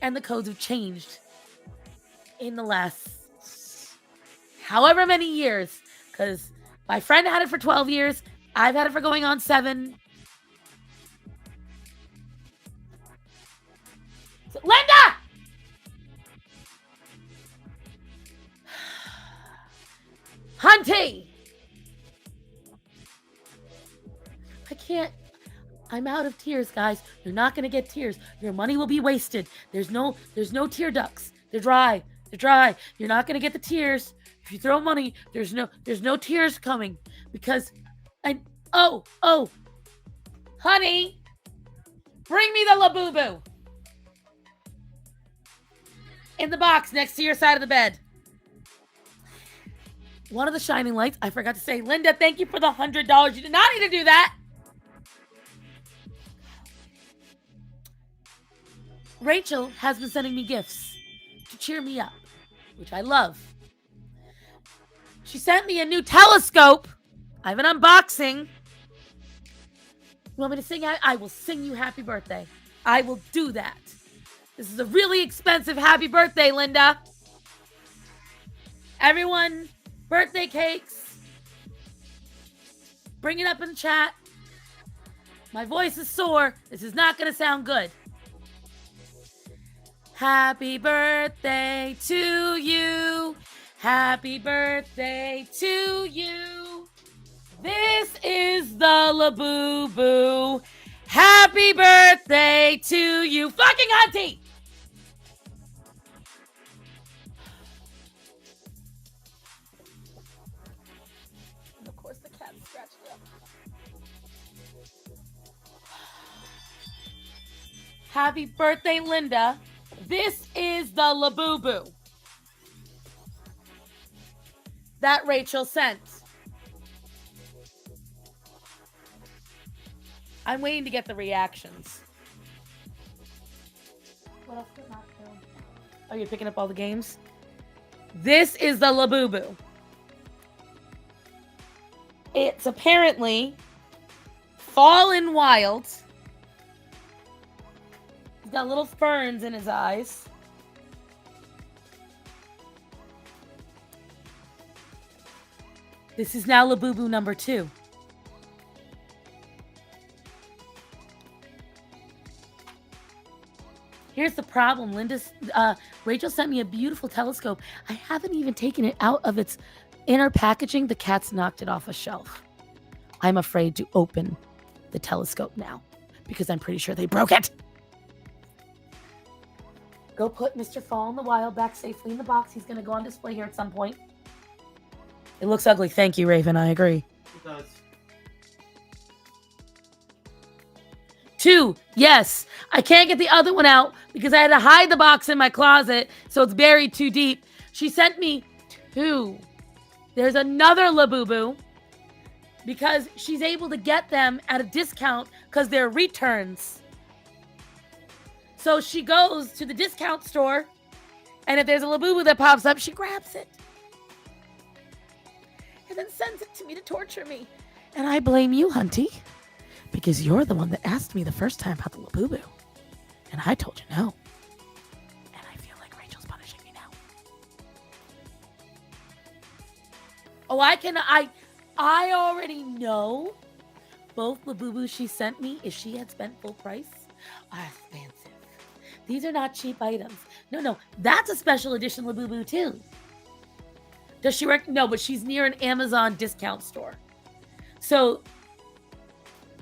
And the codes have changed in the last however many years. Because my friend had it for 12 years. I've had it for going on 7. So, Linda! Hunty! I can't. I'm out of tears, guys. You're not gonna get tears. Your money will be wasted. There's no tear ducts. They're dry. They're dry. You're not gonna get the tears. If you throw money, there's no tears coming because oh, honey, bring me the Labubu in the box next to your side of the bed. One of the shining lights, I forgot to say, Linda, thank you for the $100. You did not need to do that. Rachel has been sending me gifts to cheer me up, which I love. She sent me a new telescope. I have an unboxing. You want me to sing? I will sing you happy birthday. I will do that. This is a really expensive happy birthday, Linda. Everyone, birthday cakes. Bring it up in the chat. My voice is sore. This is not going to sound good. Happy birthday to you. Happy birthday to you. This is the Labubu. Happy birthday to you. Fucking Hunty! And of course the cat scratched it up. Happy birthday, Linda. This is the Labubu that Rachel sent. I'm waiting to get the reactions. What else did not film? Oh, you're picking up all the games? This is the Labubu. It's apparently fallen wild. He's got little ferns in his eyes. This is now Labubu number 2. Here's the problem. Rachel sent me a beautiful telescope. I haven't even taken it out of its inner packaging. The cat's knocked it off a shelf. I'm afraid to open the telescope now because I'm pretty sure they broke it. Go put Mr. Fall in the Wild back safely in the box. He's going to go on display here at some point. It looks ugly. Thank you, Raven. I agree. It does. 2. Yes. I can't get the other one out because I had to hide the box in my closet, so it's buried too deep. She sent me 2. There's another Labubu because she's able to get them at a discount because they're returns. So she goes to the discount store, and if there's a Labubu that pops up, she grabs it and then sends it to me to torture me. And I blame you, Hunty, because you're the one that asked me the first time about the Labubu, and I told you no. And I feel like Rachel's punishing me now. Oh, I already know both Labubus she sent me, if she had spent full price, are expensive. These are not cheap items. No, that's a special edition Labubu too. Does she work? No, but she's near an Amazon discount store. So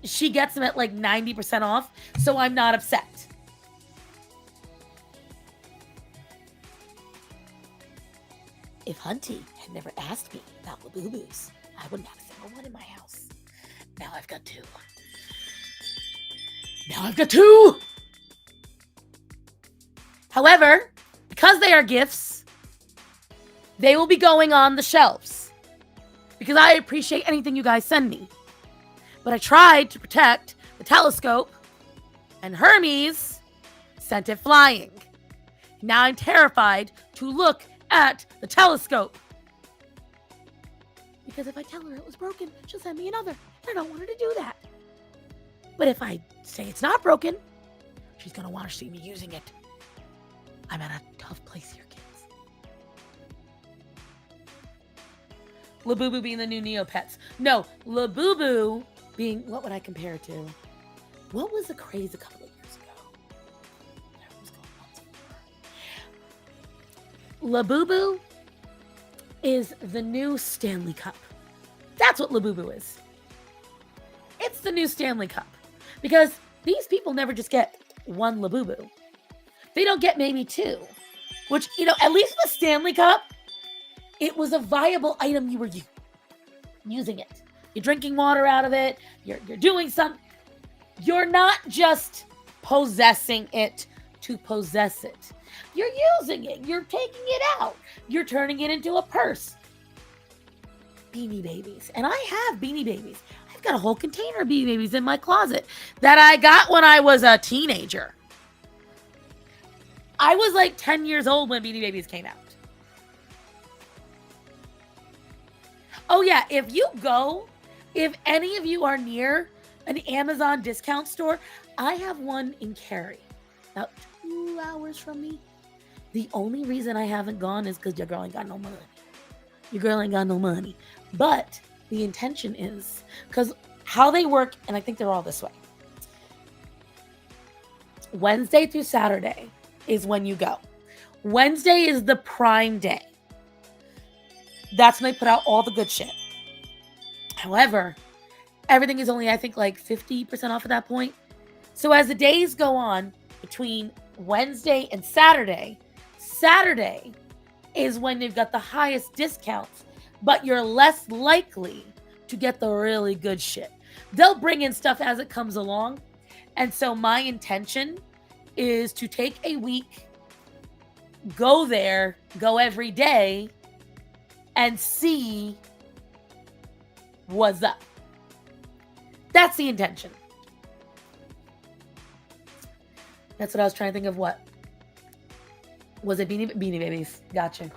she gets them at like 90% off, so I'm not upset. If Hunty had never asked me about Labubus, I wouldn't have a single one in my house. Now I've got 2. However, because they are gifts, they will be going on the shelves. Because I appreciate anything you guys send me. But I tried to protect the telescope, and Hermes sent it flying. Now I'm terrified to look at the telescope. Because if I tell her it was broken, she'll send me another. And I don't want her to do that. But if I say it's not broken, she's going to want to see me using it. I'm at a tough place here, kids. Labubu being the new Neopets. No, Labubu being, what would I compare it to? What was the craze a couple of years ago? Labubu is the new Stanley Cup. That's what Labubu is. It's the new Stanley Cup. Because these people never just get one Labubu. They don't get maybe two. Which, at least the Stanley Cup, it was a viable item you were using it. You're drinking water out of it. You're doing something. You're not just possessing it to possess it. You're using it. You're taking it out. You're turning it into a purse. Beanie Babies. And I have Beanie Babies. I've got a whole container of Beanie Babies in my closet that I got when I was a teenager. I was like 10 years old when Beanie Babies came out. Oh yeah, if any of you are near an Amazon discount store, I have one in Cary, about 2 hours from me. The only reason I haven't gone is because your girl ain't got no money. Your girl ain't got no money. But the intention is, because how they work, and I think they're all this way. Wednesday through Saturday is when you go. Wednesday is the prime day. That's when they put out all the good shit. However, everything is only, I think, like 50% off at that point. So as the days go on between Wednesday and Saturday is when they've got the highest discounts, but you're less likely to get the really good shit. They'll bring in stuff as it comes along. And so my intention is to take a week, go there, go every day, and see what's up. That's the intention. That's what I was trying to think of. What? Was it Beanie Babies? Gotcha.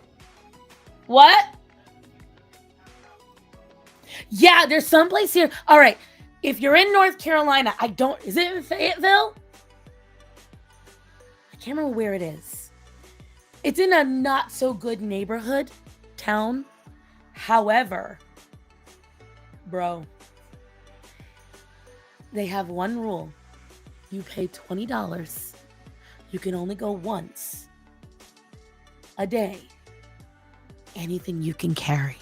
What? Yeah, there's someplace here. All right. If you're in North Carolina, is it in Fayetteville? I can't remember where it is. It's in a not so good neighborhood, town. However, bro, they have one rule. You pay $20. You can only go once a day. Anything you can carry.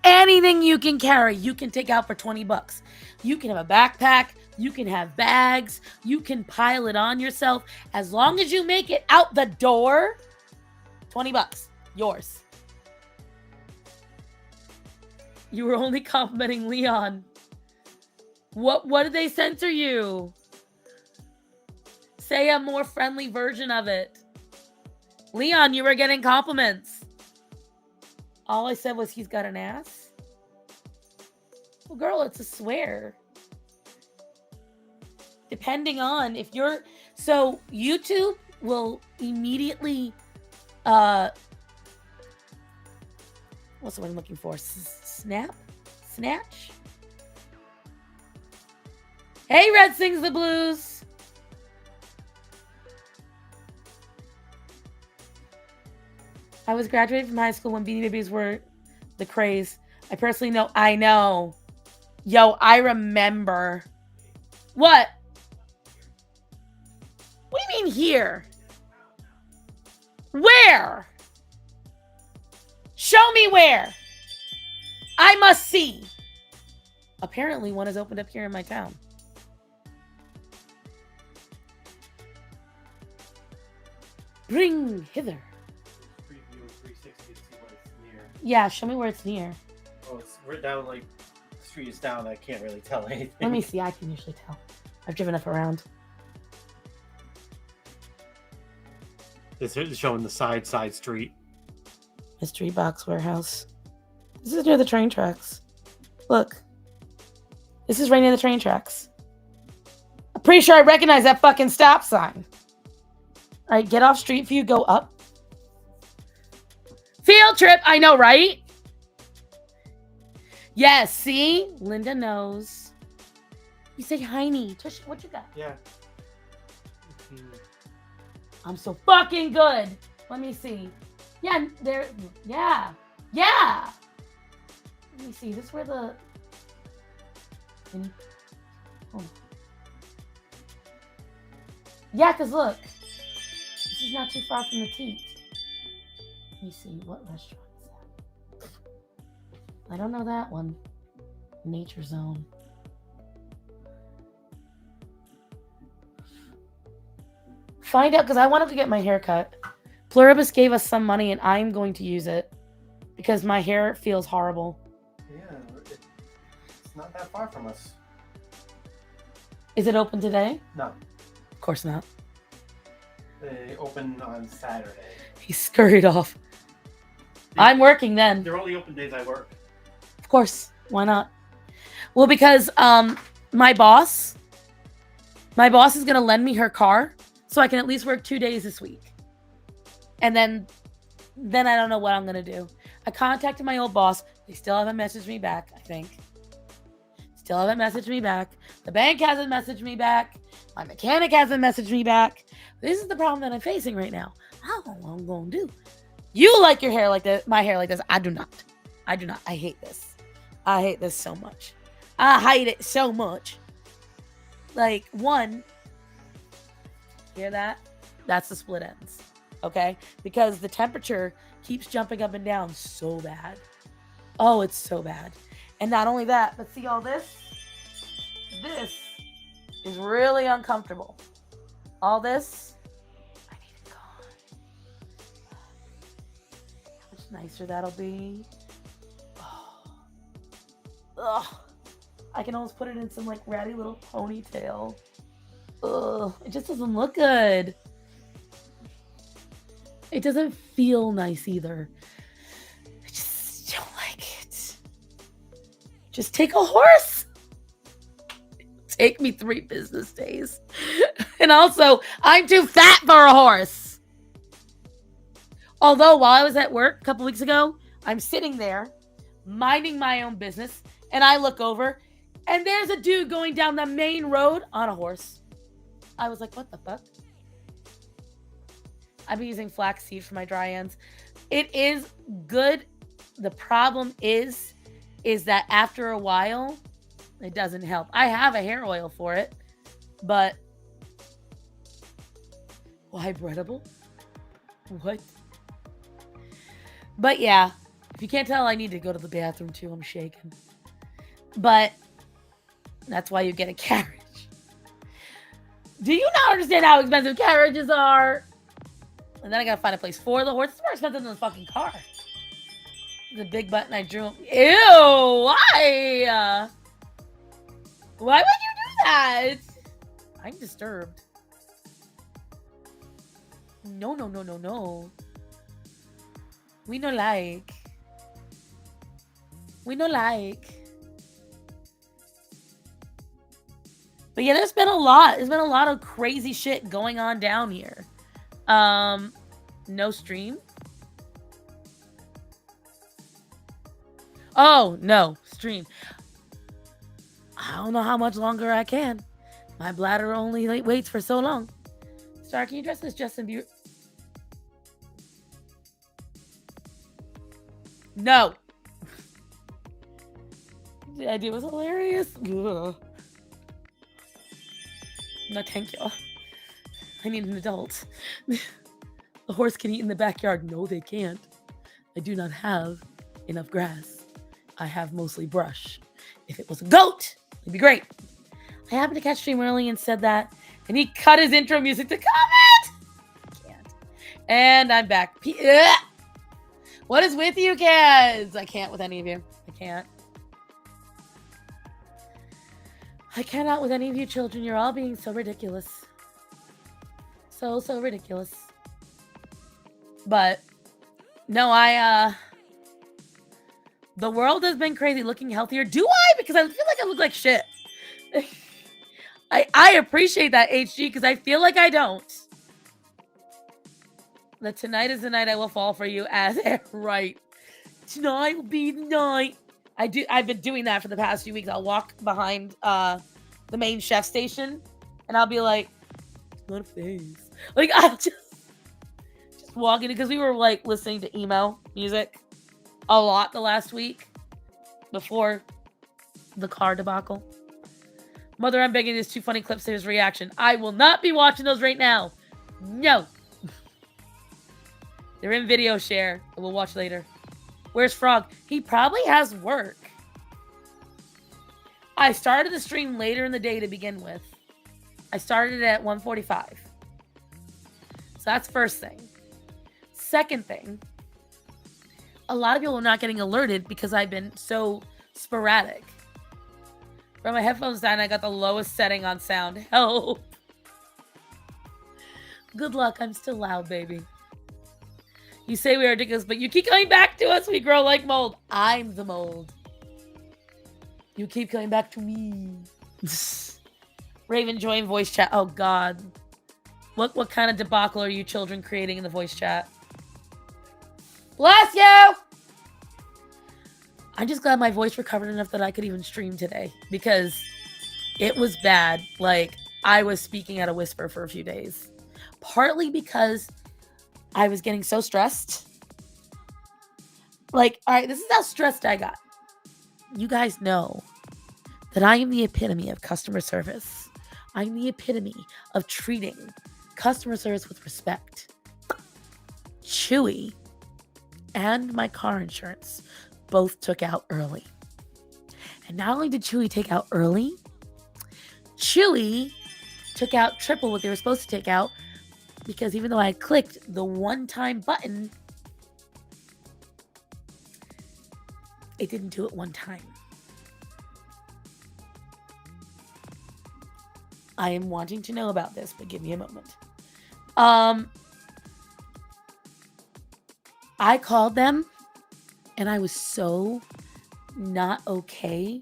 Anything you can carry, you can take out for $20. You can have a backpack. You can have bags. You can pile it on yourself. As long as you make it out the door, $20. Yours. You were only complimenting Leon. What did they censor you? Say a more friendly version of it. Leon, you were getting compliments. All I said was he's got an ass. Well, girl, it's a swear. Depending on if you're... So, YouTube will immediately... what's the word I'm looking for? Snatch? Hey, Red sings the blues. I was graduating from high school when Beanie Babies were the craze. I personally know. I know. Yo, I remember. What? What do you mean here? Where? Show me where. I must see. Apparently, one has opened up here in my town. Bring hither. Yeah, show me where it's near. Oh, it's right down, like, the street is down. I can't really tell anything. Let me see. I can usually tell. I've driven up around. This is showing the side street. Mystery Box Warehouse. This is near the train tracks. Look. This is right near the train tracks. I'm pretty sure I recognize that fucking stop sign. All right, get off Street View, go up. Field trip, I know, right? Yes, see? Linda knows. You say Heine. Tush, what you got? Yeah. I'm so fucking good. Let me see. Yeah, there. Yeah. Yeah. Let me see. This is where the... Oh. Yeah, because look. This is not too far from the teat. Let me see. What restaurant is that? I don't know that one. Nature Zone. Find out, because I wanted to get my hair cut. Pluribus gave us some money and I'm going to use it because my hair feels horrible. Yeah, it's not that far from us. Is it open today? No. Of course not. They open on Saturday. He scurried off. I'm working then. They're only open days I work. Of course. Why not? Well, because my boss is going to lend me her car so I can at least work 2 days this week. And then I don't know what I'm going to do. I contacted my old boss. They still haven't messaged me back, I think. Still haven't messaged me back. The bank hasn't messaged me back. My mechanic hasn't messaged me back. This is the problem that I'm facing right now. I don't know what I'm going to do. You like your hair like this, my hair like this. I do not. I do not. I hate this. I hate this so much. I hate it so much. Like, one, hear that? That's the split ends. Okay? Because the temperature keeps jumping up and down so bad. Oh, it's so bad. And not only that, but see all this? This is really uncomfortable. All this, I need it gone. How much nicer that'll be. Oh. Ugh. I can almost put it in some like ratty little ponytail. Ugh. It just doesn't look good. It doesn't feel nice either. I just don't like it. Just take a horse. Take me 3 business days. And also, I'm too fat for a horse. Although, while I was at work a couple weeks ago, I'm sitting there, minding my own business, and I look over, and there's a dude going down the main road on a horse. I was like, what the fuck? I'm using flaxseed for my dry ends. It is good. The problem is that after a while, it doesn't help. I have a hair oil for it, but why breadable? What? But yeah, if you can't tell, I need to go to the bathroom too. I'm shaking. But that's why you get a carriage. Do you not understand how expensive carriages are? And then I gotta find a place for the horse. It's more expensive than the fucking car. The big button I drew. Ew! Why? Why would you do that? I'm disturbed. No. We no like. But yeah, there's been a lot. There's been a lot of crazy shit going on down here. No stream. Oh, no, stream. I don't know how much longer I can. My bladder only waits for so long. Star, can you dress as Justin Bieber? No. The idea was hilarious. Ugh. No, thank you. I need an adult. The horse can eat in the backyard. No, they can't. I do not have enough grass. I have mostly brush. If it was a goat, it'd be great. I happened to catch stream early and said that, and he cut his intro music to comment. I can't. And I'm back. What is with you kids? I can't with any of you. I can't. I cannot with any of you children. You're all being so ridiculous. So ridiculous. But no, the world has been crazy. Looking healthier. Do I? Because I feel like I look like shit. I appreciate that, HG, because I feel like I don't. That tonight is the night I will fall for you as right. Tonight will be the night. I've been doing that for the past few weeks. I'll walk behind the main chef station and I'll be like, it's not a phase. Like I'll just walk in because we were like listening to emo music a lot the last week before the car debacle. Mother, I'm begging. There's 2 funny clips. There's reaction. I will not be watching those right now. No. They're in video share. I will watch later. Where's Frog? He probably has work. I started the stream later in the day to begin with. I started at 1:45. So that's first thing. Second thing, a lot of people are not getting alerted because I've been so sporadic. Brought my headphones down, I got the lowest setting on sound. Help. Good luck, I'm still loud, baby. You say we are ridiculous, but you keep coming back to us. We grow like mold. I'm the mold. You keep coming back to me. Raven, join voice chat. Oh, God. What kind of debacle are you children creating in the voice chat? Bless you! I'm just glad my voice recovered enough that I could even stream today. Because it was bad. Like, I was speaking at a whisper for a few days. Partly because I was getting so stressed. Like, all right, this is how stressed I got. You guys know that I am the epitome of customer service. I'm the epitome of treating customer service with respect. Chewy and my car insurance both took out early. And not only did Chewy take out early, Chewy took out triple what they were supposed to take out, because even though I clicked the one-time button, it didn't do it one time. I am wanting to know about this, but give me a moment. I called them, and I was so not okay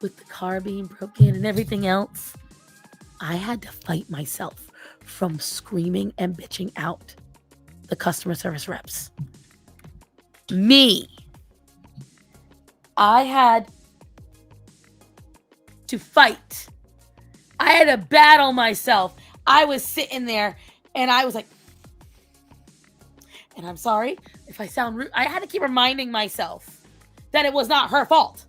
with the car being broken and everything else. I had to fight myself from screaming and bitching out the customer service reps. Me. I had to fight. I had to battle myself. I was sitting there and I was like, and I'm sorry if I sound rude. I had to keep reminding myself that it was not her fault.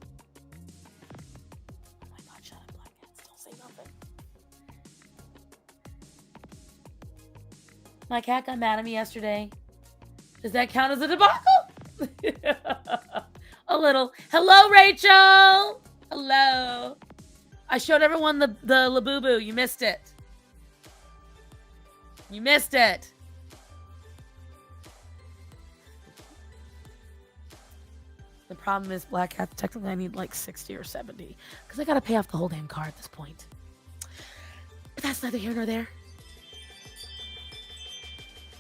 Oh my God, shut up, Black Cats. Don't say nothing. My cat got mad at me yesterday. Does that count as a debacle? A little. Hello, Rachel. Hello. I showed everyone the Labubu. You missed it. You missed it. The problem is, Black Cat, technically I need like 60 or 70. Because I got to pay off the whole damn car at this point. But that's neither here nor there.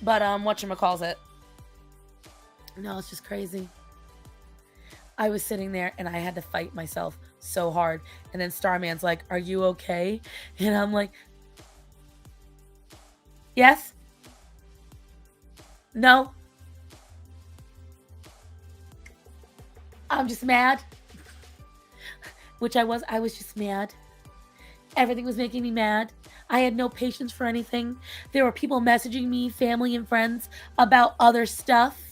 But, whatchamacallit? No, it's just crazy. I was sitting there and I had to fight myself so hard. And then Starman's like, are you okay? And I'm like, yes? No? I'm just mad. Which I was just mad. Everything was making me mad. I had no patience for anything. There were people messaging me, family and friends, about other stuff.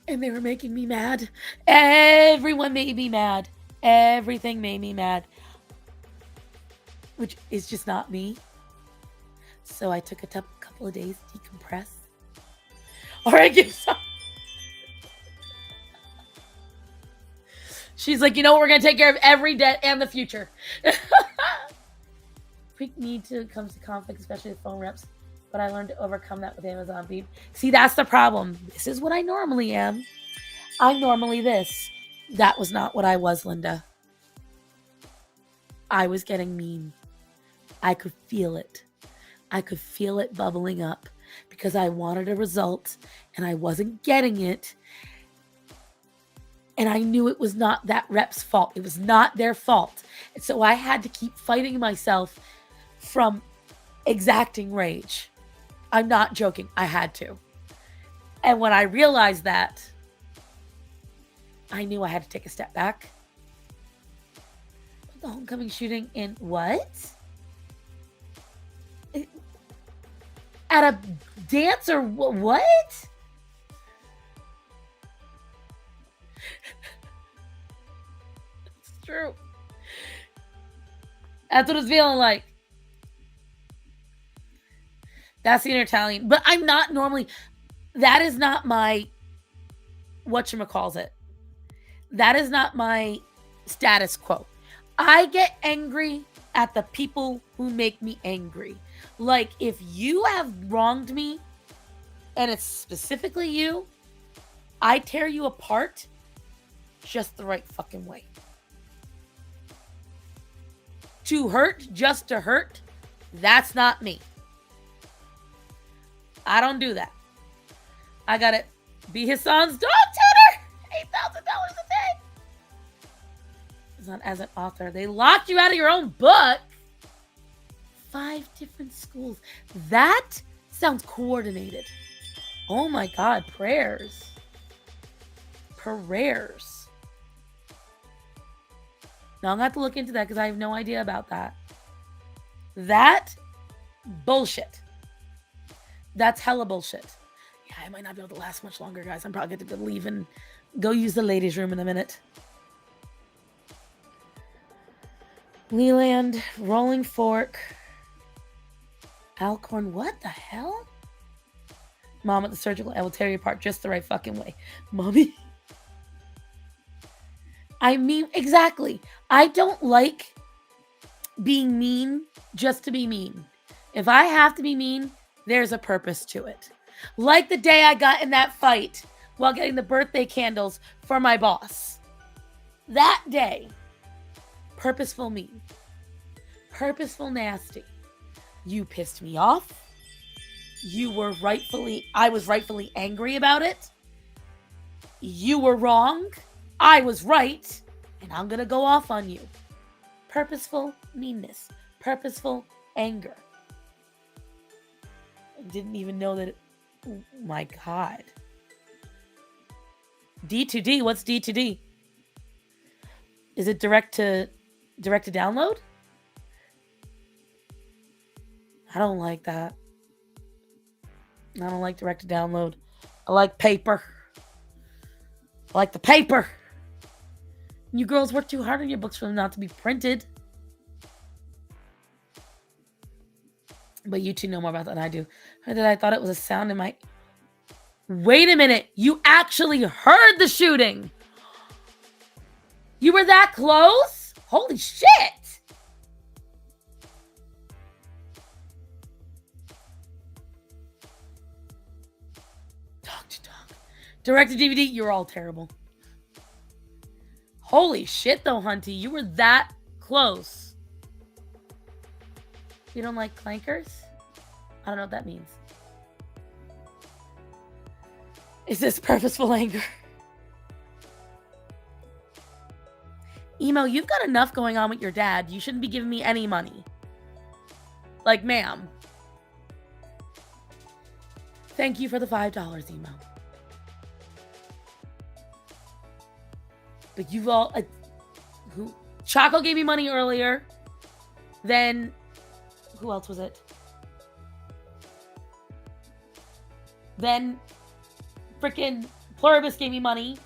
And they were making me mad. Everyone made me mad. Everything made me mad. Which is just not me. So I took a couple of days to decompress. Or I give some. She's like, you know what? We're going to take care of every debt and the future. We need to come to conflict, especially with phone reps. But I learned to overcome that with Amazon Beep. See, that's the problem. This is what I normally am. I'm normally this. That was not what I was, Linda. I was getting mean. I could feel it. I could feel it bubbling up because I wanted a result and I wasn't getting it. And I knew it was not that rep's fault. It was not their fault. And so I had to keep fighting myself from exacting rage. I'm not joking. I had to. And when I realized that, I knew I had to take a step back. The homecoming shooting in what? At a dance or what? It's true. That's what it's feeling like. That's the inner Italian. But I'm not normally That is not my whatchamacallit. That is not my status quo. I get angry at the people who make me angry. Like, if you have wronged me, and it's specifically you, I tear you apart just the right fucking way. To hurt just to hurt, that's not me. I don't do that. I gotta be his son's dog tutor. $8,000 a day. It's not as an author. They locked you out of your own book. 5 different schools. That sounds coordinated. Oh my God, prayers. Prayers. Now I'm gonna have to look into that because I have no idea about that. That bullshit. That's hella bullshit. Yeah, I might not be able to last much longer, guys. I'm probably going to leave and go use the ladies' room in a minute. Leland, Rolling Fork, Alcorn. What the hell? Mom at the surgical. I will tear you apart just the right fucking way. Mommy. I mean, exactly. I don't like being mean just to be mean. If I have to be mean, there's a purpose to it. Like the day I got in that fight while getting the birthday candles for my boss. That day, purposeful mean. Purposeful nasty. You pissed me off. I was rightfully angry about it. You were wrong. I was right. And I'm going to go off on you. Purposeful meanness. Purposeful anger. I didn't even know that. Oh my God. D2D. What's D2D? Is it direct to download? I don't like that. I don't like direct to download. I like paper. I like the paper. You girls work too hard on your books for them not to be printed. But you two know more about that than I do. I thought it was a sound in my... Wait a minute. You actually heard the shooting. You were that close? Holy shit. Talk to talk. Direct to DVD. You're all terrible. Holy shit, though, Hunty. You were that close. You don't like clankers? I don't know what that means. Is this purposeful anger? Emo, you've got enough going on with your dad. You shouldn't be giving me any money. Like, ma'am. Thank you for the $5, Emo. But you've all... Choco gave me money earlier. Then... Who else was it? Then... Frickin' Pluribus gave me money.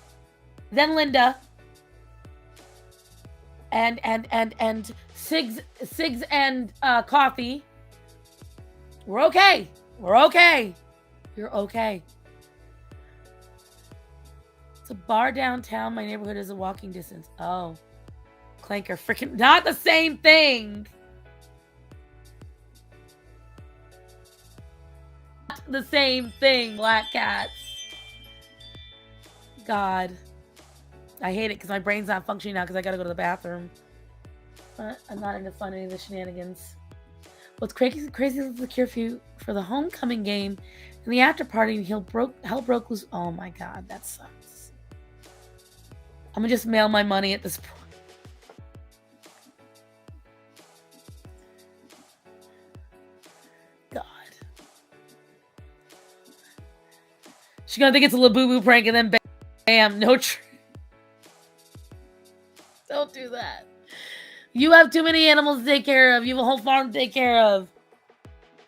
Then Linda. And Sigs and Coffee. We're okay. We're okay. You're okay. It's a bar downtown. My neighborhood is a walking distance. Oh. Clanker. Freaking not the same thing. Not the same thing, Black Cats. God. I hate it because my brain's not functioning now because I gotta go to the bathroom. But I'm not into fun any of the shenanigans. What's crazy is the curfew for the homecoming game and the after party and hell broke loose. Oh my God, that sucks. I'm gonna just mail my money at this point. God. She's gonna think it's a Labubu prank and then bam, no Don't do that. You have too many animals to take care of. You have a whole farm to take care of.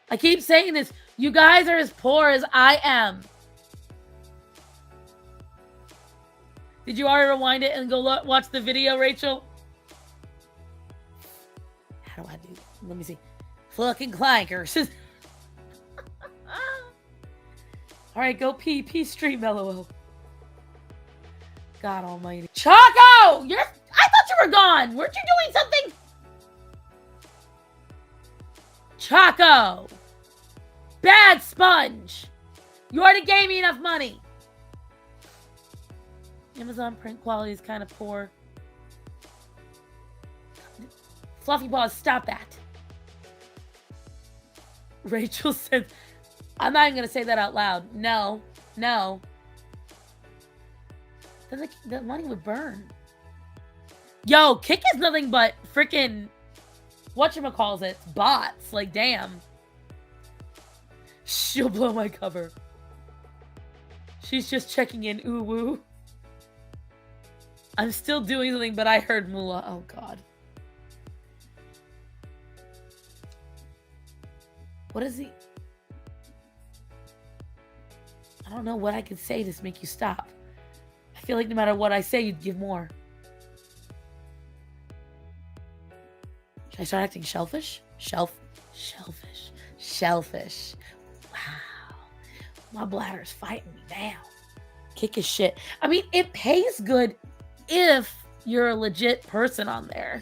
I keep saying this. You guys are as poor as I am. Did you already rewind it and go watch the video, Rachel? How do I do that? Let me see. Fucking clankers. All right, go pee. Pee stream, LOL. God almighty. Choco! I thought you were gone. Weren't you doing something? Choco! Bad sponge! You already gave me enough money. Amazon print quality is kind of poor. Fluffy Paws, stop that. Rachel said, I'm not even going to say that out loud. No. No. The money would burn. Yo, Kick is nothing but freaking whatchamacallit, bots. Like, damn. She'll blow my cover. She's just checking in. Ooh, woo. I'm still doing something, but I heard Moolah. Oh, God. What is he? I don't know what I could say to make you stop. I feel like no matter what I say, you'd give more. Should I start acting shellfish? Shellfish. Wow. My bladder's fighting me now. Kick his shit. I mean, it pays good if you're a legit person on there.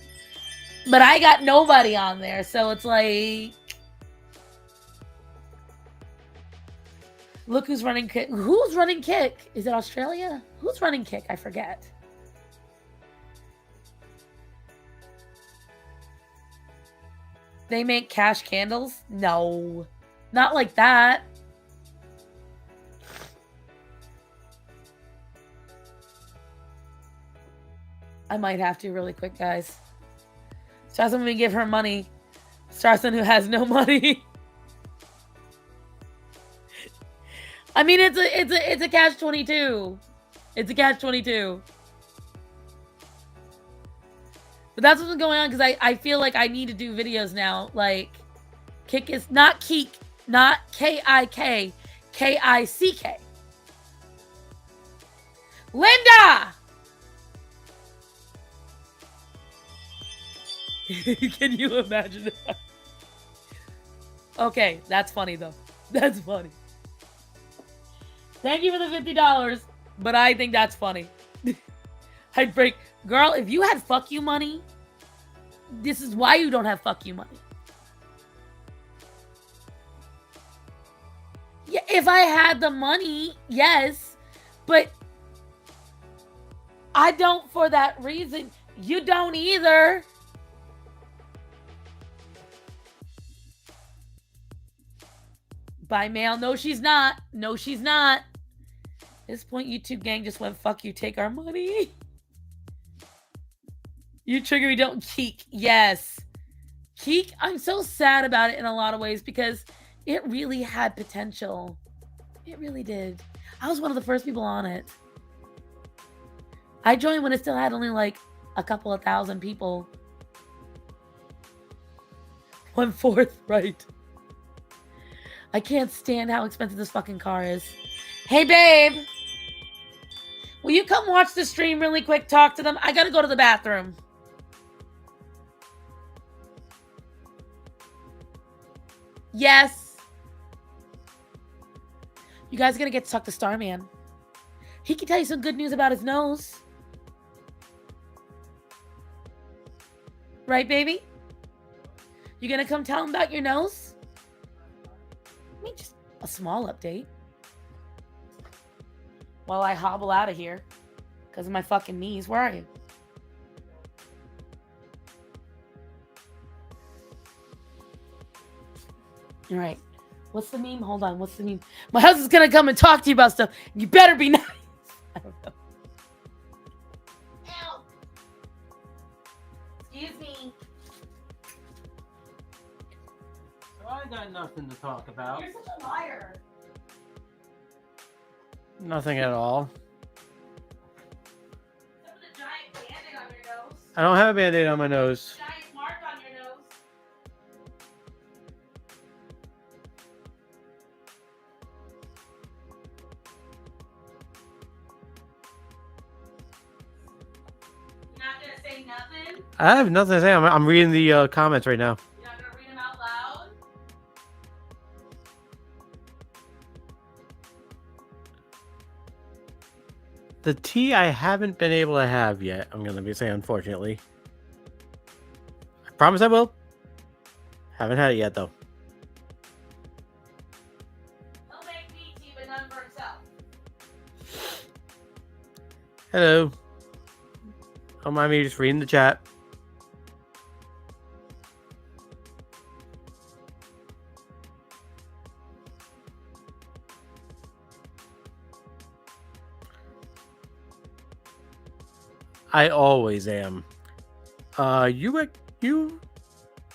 But I got nobody on there, so it's like... Look who's running Kick. Who's running Kick? Is it Australia? Who's running Kick? I forget. They make cash candles? No. Not like that. I might have to really quick, guys. Start someone to give her money. Start someone who has no money. I mean, it's a catch-22. It's a catch-22. But that's what's going on because I feel like I need to do videos now. Like, Kick is not Keek, not K-I-K, K-I-C-K. Linda! Can you imagine that? Okay, that's funny though. That's funny. Thank you for the $50, but I think that's funny. I'd break. Girl, if you had fuck you money, this is why you don't have fuck you money. Yeah, if I had the money, yes, but I don't for that reason. You don't either. By mail. No, she's not. No, she's not. At this point, YouTube gang just went, fuck you, take our money. You trigger me, don't Keek. Yes. Keek, I'm so sad about it in a lot of ways because it really had potential. It really did. I was one of the first people on it. I joined when it still had only like a couple of thousand people. 1/4, right. I can't stand how expensive this fucking car is. Hey, babe. Will you come watch the stream really quick? Talk to them. I gotta go to the bathroom. Yes. You guys are gonna get to talk to Starman. He can tell you some good news about his nose. Right, baby? You gonna come tell him about your nose? I mean, just a small update. While I hobble out of here. Because of my fucking knees. Where are you? All right. What's the meme? Hold on. What's the meme? My husband's going to come and talk to you about stuff. You better be nice. I don't know. Ow. Excuse me. I got nothing to talk about. You're such a liar. Nothing at all. Except for the giant Band-Aid on your nose. I don't have a Band-Aid on my nose. Giant mark on your nose. You're not gonna say nothing? I have nothing to say. I'm reading the comments right now. You're not gonna read them out loud? The tea I haven't been able to have yet. I'm going to be saying, unfortunately. I promise I will. Haven't had it yet, though. He'll make me tea, but none for himself. Hello. Don't mind me just reading the chat. I always am. You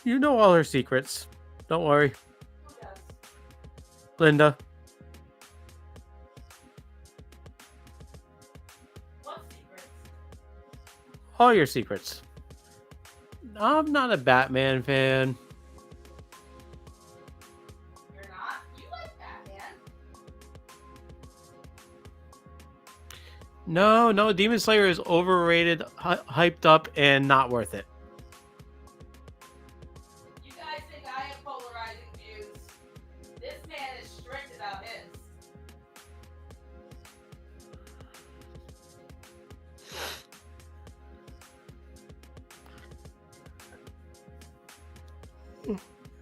know all her secrets. Don't worry. Who does? Linda. What secrets? All your secrets. I'm not a Batman fan. You're not? You like Batman. No, Demon Slayer is overrated, hyped up, and not worth it. You guys think I have polarizing views. This man is strict about his.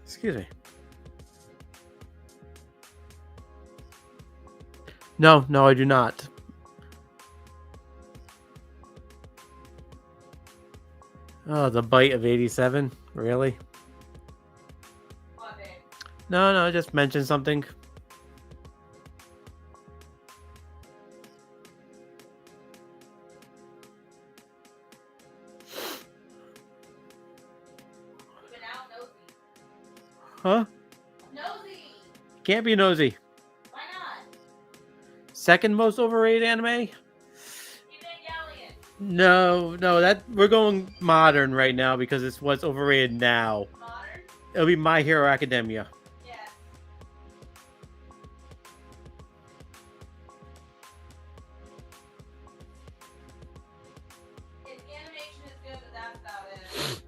Excuse me. No, I do not. Oh, the bite of 87? Really? What, babe? No, just mention something. You've been out nosy. Huh? Nosy! Can't be nosy. Why not? Second most overrated anime? Evangelion. No, that we're going modern right now because it's what's overrated now. Modern? It'll be My Hero Academia. Yes. Its animation is good, but that's about it.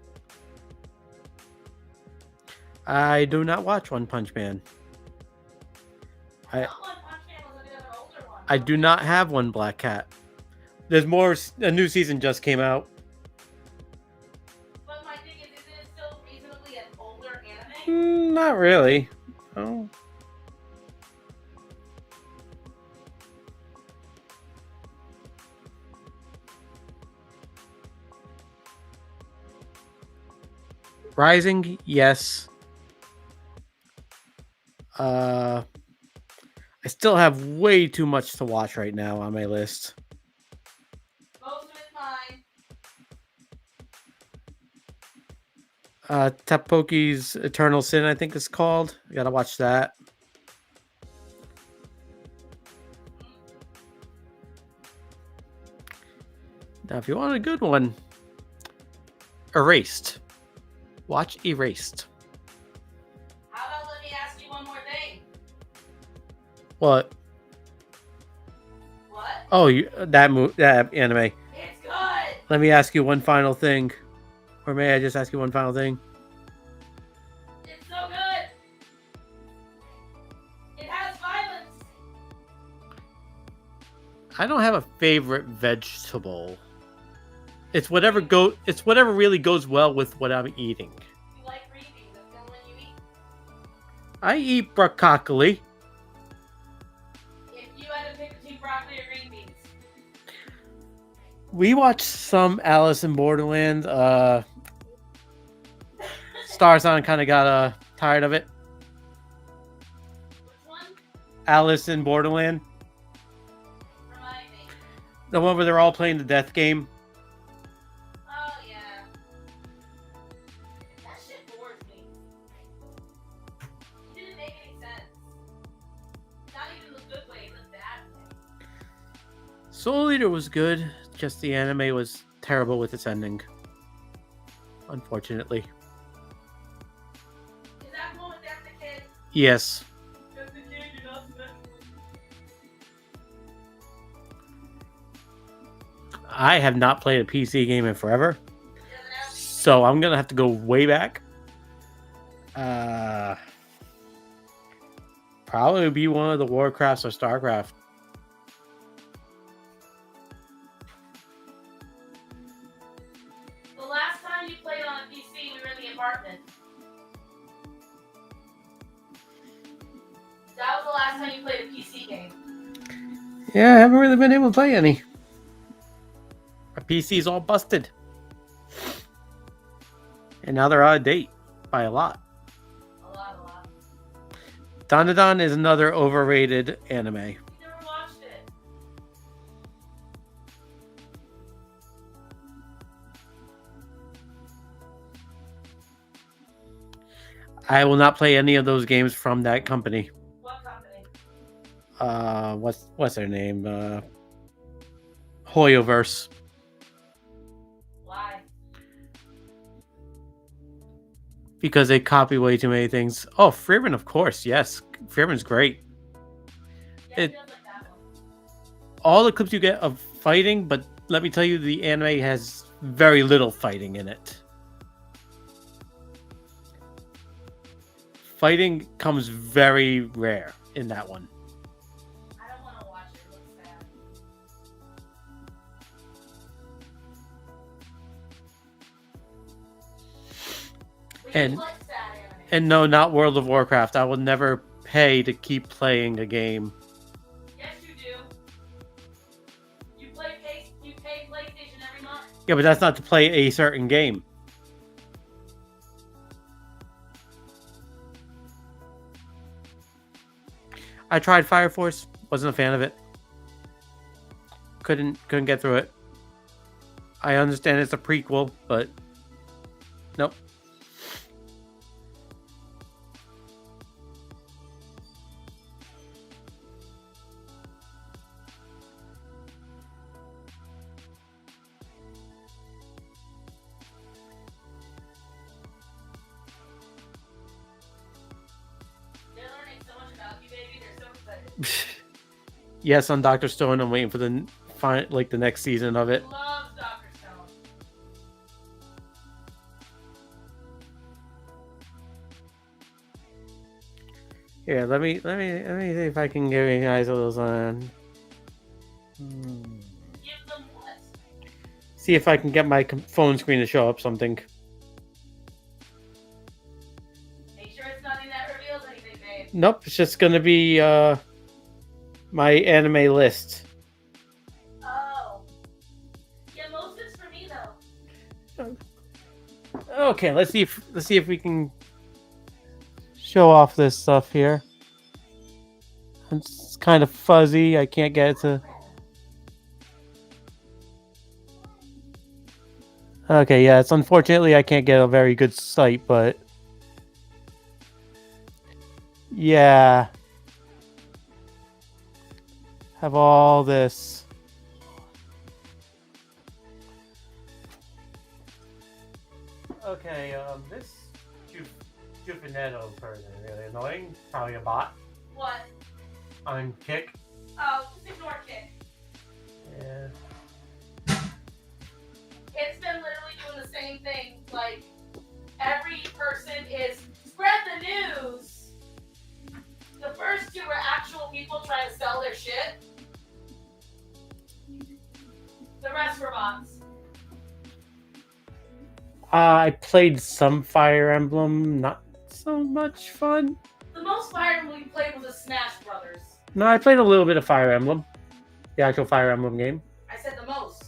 I do not watch One Punch Man. Not One Punch Man was a bit of an older one. I do not have one Black Cat. There's more. A new season just came out. But my thing is, isn't it still reasonably an older anime? Not really. Oh. Rising, yes. I still have way too much to watch right now on my list. Most of it's mine. Tteokbokki's Eternal Sin, I think it's called. I gotta watch that. Now, if you want a good one, Erased. Watch Erased. How about let me ask you one more thing? What? What? Oh, that anime. It's good! Let me ask you one final thing. Or may I just ask you one final thing? It's so good! It has violence! I don't have a favorite vegetable. It's whatever really goes well with what I'm eating. You like green beans, that's the only one you eat. I eat broccoli. If you had to pick between broccoli or green beans. We watched some Alice in Borderland. Starson kind of got tired of it. Which one? Alice in Borderland. Remind me. The one where they're all playing the death game. Oh, yeah. That shit bores me. It didn't make any sense. Not even the good way, the bad way. Soul Eater was good. Just the anime was terrible with its ending. Unfortunately. Is that the one with that's the kid? Yes. That's the kid, you're not special. I have not played a PC game in forever. He doesn't have to. So I'm going to have to go way back. Probably be one of the Warcrafts or Starcraft. last time you played a PC game? Yeah, I haven't really been able to play any. My PC's all busted. And now they're out of date by a lot. A lot. Dandadan is another overrated anime. You never watched it. I will not play any of those games from that company. What company? What's their name? Hoyoverse. Why? Because they copy way too many things. Oh, Freeman, of course, yes. Freeman's great. Yeah, It- it feels like that one. All the clips you get of fighting, but let me tell you, the anime has very little fighting in it. Fighting comes very rare in that one. I don't want to watch it. It looks sad. But you And- like sad anime. And no, not World of Warcraft. I will never pay to keep playing a game. Yes, you do. You pay PlayStation every month. Yeah, but that's not to play a certain game. I tried Fire Force. Wasn't a fan of it. Couldn't get through it. I understand it's a prequel, but nope. They're learning so much about you, baby. They're so excited. Yes, on Doctor Stone, I'm waiting for the next season of it. Loves Dr. Stone. Here, let me see if I can give you guys a little something. Give them what? See if I can get my phone screen to show up something. Make sure it's nothing that reveals anything, babe. Nope, it's just gonna be my anime list. Oh. Yeah, most of it's for me, though. Okay, let's see if we can show off this stuff here. It's kind of fuzzy. I can't get it to. Okay, yeah, it's unfortunately I can't get a very good sight, but yeah. Have all this. Okay, this Jufinetto person is really annoying. Probably a bot What? on Kick. Oh, just ignore Kick. Yeah. It's been literally doing the same thing. Like, every person is spread the news. The first two were actual people trying to sell their shit. The rest were bots. I played some Fire Emblem, not so much fun. The most Fire Emblem we played was a Smash Brothers. No, I played a little bit of Fire Emblem, the actual Fire Emblem game. I said the most.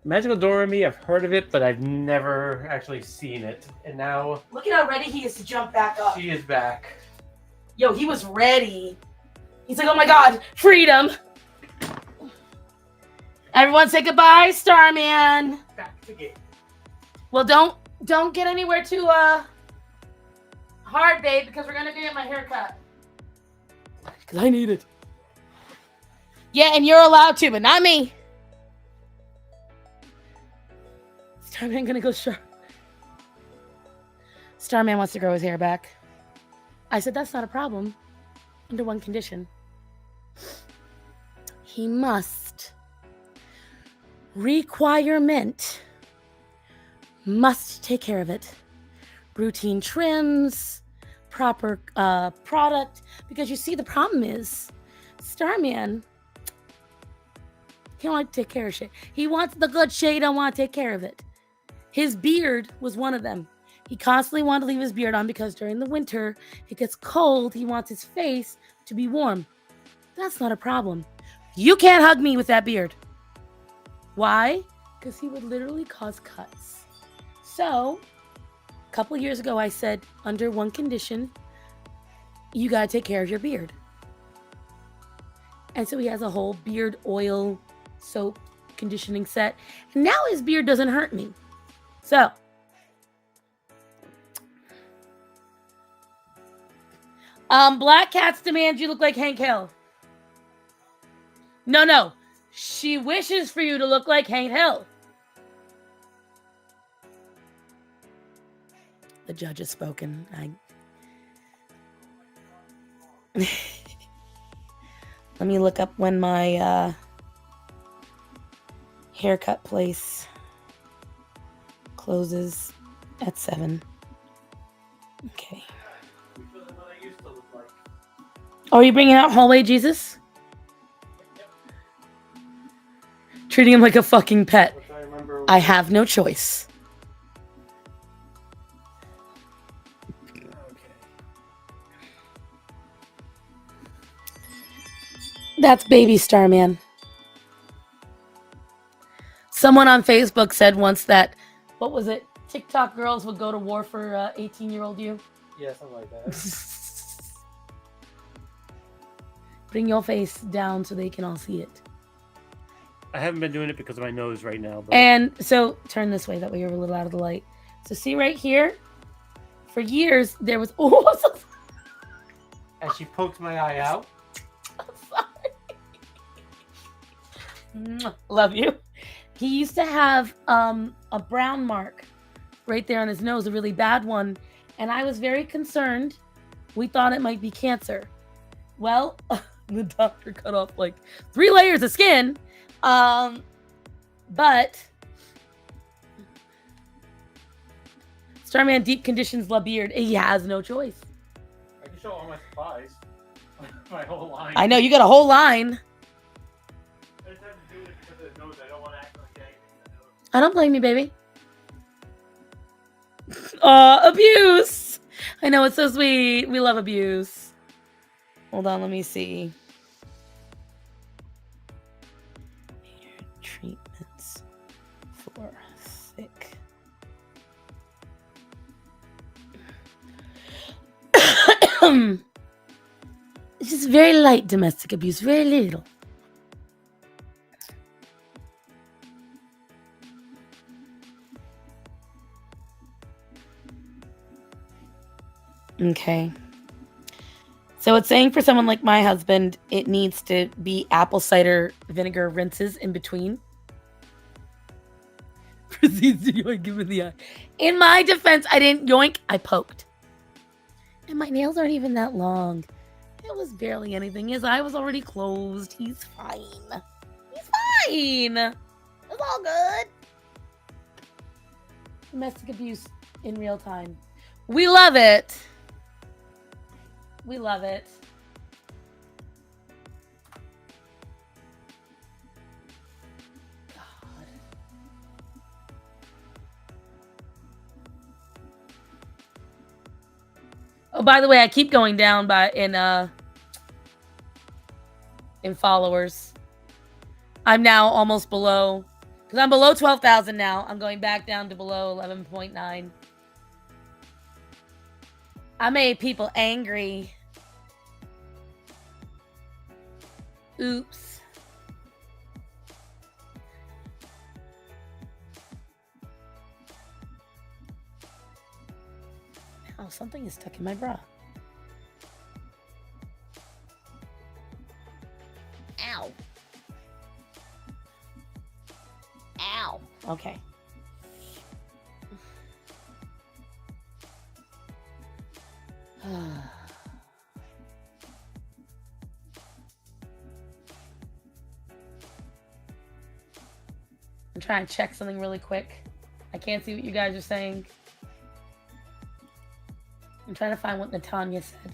Magical Doremi, I've heard of it, but I've never actually seen it. And now Look at how ready he is to jump back up. she is back. Yo, he was ready. He's like, oh my god, freedom. Everyone say goodbye, Starman. Back to game. Well, don't get anywhere too hard, babe, because we're gonna get my hair cut. Because I need it. Yeah, and you're allowed to, but not me. Starman gonna go sharp. Starman wants to grow his hair back. I said that's not a problem. Under one condition. He must. Requirement. Must take care of it. Routine trims, proper product. Because you see, the problem is, Starman, he don't like to take care of shit. He wants the good shit, he don't want to take care of it. His beard was one of them. He constantly wanted to leave his beard on because during the winter, it gets cold. He wants his face to be warm. That's not a problem. You can't hug me with that beard. Why? Because he would literally cause cuts. So, a couple years ago, I said, under one condition, you got to take care of your beard. And so he has a whole beard oil, soap, conditioning set. And now his beard doesn't hurt me. So, Black Cats demand you look like Hank Hill. No. She wishes for you to look like Hank Hill. The judge has spoken. Let me look up when my haircut place closes at 7. Okay. Oh, are you bringing out Hallway Jesus? Treating him like a fucking pet. I have no choice. That's Baby Starman. Someone on Facebook said once that, what was it? TikTok girls would go to war for 18-year-old you. Yeah, something like that. Bring your face down so they can all see it. I haven't been doing it because of my nose right now. But... And so turn this way. That way you're a little out of the light. So see right here? For years, there was... Oh, so... And she poked my eye out. I'm sorry. Love you. He used to have a brown mark right there on his nose, a really bad one. And I was very concerned. We thought it might be cancer. Well, the doctor cut off like 3 layers of skin. But Starman deep conditions La Beard. He has no choice. I can show all my supplies. My whole line. I know, you got a whole line. I just have to do it because of the nose. I don't want to act like anything in the nose. I don't blame you, baby. Abuse. I know, it's so sweet. We love abuse. Hold on, let me see. Hair treatments for thick. It's just very light domestic abuse, very little. Okay. So it's saying for someone like my husband, it needs to be apple cider vinegar rinses in between. Proceeds to yoink, give him the eye. In my defense, I didn't yoink, I poked. And my nails aren't even that long. It was barely anything. His eye was already closed. He's fine. He's fine. It's all good. Domestic abuse in real time. We love it. We love it. God. Oh, by the way, I keep going down in followers. I'm now almost below, because I'm below 12,000 now. I'm going back down to below 11.9. I made people angry. Oops. Oh, something is stuck in my bra. Ow. Ow. Okay. I'm trying to check something really quick. I can't see what you guys are saying. I'm trying to find what Natanya said.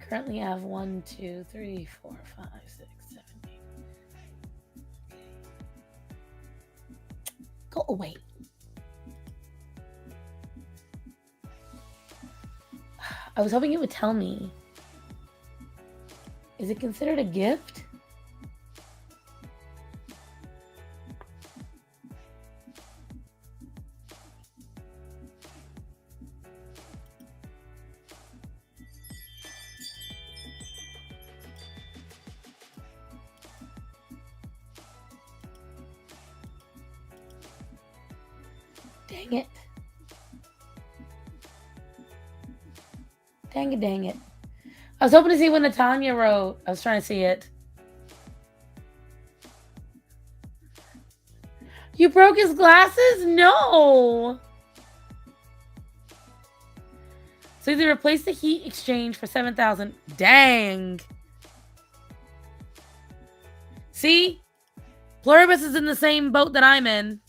Currently I have 1, 2, 3, 4, 5, 6, 7, 8. Okay. Oh, wait. I was hoping it would tell me. Is it considered a gift? Dang it. Dang it, dang it. I was hoping to see what Natanya wrote. I was trying to see it. You broke his glasses? No. So they replaced the heat exchange for 7,000. Dang. See? Pluribus is in the same boat that I'm in.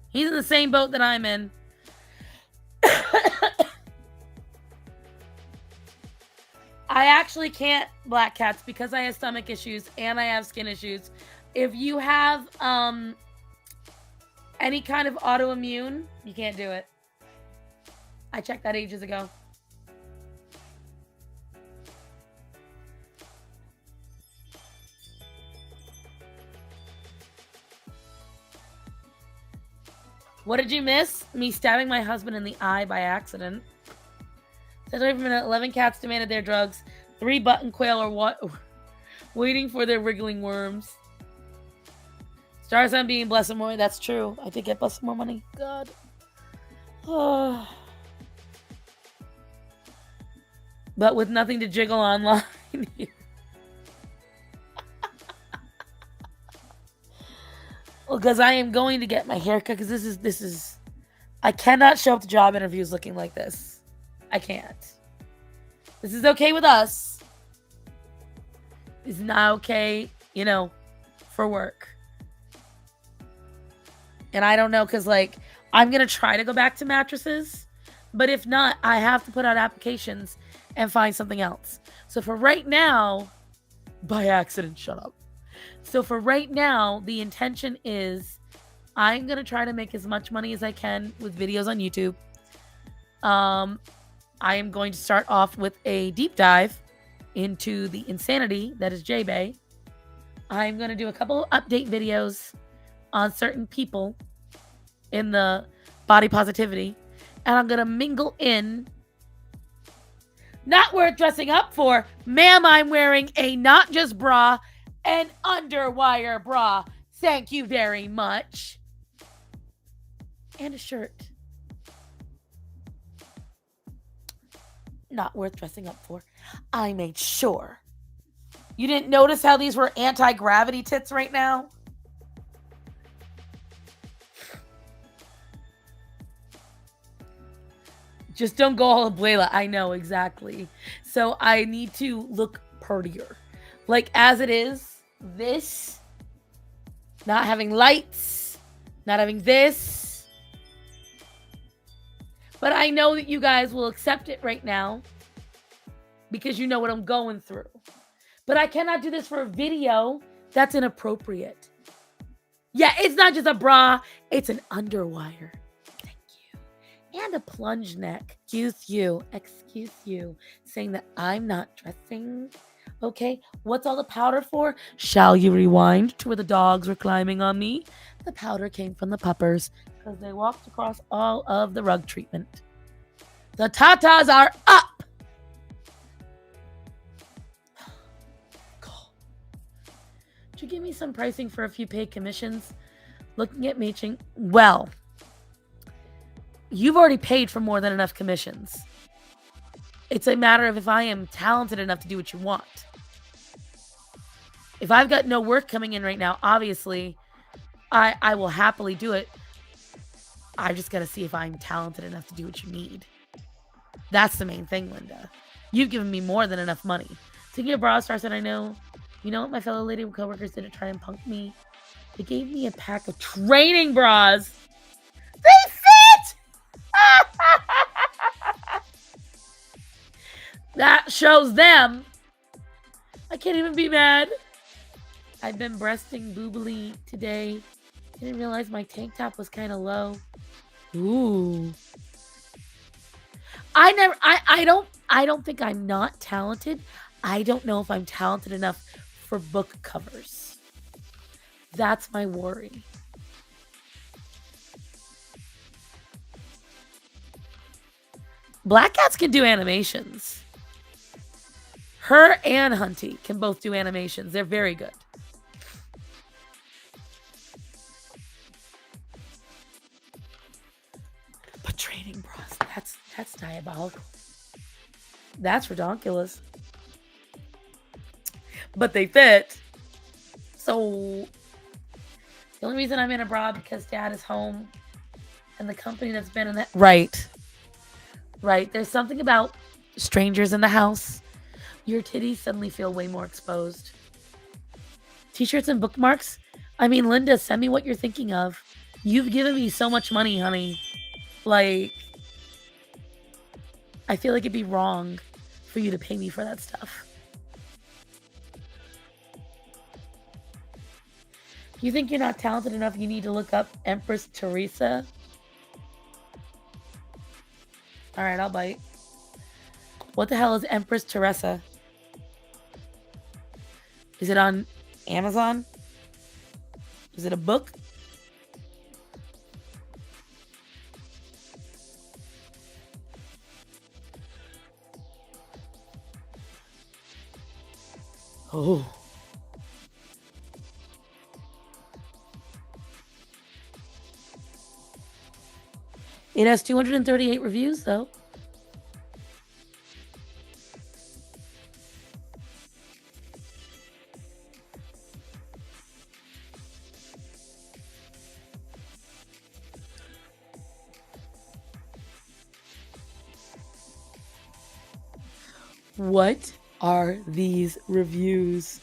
He's in the same boat that I'm in. I actually can't black cats because I have stomach issues and I have skin issues. If you have any kind of autoimmune, you can't do it. I checked that ages ago. What did you miss? Me stabbing my husband in the eye by accident. Said wait for a minute. 11 cats demanded their drugs. 3 button quail are what? Waiting for their wriggling worms. Stars on being blessed more. That's true. I did get blessed more money. God. Oh. But with nothing to jiggle online. Well, because I am going to get my hair cut because this is I cannot show up to job interviews looking like this. I can't. This is okay with us. It's not okay, you know, for work. And I don't know because like I'm gonna try to go back to mattresses, but if not, I have to put out applications and find something else. So for right now, by accident, shut up. So for right now, the intention is I'm going to try to make as much money as I can with videos on YouTube. I am going to start off with a deep dive into the insanity that is J-Bay. I'm going to do a couple of update videos on certain people in the body positivity. And I'm going to mingle in not worth dressing up for. Ma'am, I'm wearing a not just bra, an underwire bra. Thank you very much. And a shirt. Not worth dressing up for. I made sure. You didn't notice how these were anti-gravity tits right now? Just don't go all Abuela. I know, exactly. So I need to look prettier. Like, as it is, this, not having lights, not having this. But I know that you guys will accept it right now because you know what I'm going through. But I cannot do this for a video. That's inappropriate. Yeah, it's not just a bra. It's an underwire. Thank you. And a plunge neck. Excuse you. Saying that I'm not dressing. Okay, what's all the powder for? Shall you rewind to where the dogs were climbing on me? The powder came from the puppers because they walked across all of the rug treatment. The tatas are up! Cool. Could you give me some pricing for a few paid commissions? Looking at matching. Well, you've already paid for more than enough commissions. It's a matter of if I am talented enough to do what you want. If I've got no work coming in right now, obviously, I will happily do it. I just got to see if I'm talented enough to do what you need. That's the main thing, Linda. You've given me more than enough money. Taking a bra star said, I know. You know what my fellow lady coworkers did to try and punk me? They gave me a pack of training bras. They fit! That shows them. I can't even be mad. I've been breasting boobily today Didn't realize my tank top was kind of low. Ooh. I don't think I'm not talented. I don't know if I'm talented enough for book covers. That's my worry. Black Cats can do animations. Her and Hunty can both do animations. They're very good. But training bras, that's diabolical. That's redonkulous. But they fit. So the only reason I'm in a bra because Dad is home and the company that's been in that. Right. There's something about strangers in the house. Your titties suddenly feel way more exposed. T-shirts and bookmarks? I mean, Linda, send me what you're thinking of. You've given me so much money, honey. Like, I feel like it'd be wrong for you to pay me for that stuff. If you think you're not talented enough, you need to look up Empress Teresa. All right, I'll bite. What the hell is Empress Teresa? Is it on Amazon? Is it a book? Oh. It has 238 reviews, though. What are these reviews?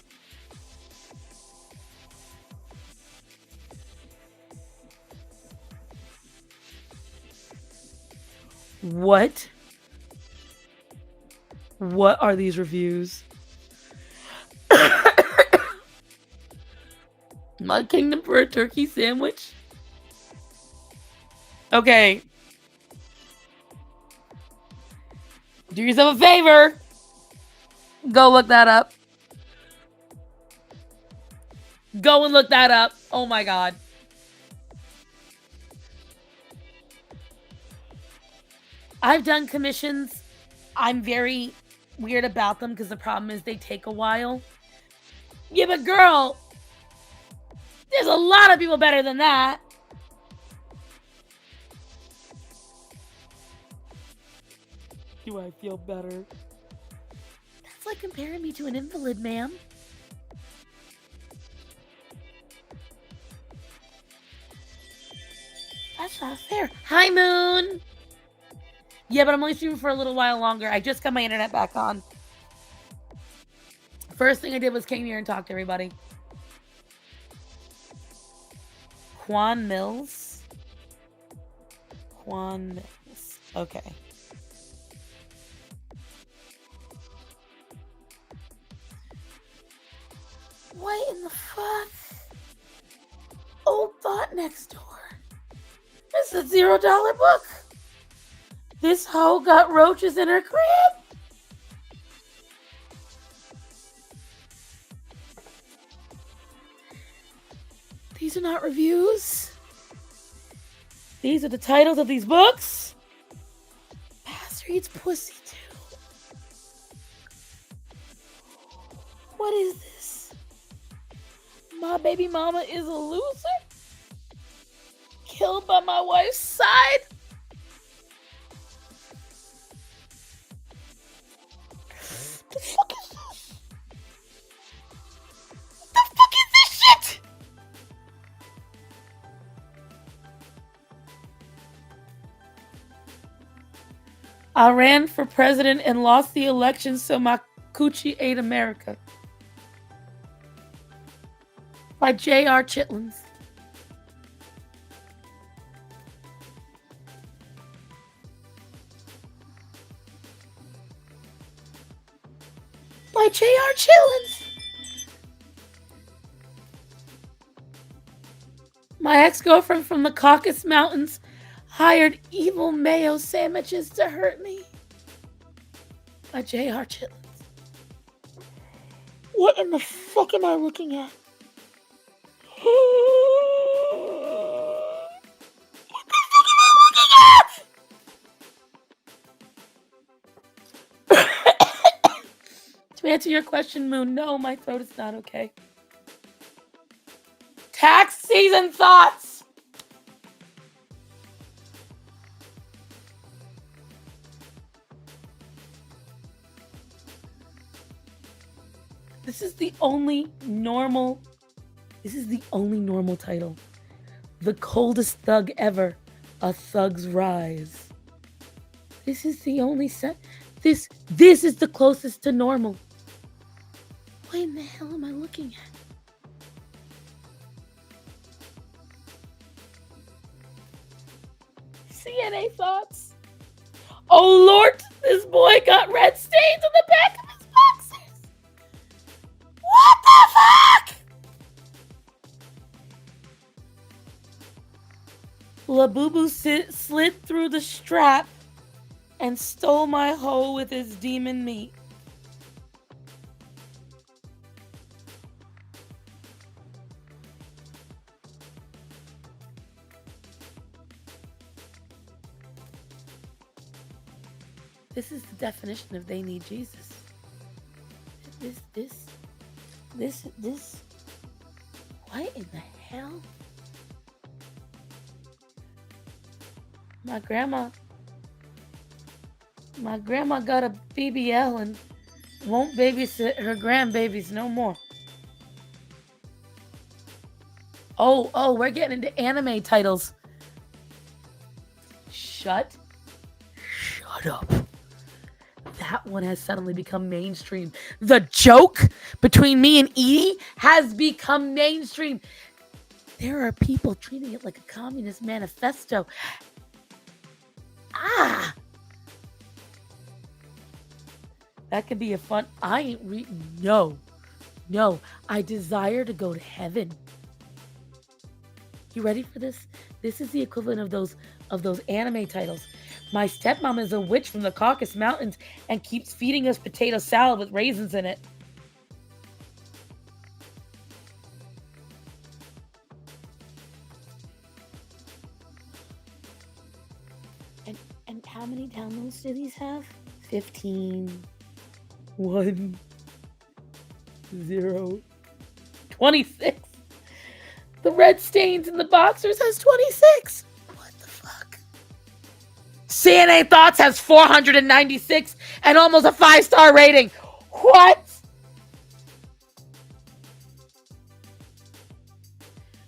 What are these reviews? My kingdom for a turkey sandwich? Okay. Do yourself a favor. Go look that up. Go and look that up. Oh my God. I've done commissions. I'm very weird about them because the problem is they take a while. Yeah, but girl, there's a lot of people better than that. Do I feel better? That's like comparing me to an invalid, ma'am. That's not fair. Hi, Moon. Yeah, but I'm only streaming for a little while longer. I just got my internet back on. First thing I did was came here and talked to everybody. Quan Mills. Okay. What in the fuck? Old Thought Next Door. This is a $0 book. This hoe got roaches in her crib. These are not reviews. These are the titles of these books. Pastor eats pussy too. What is this? My baby mama is a loser? Killed by my wife's side? The fuck is this? The fuck is this shit? I ran for president and lost the election, so my coochie ate America. By J.R. Chitlins. By J.R. Chitlins. My ex-girlfriend from the Caucasus Mountains hired evil mayo sandwiches to hurt me. By J.R. Chitlins. What in the fuck am I looking at? What the fuck am I looking at? To answer your question, Moon, no, my throat is not okay. Tax season thoughts! This is the only normal title. The coldest thug ever. A Thug's Rise. This is the only set. This is the closest to normal. What in the hell am I looking at? CNA thoughts. Oh Lord, this boy got red stains on the back of his boxers. What the fuck? Labubu slid through the strap and stole my hoe with his demon meat. This is the definition of they need Jesus. This. What in the hell? My grandma got a BBL and won't babysit her grandbabies no more. Oh, we're getting into anime titles. Shut up. That one has suddenly become mainstream. The joke between me and Edie has become mainstream. There are people treating it like a communist manifesto. That could be a fun. I ain't reading. No. I desire to go to heaven. You ready for this? This is the equivalent of those anime titles. My stepmom is a witch from the Caucasus Mountains and keeps feeding us potato salad with raisins in it. And how many downloads do these have? 15. 1. 0. 26. The red stains in the boxers has 26. What the fuck? CNA Thoughts has 496 and almost a 5-star rating. What?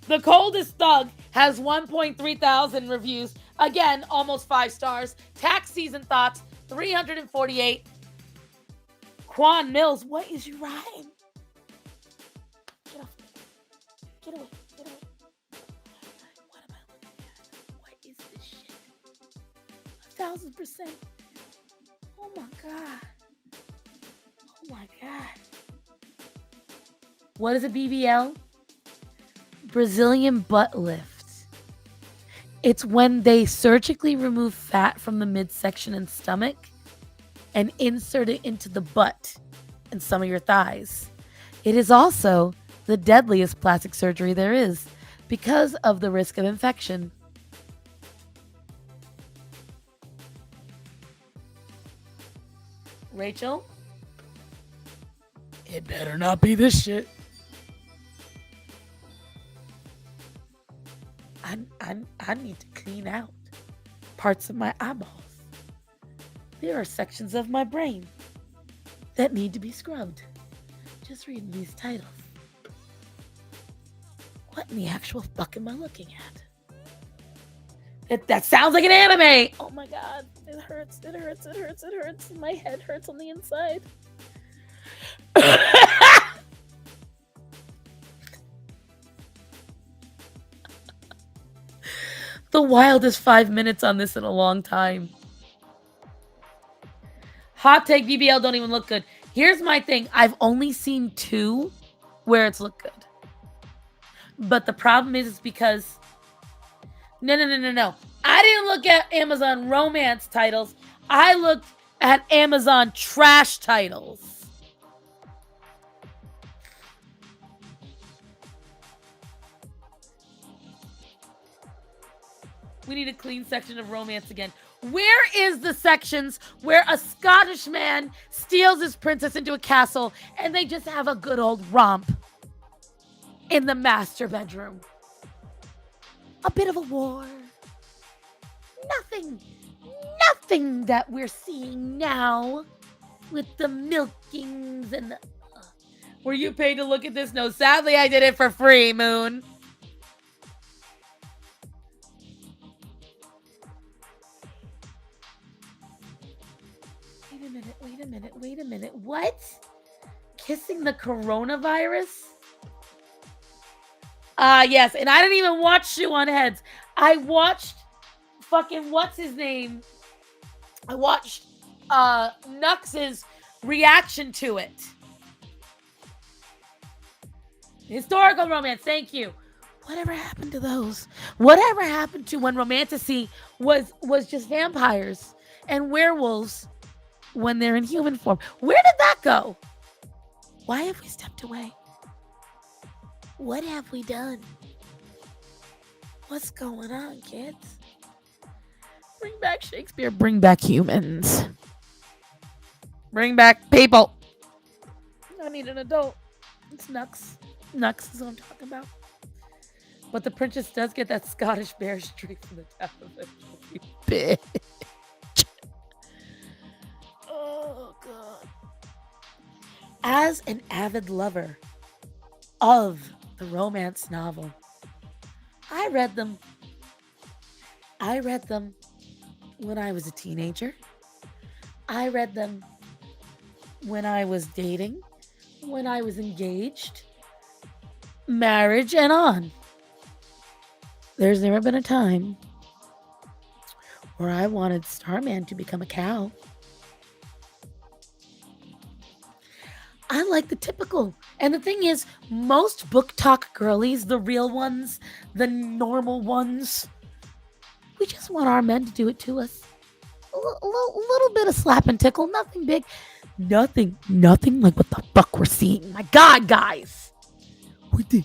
The Coldest Thug has 1.3 thousand reviews. Again, almost 5 stars. Tax Season Thoughts, 348. Quan Mills, what is you riding? Get off me. Get away. What am I looking at? What is this shit? 1,000%. Oh my god. What is a BBL? Brazilian butt lift. It's when they surgically remove fat from the midsection and stomach and insert it into the butt and some of your thighs. It is also the deadliest plastic surgery there is because of the risk of infection. Rachel? It better not be this shit. I need to clean out parts of my eyeballs. There are sections of my brain that need to be scrubbed. Just reading these titles. What in the actual fuck am I looking at? That sounds like an anime! Oh my god, it hurts. My head hurts on the inside. The wildest 5 minutes on this in a long time. Hot take, BBL don't even look good. Here's my thing. I've only seen 2 where it's looked good. But the problem is because No. I didn't look at Amazon romance titles. I looked at Amazon trash titles. We need a clean section of romance again. Where is the sections where a Scottish man steals his princess into a castle and they just have a good old romp in the master bedroom? A bit of a war. Nothing that we're seeing now with the milkings and the... Were you paid to look at this? No, sadly I did it for free, Moon. Wait a minute. What? Kissing the coronavirus? Yes, and I didn't even watch Shoe on Heads. I watched fucking what's his name? I watched Nux's reaction to it. Historical romance, thank you. Whatever happened to those? Whatever happened to when romantasy was just vampires and werewolves when they're in human form? Where did that go? Why have we stepped away? What have we done? What's going on, kids? Bring back Shakespeare. Bring back humans. Bring back people. I need an adult. It's Nux. Nux is what I'm talking about. But the princess does get that Scottish bear straight from the top of it. Bitch. Oh, God. As an avid lover of the romance novel, I read them when I was a teenager. I read them when I was dating, when I was engaged, marriage, and on. There's never been a time where I wanted Starman to become a cow. I like the typical. And the thing is, most book talk girlies, the real ones, the normal ones, we just want our men to do it to us. A little bit of slap and tickle, nothing big. Nothing like what the fuck we're seeing. My God, guys. What the...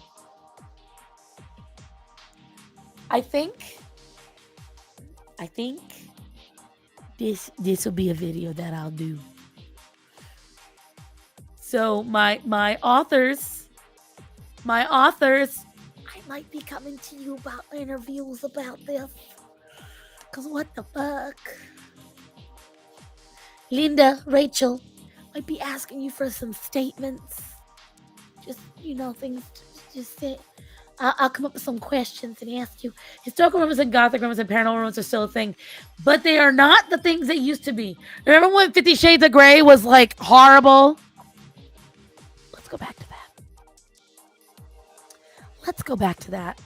I think this will be a video that I'll do. So my authors, I might be coming to you about interviews about this. Cause what the fuck? Linda, Rachel, might be asking you for some statements. Just, things to just say. I'll come up with some questions and ask you. Historical romance and gothic romance and paranormal romance are still a thing, but they are not the things they used to be. Remember when 50 Shades of Grey was like horrible? Let's go back to that.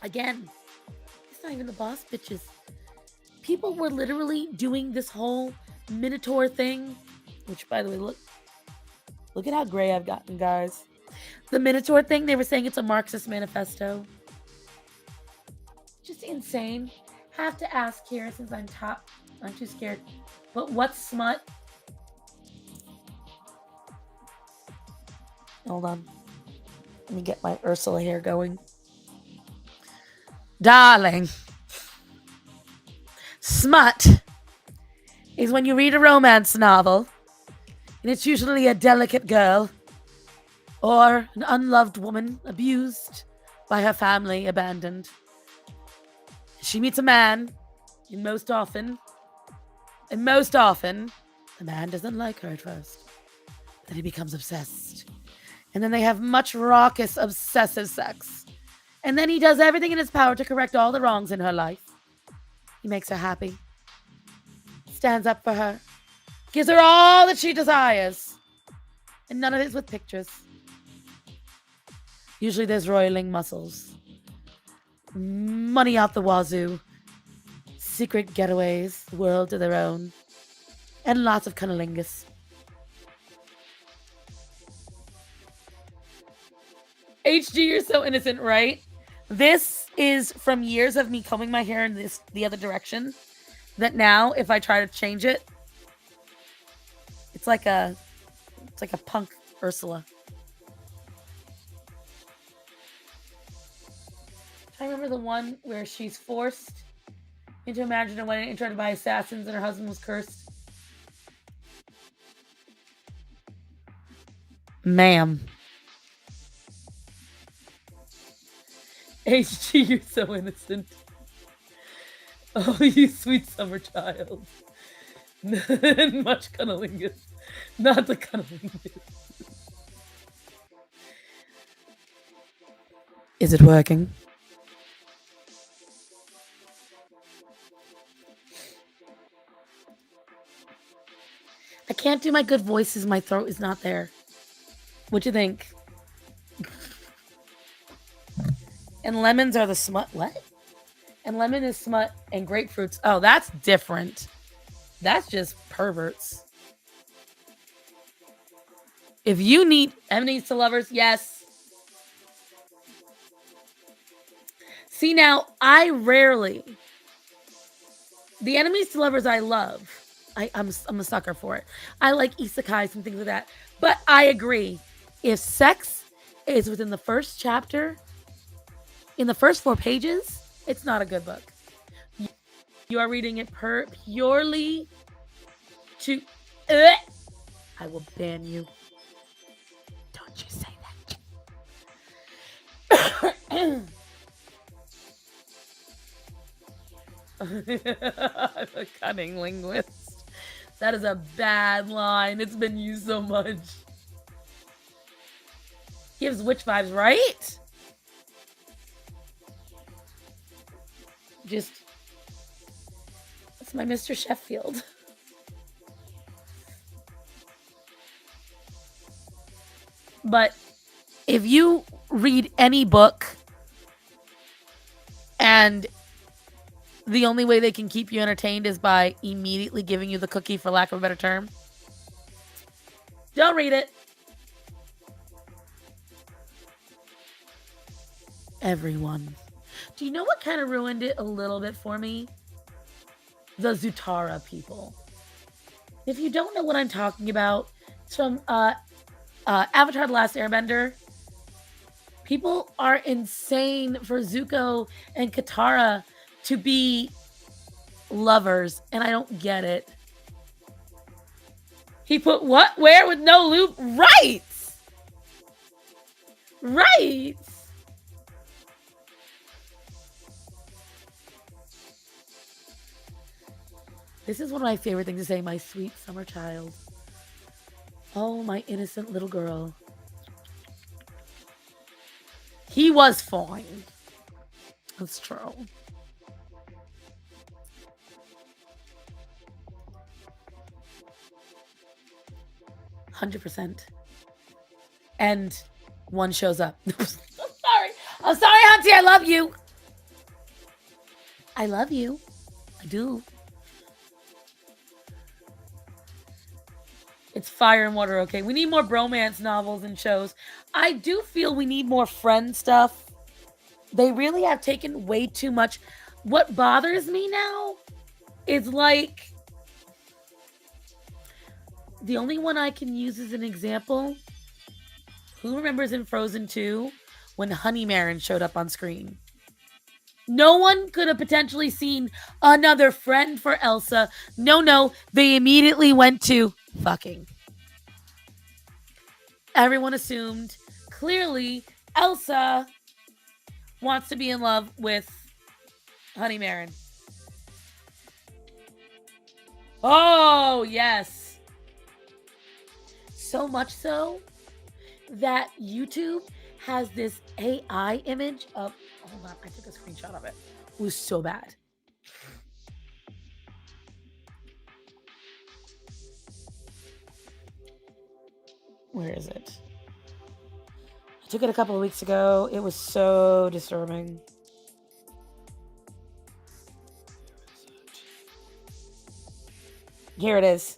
Again, it's not even the boss bitches. People were literally doing this whole Minotaur thing. Which, by the way, look at how gray I've gotten, guys. The Minotaur thing, they were saying it's a Marxist manifesto. Just insane. Have to ask here since I'm too scared. But what's smut? Hold on. Let me get my Ursula hair going. Darling. Smut is when you read a romance novel and it's usually a delicate girl or an unloved woman abused by her family, abandoned. She meets a man, and most often, the man doesn't like her at first. Then he becomes obsessed. And then they have much raucous, obsessive sex. And then he does everything in his power to correct all the wrongs in her life. He makes her happy. Stands up for her. Gives her all that she desires. And none of it's with pictures. Usually there's roiling muscles. Money out the wazoo. Secret getaways. World of their own. And lots of cunnilingus. HG, you're so innocent, right? This is from years of me combing my hair in the other direction. That now, if I try to change it, it's like a punk Ursula. I remember the one where she's forced into imagining a wedding interrupted by assassins and her husband was cursed. Ma'am. HG, you're so innocent. Oh, you sweet summer child. Much cunnilingus. Not the cunnilingus. Is it working? I can't do my good voices. My throat is not there. What you think? And lemons are the smut. What? And lemon is smut and grapefruits. Oh, that's different. That's just perverts. If you need enemies to lovers, yes. See, now, I rarely... The enemies to lovers I love. I'm a sucker for it. I like isekais and things like that. But I agree. If sex is within the first chapter, in the first 4 pages, it's not a good book. You are reading it purely to... I will ban you. Don't you say that. I'm a cunning linguist. That is a bad line. It's been used so much. Gives witch vibes, right? Just... It's my Mr. Sheffield. But if you read any book and the only way they can keep you entertained is by immediately giving you the cookie, for lack of a better term, don't read it. Everyone. Do you know what kind of ruined it a little bit for me? The Zutara people. If you don't know what I'm talking about, it's from Avatar: The Last Airbender. People are insane for Zuko and Katara to be lovers, and I don't get it. He put what? Where with no loop? Right! Right! This is one of my favorite things to say, my sweet summer child. Oh, my innocent little girl. He was fine. That's true. %. And one shows up. I'm sorry. I'm sorry, Auntie. I love you. I love you. I do. It's fire and water, okay? We need more bromance novels and shows. I do feel we need more friend stuff. They really have taken way too much. What bothers me now is like... The only one I can use as an example... Who remembers in Frozen 2 when Honeymarin showed up on screen? No one could have potentially seen another friend for Elsa. No. They immediately went to fucking. Everyone assumed clearly Elsa wants to be in love with Honeymarin. Oh, yes. So much so that YouTube has this AI image of... Hold on, I took a screenshot of it. It was so bad. Where is it? I took it a couple of weeks ago. It was so disturbing. Here it is.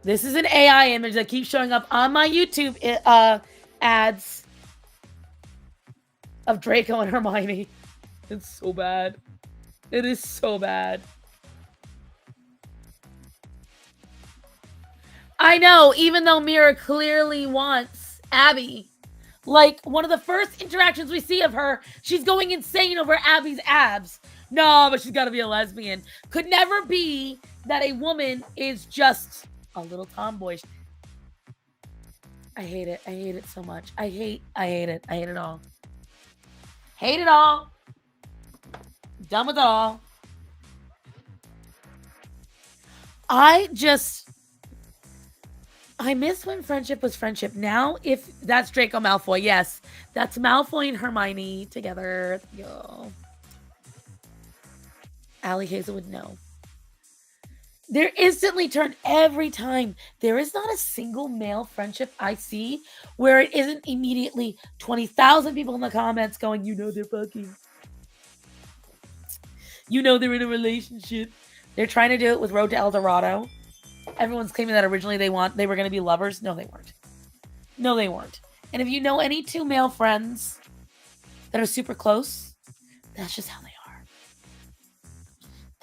This is an AI image that keeps showing up on my YouTube ads of Draco and Hermione. It's so bad. It is so bad. I know, even though Mira clearly wants Abby. Like, one of the first interactions we see of her, she's going insane over Abby's abs. No, but she's got to be a lesbian. Could never be that a woman is just a little tomboy. I hate it. I hate it so much. I hate it. I hate it all. Hate it all. Done with it all. I miss when friendship was friendship. Now, if that's Draco Malfoy, yes. That's Malfoy and Hermione together. Yo. Allie Hazelwood, no. They're instantly turned every time. There is not a single male friendship I see where it isn't immediately 20,000 people in the comments going, you know they're fucking. You know they're in a relationship. They're trying to do it with Road to El Dorado. Everyone's claiming that originally they were going to be lovers. No, they weren't. No, they weren't. And if you know any two male friends that are super close, that's just how they are.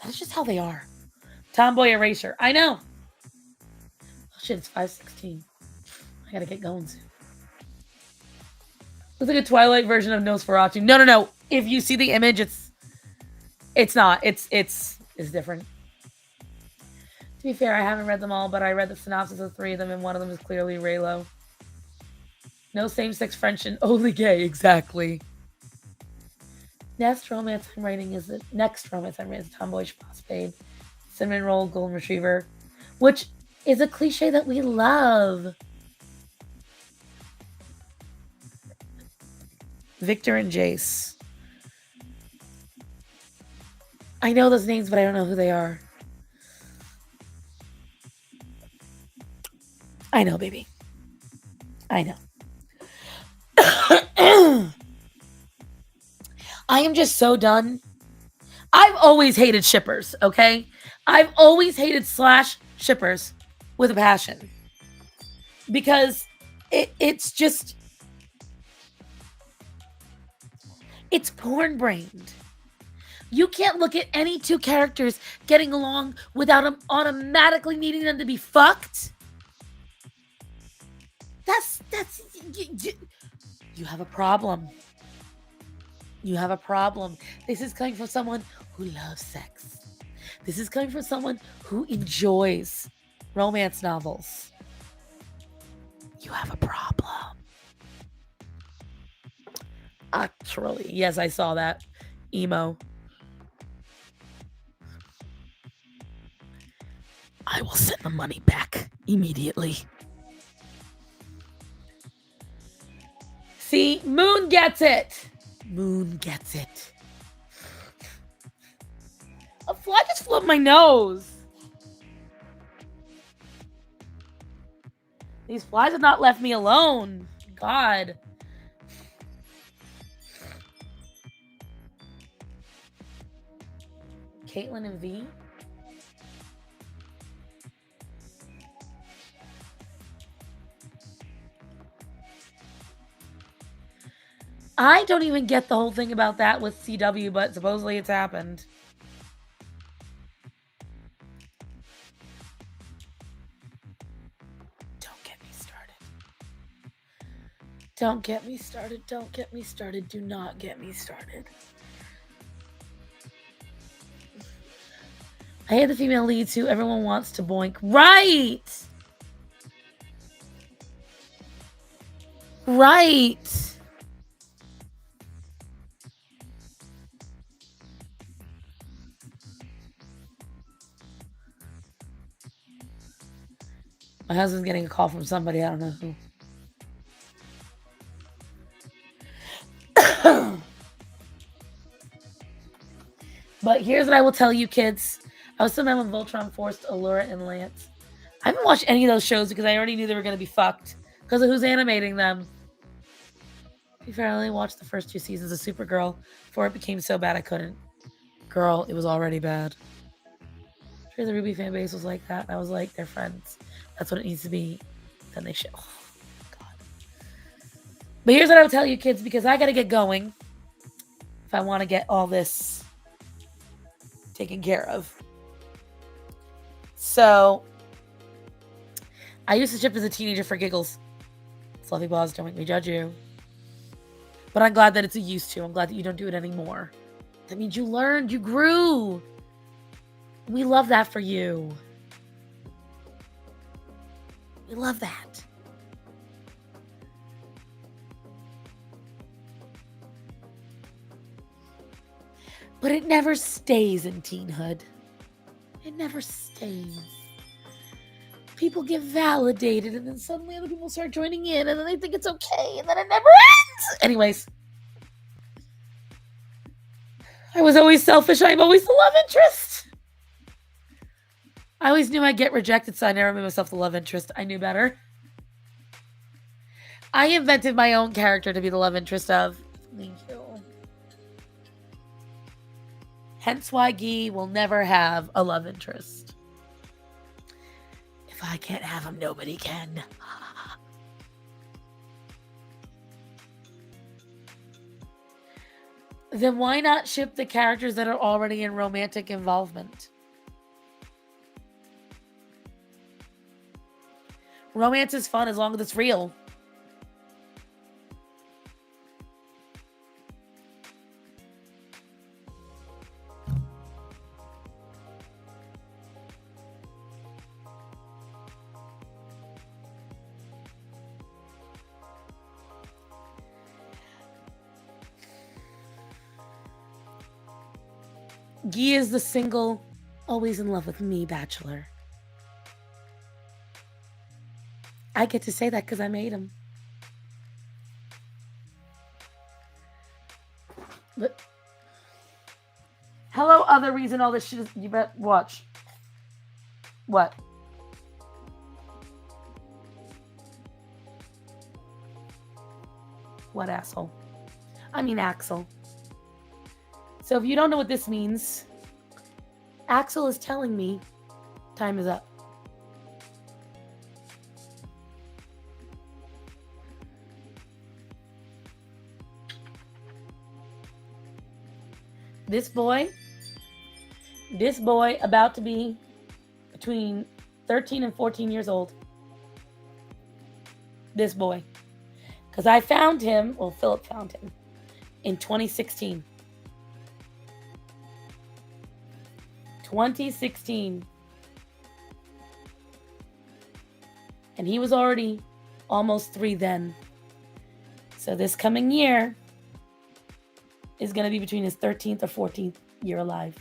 That's just how they are. Tomboy erasure. I know. Oh shit, it's 5:16. I gotta get going soon. Looks like a Twilight version of Nosferatu. No. If you see the image, it's not. It's different. To be fair, I haven't read them all, but I read the synopsis of 3 of them, and one of them is clearly Raylo. No same-sex friendship, only gay, exactly. Next romance I'm writing is a tomboyish phosphate, cinnamon roll, golden retriever, which is a cliche that we love. Victor and Jace. I know those names, but I don't know who they are. I know, baby. I know. I am just so done. I've always hated shippers, okay? I've always hated / shippers with a passion. Because it's just... It's porn-brained. You can't look at any two characters getting along without them automatically needing them to be fucked. You have a problem. You have a problem. This is coming from someone who loves sex. This is coming from someone who enjoys romance novels. You have a problem. Actually, yes, I saw that. Emo. I will send the money back immediately. See, Moon gets it. Moon gets it. A fly just flew up my nose. These flies have not left me alone. God. Caitlin and V. I don't even get the whole thing about that with CW, but supposedly it's happened. Don't get me started. Don't get me started. Don't get me started. Do not get me started. I hate the female leads who everyone wants to boink. Right! Right! My husband's getting a call from somebody. I don't know who. But here's what I will tell you, kids. I was so mad when Voltron forced Allura and Lance. I haven't watched any of those shows because I already knew they were going to be fucked because of who's animating them. To be fair, I only watched the first 2 seasons of Supergirl before it became so bad I couldn't. Girl, it was already bad. I'm sure the Ruby fan base was like that. I was like, they're friends. That's what it needs to be. Then they show. Oh, God. But here's what I would tell you, kids, because I got to get going if I want to get all this taken care of. So, I used to ship as a teenager for giggles. Fluffy Paws, don't make me judge you. But I'm glad that it's a used to. I'm glad that you don't do it anymore. That means you learned, you grew. We love that for you. We love that. But it never stays in teenhood. It never stays. People get validated, and then suddenly other people start joining in, and then they think it's okay, and then it never ends. Anyways. I was always selfish. I'm always the love interest. I always knew I'd get rejected, so I never made myself the love interest. I knew better. I invented my own character to be the love interest of. Thank you. Hence why Guy will never have a love interest. If I can't have him, nobody can. Then why not ship the characters that are already in romantic involvement? Romance is fun as long as it's real. Guy is the single, always in love with me bachelor. I get to say that because I made him. But hello, other reason all this shit is. You bet. Watch. What? What asshole? I mean Axel. So if you don't know what this means, Axel is telling me time is up. This boy about to be between 13 and 14 years old. This boy. Because I found him, well, Philip found him in 2016. 2016. And he was already almost 3 then. So this coming year is going to be between his 13th or 14th year alive.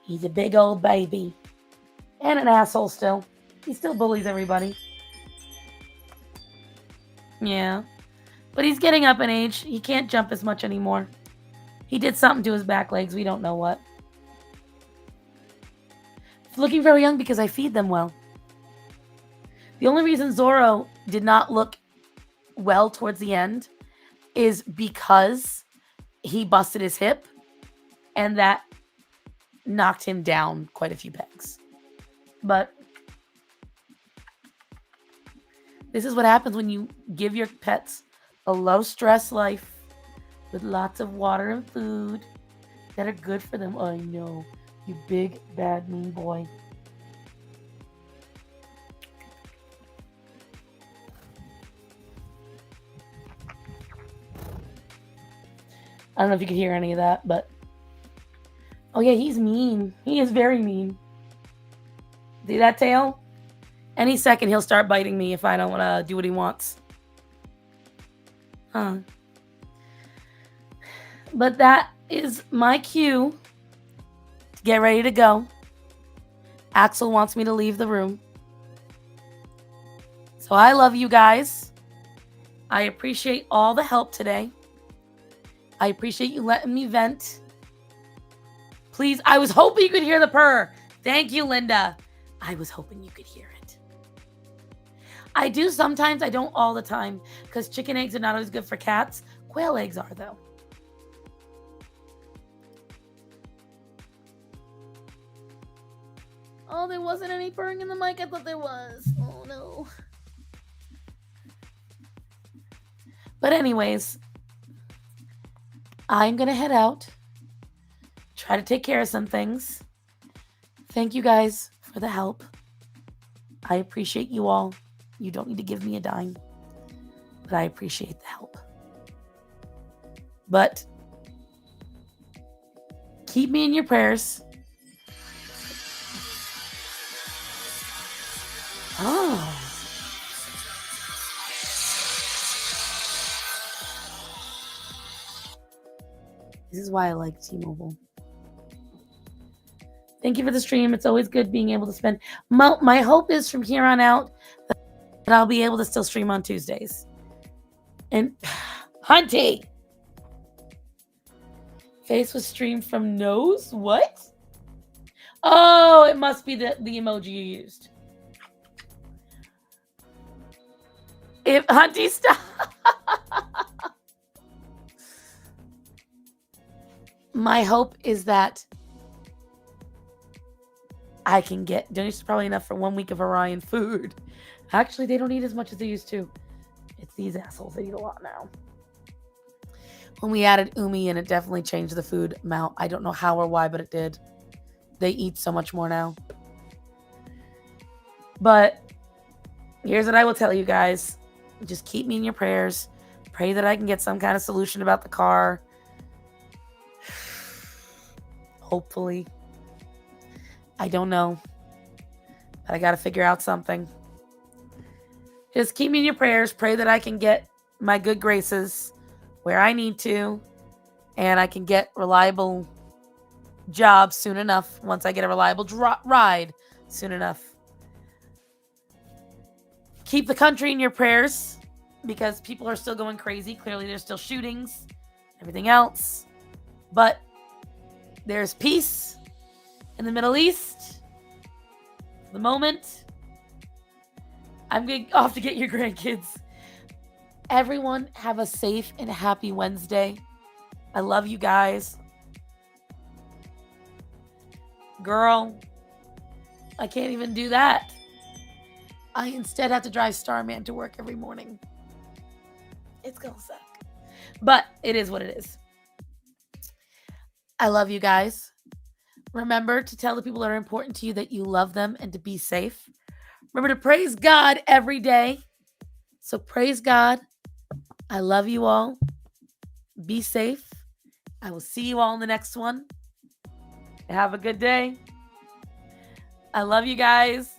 He's a big old baby. And an asshole still. He still bullies everybody. Yeah. But he's getting up in age. He can't jump as much anymore. He did something to his back legs. We don't know what. He's looking very young because I feed them well. The only reason Zorro did not look well towards the end is because he busted his hip and that knocked him down quite a few pegs. But this is what happens when you give your pets a low-stress life with lots of water and food that are good for them. I know, you big, bad, mean boy. I don't know if you could hear any of that, but... Oh yeah, he's mean. He is very mean. See that tail? Any second he'll start biting me if I don't want to do what he wants. Huh. But that is my cue to get ready to go. Axel wants me to leave the room. So I love you guys. I appreciate all the help today. I appreciate you letting me vent. Please, I was hoping you could hear the purr. Thank you, Linda. I was hoping you could hear it. I do sometimes, I don't all the time, because chicken eggs are not always good for cats. Quail eggs are, though. Oh, there wasn't any purring in the mic. I thought there was. Oh, no. But anyways, I'm going to head out. Try to take care of some things. Thank you guys for the help. I appreciate you all. You don't need to give me a dime, but I appreciate the help. But keep me in your prayers. Oh. This is why I like T-Mobile. Thank you for the stream. It's always good being able to spend. My hope is from here on out that I'll be able to still stream on Tuesdays. And Hunty! Face was streamed from nose? What? Oh, it must be the emoji you used. If Hunty stop. My hope is that I can get donations probably enough for 1 week of Orion food. Actually, they don't eat as much as they used to. It's these assholes that eat a lot now. When we added Umi in, it definitely changed the food amount. I don't know how or why, but it did. They eat so much more now. But here's what I will tell you guys. Just keep me in your prayers. Pray that I can get some kind of solution about the car. Hopefully. I don't know. But I got to figure out something. Just keep me in your prayers. Pray that I can get my good graces where I need to. And I can get reliable jobs soon enough. Once I get a reliable ride soon enough. Keep the country in your prayers. Because people are still going crazy. Clearly there's still shootings. Everything else. But there's peace in the Middle East. For the moment. I'm going off to get your grandkids. Everyone have a safe and happy Wednesday. I love you guys. Girl, I can't even do that. I instead have to drive Starman to work every morning. It's gonna suck. But it is what it is. I love you guys. Remember to tell the people that are important to you that you love them and to be safe. Remember to praise God every day. So praise God. I love you all. Be safe. I will see you all in the next one. Have a good day. I love you guys.